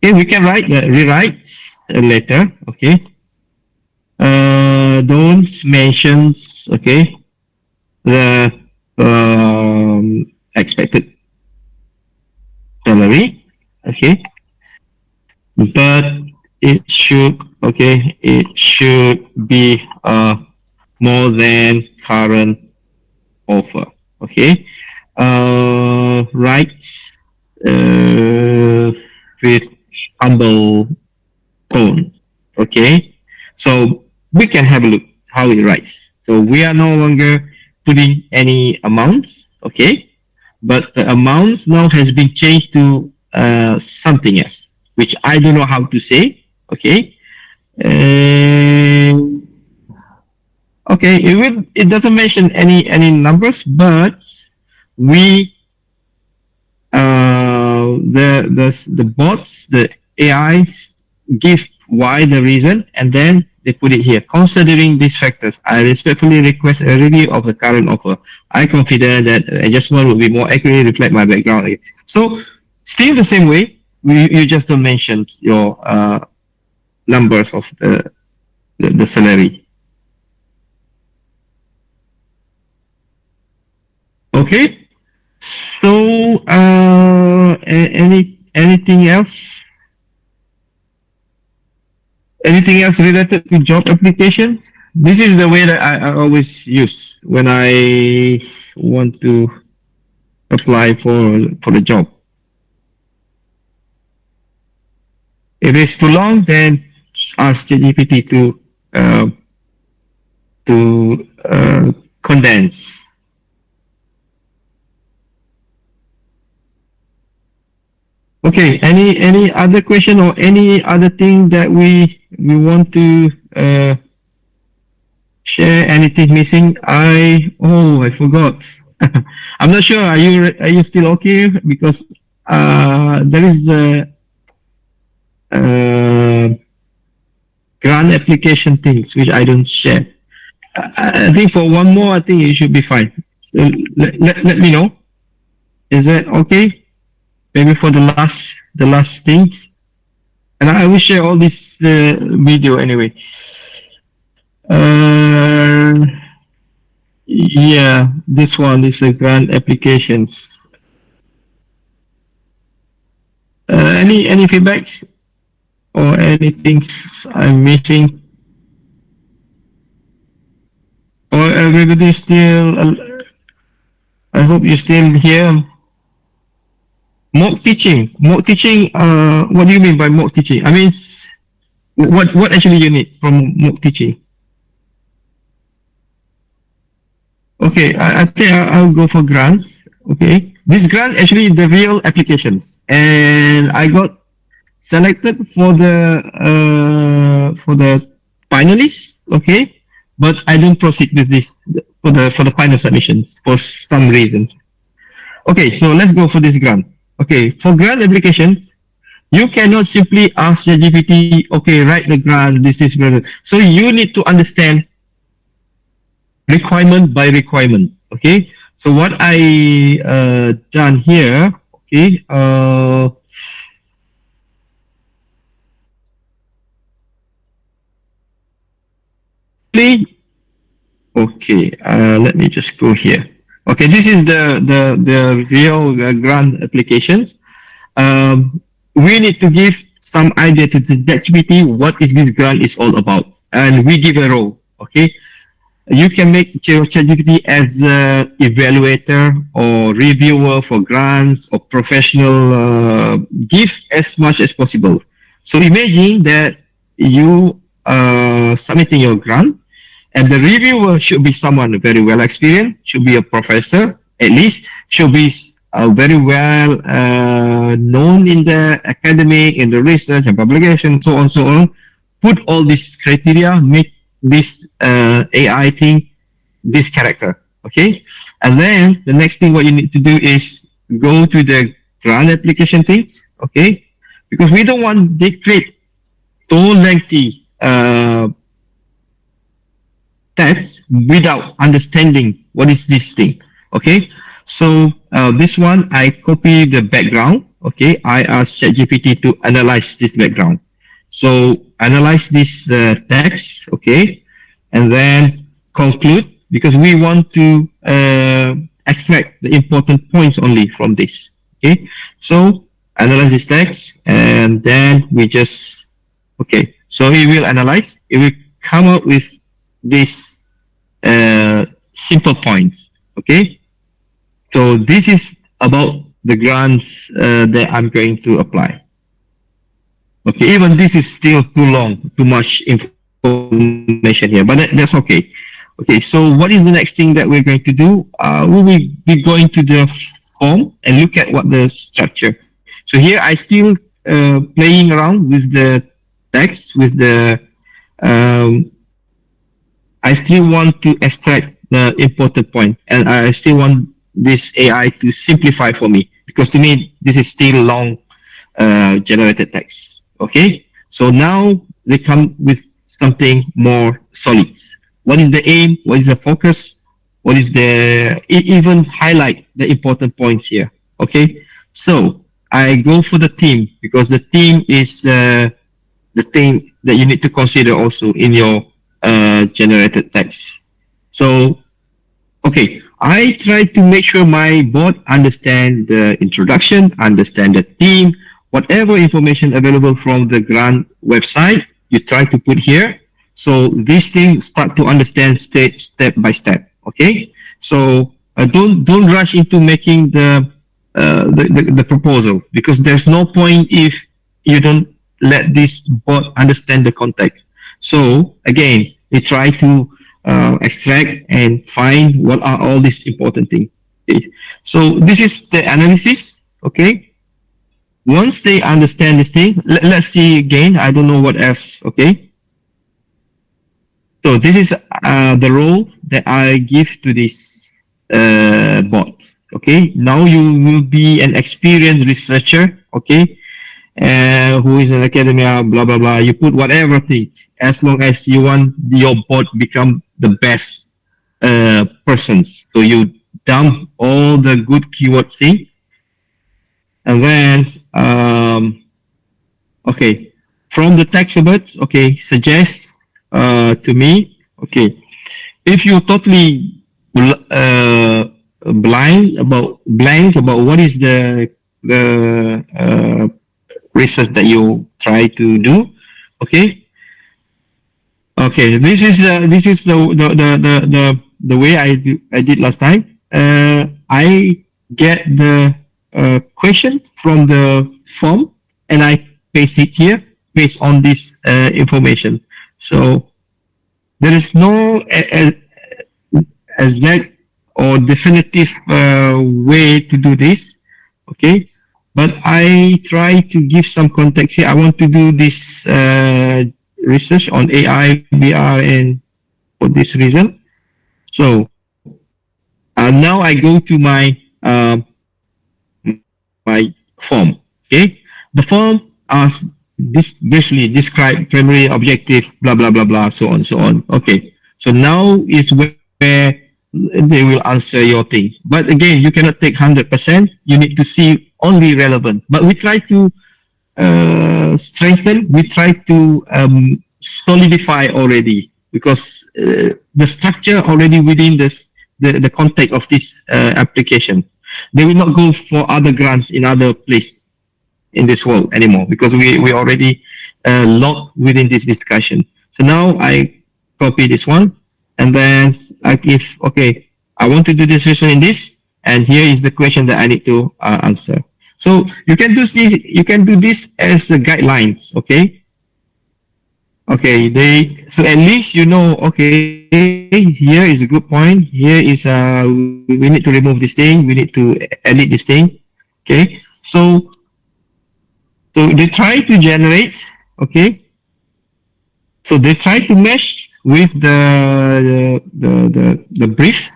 okay, we can rewrite later. Okay. Don't mention, okay, the expected salary. Okay. But it should be more than current offer. Okay. Right, with humble tone. Okay, so we can have a look how it writes. So we are no longer putting any amounts. Okay, but the amounts now has been changed to something else, which I don't know how to say. Okay. Uh, okay, it doesn't mention any numbers, but we the bots, the AI give why the reason, and then they put it here. Considering these factors, I respectfully request a review of the current offer. I consider that adjustment will be more accurately reflect my background. So still the same way, you just don't mention your numbers of the salary. Okay. So anything else? Anything else related to job application? This is the way that I always use when I want to apply for a job. If it's too long, then ask ChatGPT to condense. Okay. Any other question or any other thing that we want to share? Anything missing? I forgot. I'm not sure. Are you still okay? Because there is the grant application things which I don't share. I think for one more, I think it should be fine. So let me know. Is that okay? Maybe for the last thing. And I will share all this video anyway. Yeah, this one is a grant applications. Any feedbacks or anything I'm missing? Or everybody still? I hope you're still here. Mock teaching. Mock teaching. What do you mean by mock teaching? I mean, what actually you need from mock teaching? Okay, I think I'll go for grants. Okay, this grant actually the real applications, and I got selected for the finalists. Okay, but I don't proceed with this for the final submissions for some reason. Okay, so let's go for this grant. Okay, for grant applications, you cannot simply ask ChatGPT, okay, write the grant, this, grant. So you need to understand requirement by requirement. Okay, so what I done here, okay, okay, let me just go here. Okay, this is the real grant applications. We need to give some idea to the ChatGPT what is this grant is all about, and we give a role. Okay, you can make your ChatGPT as an evaluator or reviewer for grants or professional. Give as much as possible. So imagine that you submitting your grant, and the reviewer should be someone very well experienced, should be a professor at least, should be very well known in the academic, in the research and publication, so on, so on. Put all these criteria, make this AI thing this character, okay? And then the next thing what you need to do is go to the grant application things, okay? Because we don't want they create so lengthy text without understanding what is this thing, okay? So this one I copy the background, okay? I ask ChatGPT to analyze this background. So analyze this text, okay, and then conclude, because we want to extract the important points only from this, okay. So analyze this text, and then we just, okay, so it will analyze, it will come up with this simple points, okay. So this is about the grants that I'm going to apply. Okay, even this is still too long, too much information here, but that's okay. Okay, so what is the next thing that we're going to do? We will be going to the form and look at what the structure. So here I still playing around with the text, with the, I still want to extract the important point, and I still want this AI to simplify for me, because to me, this is still long generated text. Okay, so now they come with something more solid. What is the aim? What is the focus? What is the, even highlight the important points here. Okay, so I go for the theme, because the theme is the thing that you need to consider also in your generated text. So, okay, I try to make sure my bot understand the introduction, understand the theme, whatever information available from the grant website, you try to put here. So this thing start to understand step by step. Okay. So don't rush into making the proposal, because there's no point if you don't let this bot understand the context. So again, we try to extract and find what are all these important things. Okay. So this is the analysis. Okay. Once they understand this thing, let's see again. I don't know what else. Okay. So this is the role that I give to this bot. Okay. Now you will be an experienced researcher. Okay. Who is an academia, blah, blah, blah. You put whatever thing, as long as you want your bot become the best persons. So you dump all the good keyword thing. And then, okay, from the text about, okay, suggest to me, okay, if you're totally blank about what is the research that you try to do, okay, okay, this is the way I did last time. I get the question from the form, and I paste it here based on this information. So there is no exact or definitive way to do this. Okay, but I try to give some context here. I want to do this research on AI, VR, and for this reason. So now I go to my my form. Okay, the form this basically describe primary objective, blah blah blah blah, so on so on. Okay, so now is where they will answer your thing. But again, you cannot take 100%. You need to see only relevant. But we try to strengthen. We try to solidify already, because the structure already within this the context of this application. They will not go for other grants in other place in this world anymore, because we already locked within this discussion. So now I copy this one, and then I give, okay, I want to do this research in this, and here is the question that I need to answer. So you can do this. You can do this as guidelines. Okay. Okay. So at least you know. Okay. Here is a good point. Here is we need to remove this thing. We need to edit this thing. Okay. So they try to generate. Okay. So they try to mesh with the brief,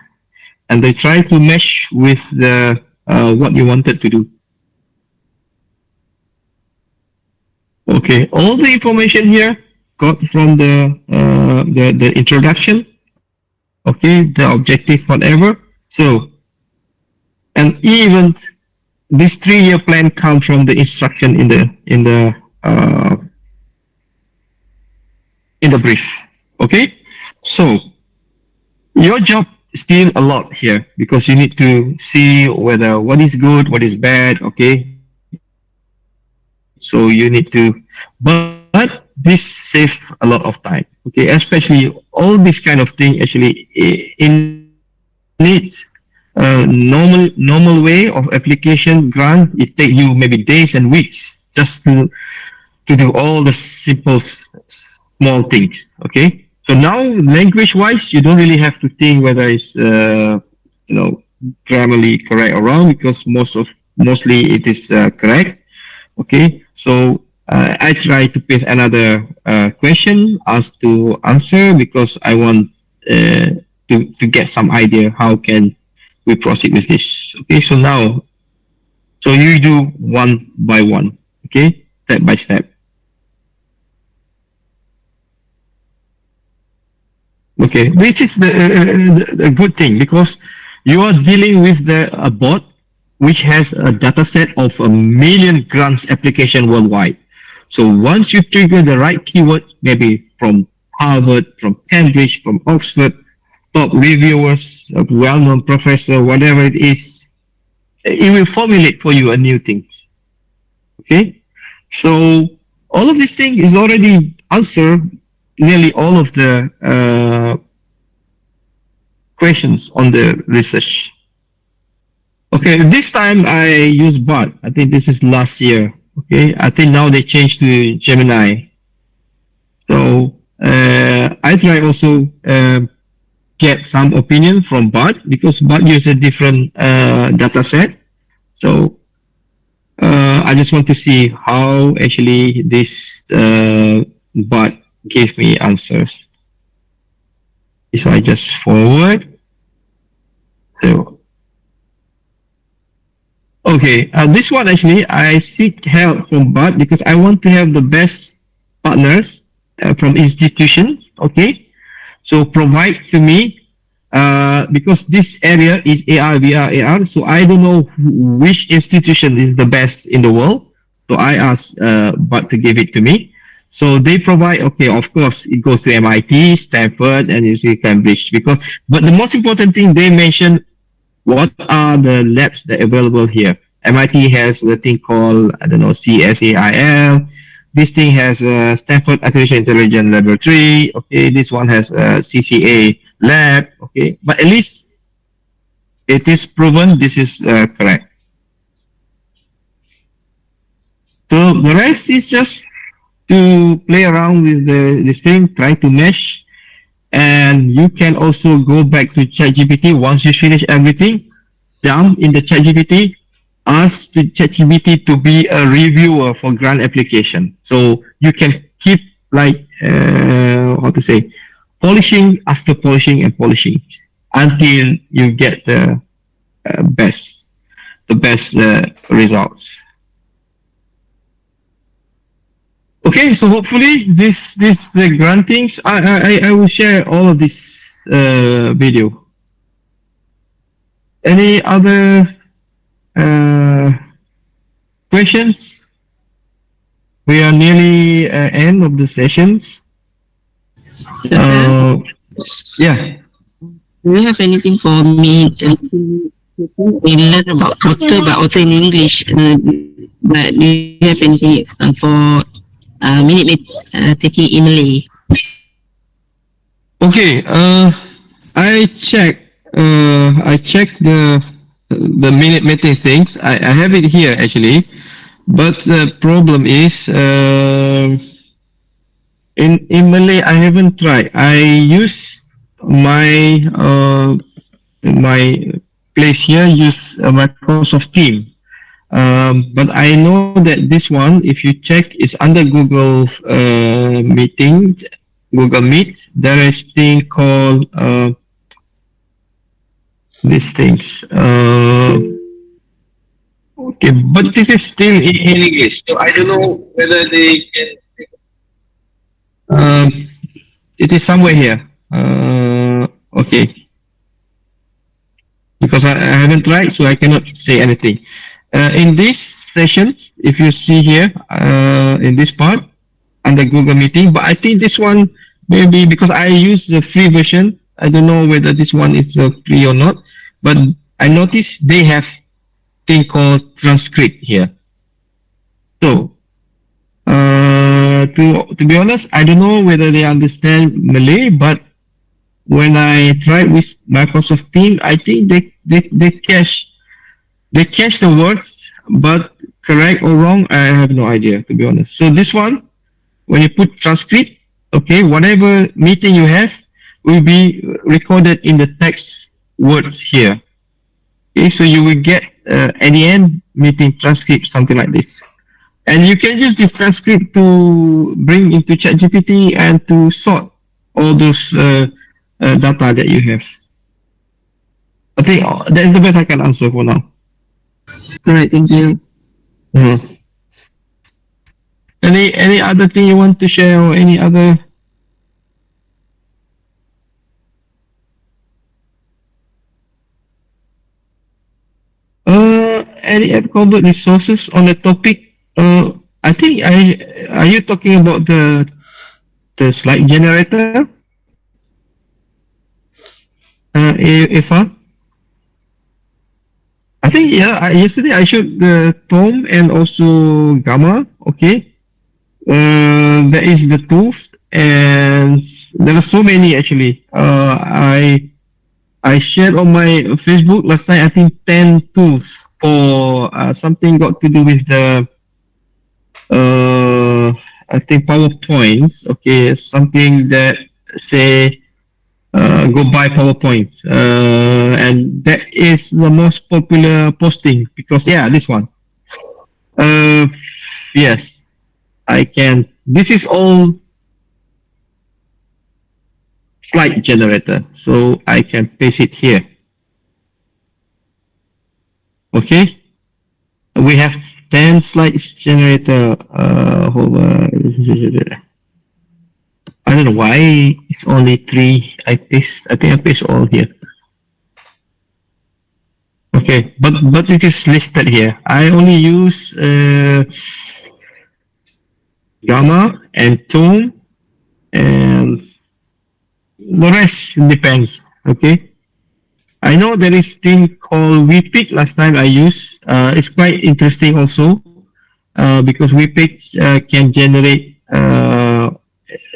and they try to mesh with the what you wanted to do. Okay, all the information here got from the introduction. Okay, the objective, whatever. So, and even this 3-year plan comes from the instruction in the brief. Okay, so your job is still a lot here, because you need to see whether what is good, what is bad. Okay. So you need to, but this saves a lot of time. Okay, especially all this kind of thing actually it needs a normal way of application grant. It takes you maybe days and weeks just to do all the simple small things. Okay, so now language wise, you don't really have to think whether it's grammarly correct or wrong, because mostly it is correct. Okay, so I try to paste another question asked to answer, because I want to get some idea how can we proceed with this. Okay, so now, so you do one by one. Okay, step by step. Okay, this is the good thing, because you are dealing with a bot which has a data set of 1 million grants application worldwide. So once you trigger the right keyword, maybe from Harvard, from Cambridge, from Oxford, top reviewers, a well-known professor, whatever it is, it will formulate for you a new thing. Okay? So all of these things is already answered nearly all of the questions on the research. Okay, this time I use bot. I think this is last year. Okay, I think now they changed to Gemini. So I try also get some opinion from bot, because bot uses a different data set. So I just want to see how actually this bot gave me answers. So I just forward. So okay, this one actually I seek help from bot, because I want to have the best partners from institution. Okay, so provide to me because this area is AR, VR, AR. So I don't know which institution is the best in the world. So I asked bot to give it to me. So they provide. Okay, of course it goes to MIT, Stanford, and you see Cambridge. But the most important thing, they mention what are the labs that are available here. MIT has the thing called, I don't know, CSAIL. This thing has Stanford Artificial Intelligence Laboratory. Okay, this one has CCA lab. Okay, but at least it is proven this is correct. So the rest is just to play around with this thing, try to mesh, and you can also go back to ChatGPT once you finish everything. Jump in the ChatGPT, ask the ChatGPT to be a reviewer for grant application. So you can keep like how to say, polishing after polishing and polishing until you get the best results. Okay, so hopefully this the grantings. I will share all of this video. Any other questions? We are nearly end of the sessions. Yeah. Do you have anything for me? We learn about author, but author in English. But do you have anything for minute taking in Malay? Okay. I checked the minute meeting things. I have it here actually, but the problem is in Malay I haven't tried. I use my place here use Microsoft Team. But I know that this one, if you check, is under Google Meeting, Google Meet. There is thing called these things. Okay, but this is still in English, so I don't know whether they can. It is somewhere here. Okay. Because I haven't tried, so I cannot say anything. In this session, if you see here, in this part, under Google Meeting, but I think this one, maybe because I use the free version, I don't know whether this one is free or not, but I noticed they have thing called transcript here. So, to be honest, I don't know whether they understand Malay, but when I tried with Microsoft Teams, I think they cache the words, but correct or wrong, I have no idea, to be honest. So this one, when you put transcript, okay, whatever meeting you have will be recorded in the text words here. Okay, so you will get at the end meeting transcript, something like this. And you can use this transcript to bring into ChatGPT and to sort all those data that you have. I think that's the best I can answer for now. All right, thank you. Mm. Any other thing you want to share or any other? Any combat resources on the topic? I think are you talking about the slide generator? Eva? I think yeah. Yesterday I showed the Tom and also Gamma. Okay. There is the tools and there are so many actually. I shared on my Facebook last night. I think 10 tools for something got to do with the I think PowerPoints. Okay, something that say go buy PowerPoint, and that is the most popular posting because yeah, this one. Yes, I can. This is all slide generator, so I can paste it here. Okay, we have 10 slides generator. Hold on. I don't know why it's only 3. I think I paste all here. Okay, but it is listed here. I only use Gamma and Tone, and the rest depends. Okay, I know there is thing called VPick. Last time I used. It's quite interesting also, because VPick can generate.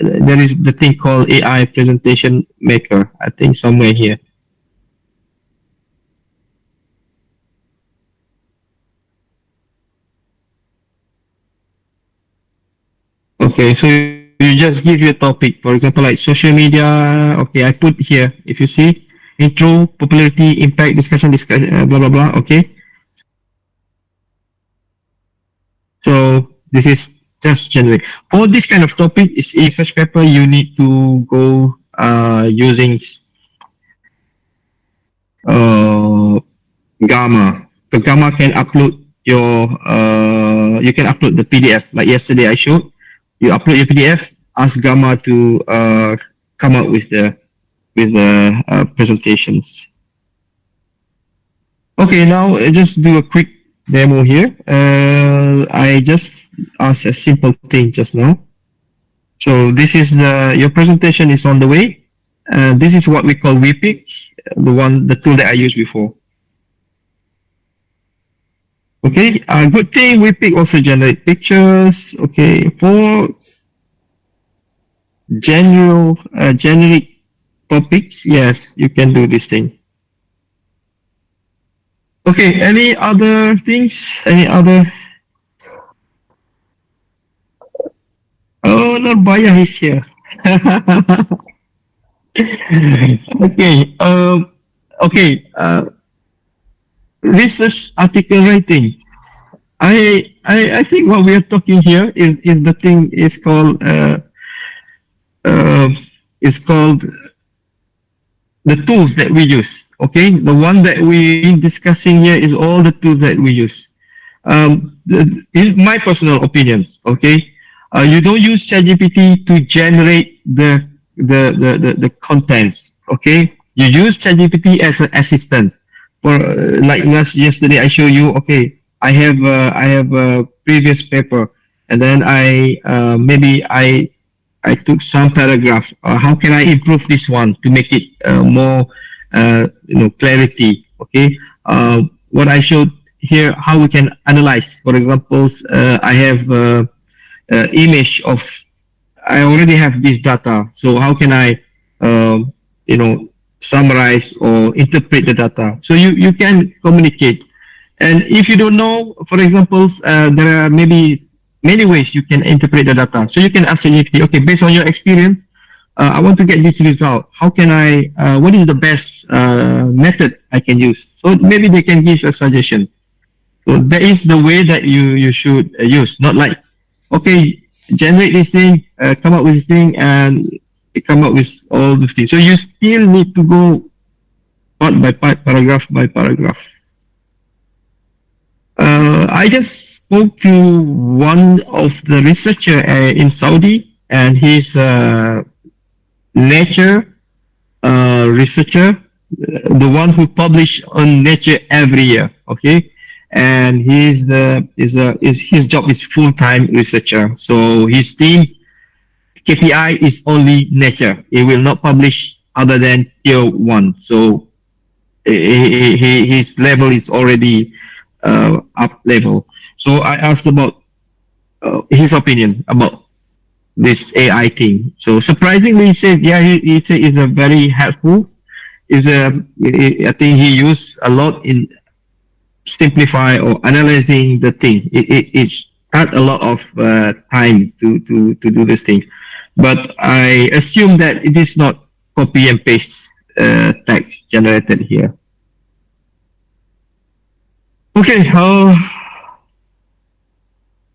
There is the thing called AI presentation maker. I think somewhere here. Okay, so you just give your topic. For example, like social media. Okay, I put here. If you see intro, popularity, impact, discussion, blah blah blah. Okay. So this is just generic. For this kind of topic, is a research paper. You need to go using Gamma. So Gamma can upload your you can upload the PDF. Like yesterday I showed, you upload your PDF, ask Gamma to come up with the presentations. Okay, now just do a quick demo here. I just asked a simple thing just now. So this is your presentation is on the way. This is what we call WePick, the tool that I used before. Okay, good thing WePick also generate pictures. Okay, for generic topics, yes, you can do this thing. Okay, any other things? Any other? Oh, Norbaya is here. Okay, okay, research article writing. I think what we are talking here is the thing is called the tools that we use. Okay, the one that we discussing here is all the tools that we use. Is my personal opinions. Okay, you don't use ChatGPT to generate the contents. Okay, you use ChatGPT as an assistant. For like yesterday, I show you. Okay, I have a previous paper, and then maybe I took some paragraph. How can I improve this one to make it more clarity? Okay. What I showed here, how we can analyze. For example, I have image of. I already have this data. So how can I summarize or interpret the data? So you can communicate. And if you don't know, for example, there are maybe many ways you can interpret the data. So you can ask GPT, okay, based on your experience, I want to get this result. How can what is the best method I can use? So maybe they can give a suggestion. So that is the way that you should use. Not like, okay, generate this thing, come up with this thing, and come up with all these things. So you still need to go part by part, paragraph by paragraph. I just spoke to one of the researcher in Saudi, and he's Nature researcher, the one who publish on Nature every year. Okay, and his job is full-time researcher. So his team KPI is only Nature. He will not publish other than tier 1. So his level is already up level. So I asked about his opinion about this AI thing. So surprisingly, he said, yeah, he said it's a very helpful. I think he used a lot in simplify or analyzing the thing. It's cut a lot of time to do this thing. But I assume that it is not copy and paste text generated here. Okay,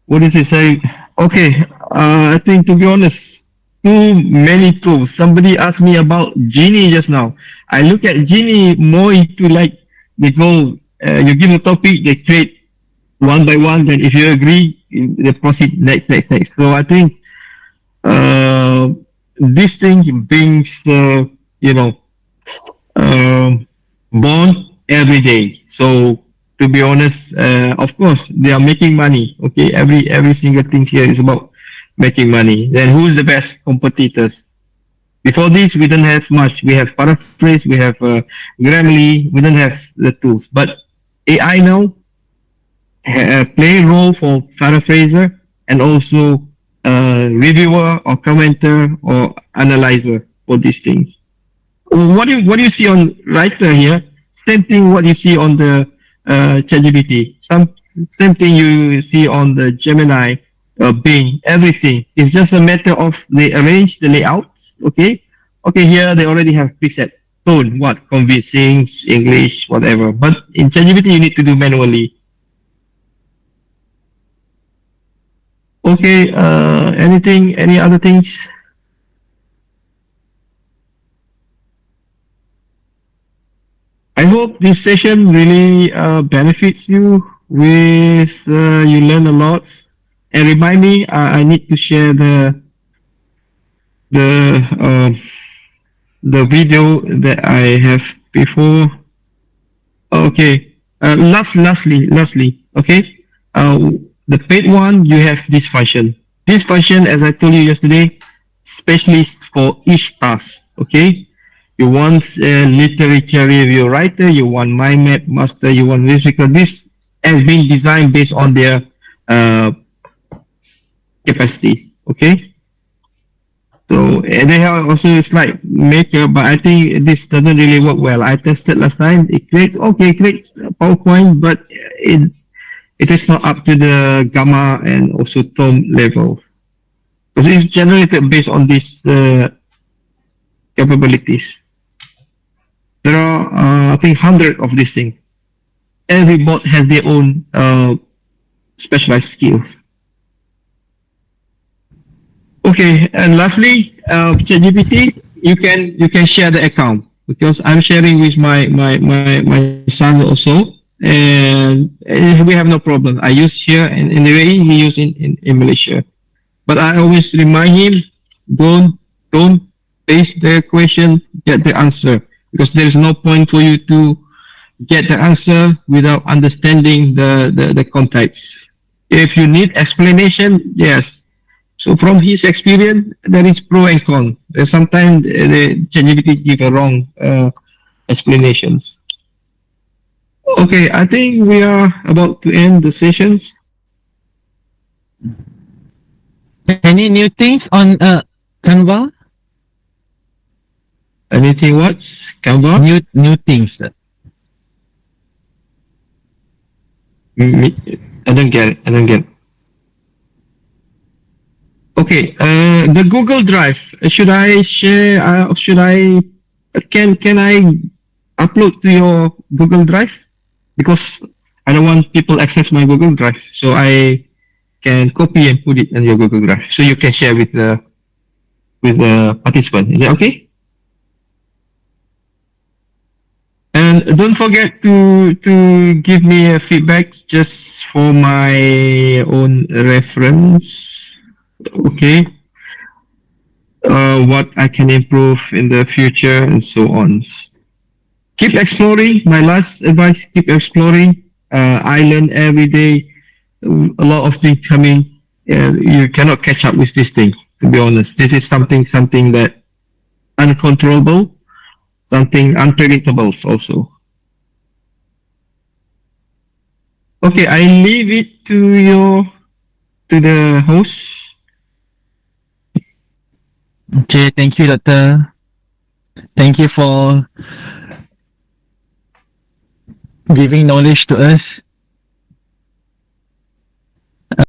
what does it say? Okay, I think to be honest, too many tools. Somebody asked me about Genie just now. I look at Genie more into like, they go, you give the topic, they create one by one, then if you agree, they proceed next. So I think this thing brings, bond every day. So to be honest, of course, they are making money. Okay, every single thing here is about making money. Then who's the best competitors? Before this, we don't have much. We have Paraphrase, we have Grammarly, we don't have the tools. But AI now play a role for paraphraser and also reviewer or commenter or analyzer for these things. What do you see on writer here? Same thing what you see on the ChatGPT. Same thing you see on the Gemini Bing, everything. It's just a matter of they arrange the layouts. Okay, okay. Here they already have preset tone, what convincing, English, whatever. But in ChatGPT, you need to do manually. Okay. Anything? Any other things? I hope this session really benefits you. With you learn a lot. And remind me, I need to share the the video that I have before. Okay. Lastly. Okay. The paid one, you have this function. This function, as I told you yesterday, specialist for each task. Okay. You want a literature review writer, you want mind map master, you want musical. This has been designed based on their capacity. Okay. So they have also slide maker, but I think this doesn't really work well. I tested last time. It creates PowerPoint, but it is not up to the gamma and also tone level because it's generated based on these capabilities. There are I think 100 of these things. Every bot has their own specialized skills. Okay, and lastly, ChatGPT, you can share the account because I'm sharing with my son also, and we have no problem. I use here in the UAE, he use in Malaysia, but I always remind him, don't paste the question, get the answer, because there is no point for you to get the answer without understanding the context. If you need explanation, yes. So from his experience, there is pro and con. Sometimes the ChatGPT give a wrong explanations. Okay, I think we are about to end the sessions. Any new things on Canva? Anything what? Canva? New things. I don't get it. Okay, the Google Drive. Should I share? Can I upload to your Google Drive? Because I don't want people access my Google Drive, so I can copy and put it in your Google Drive, so you can share with the participant. Is that okay? And don't forget to give me a feedback just for my own reference. Okay. What I can improve in the future and so on. Keep exploring. My last advice: keep exploring. I learn every day. A lot of things coming. You cannot catch up with this thing. To be honest, this is something that uncontrollable, something unpredictable also. Okay, I leave it to the host. Okay, thank you, Doctor. Thank you for giving knowledge to us.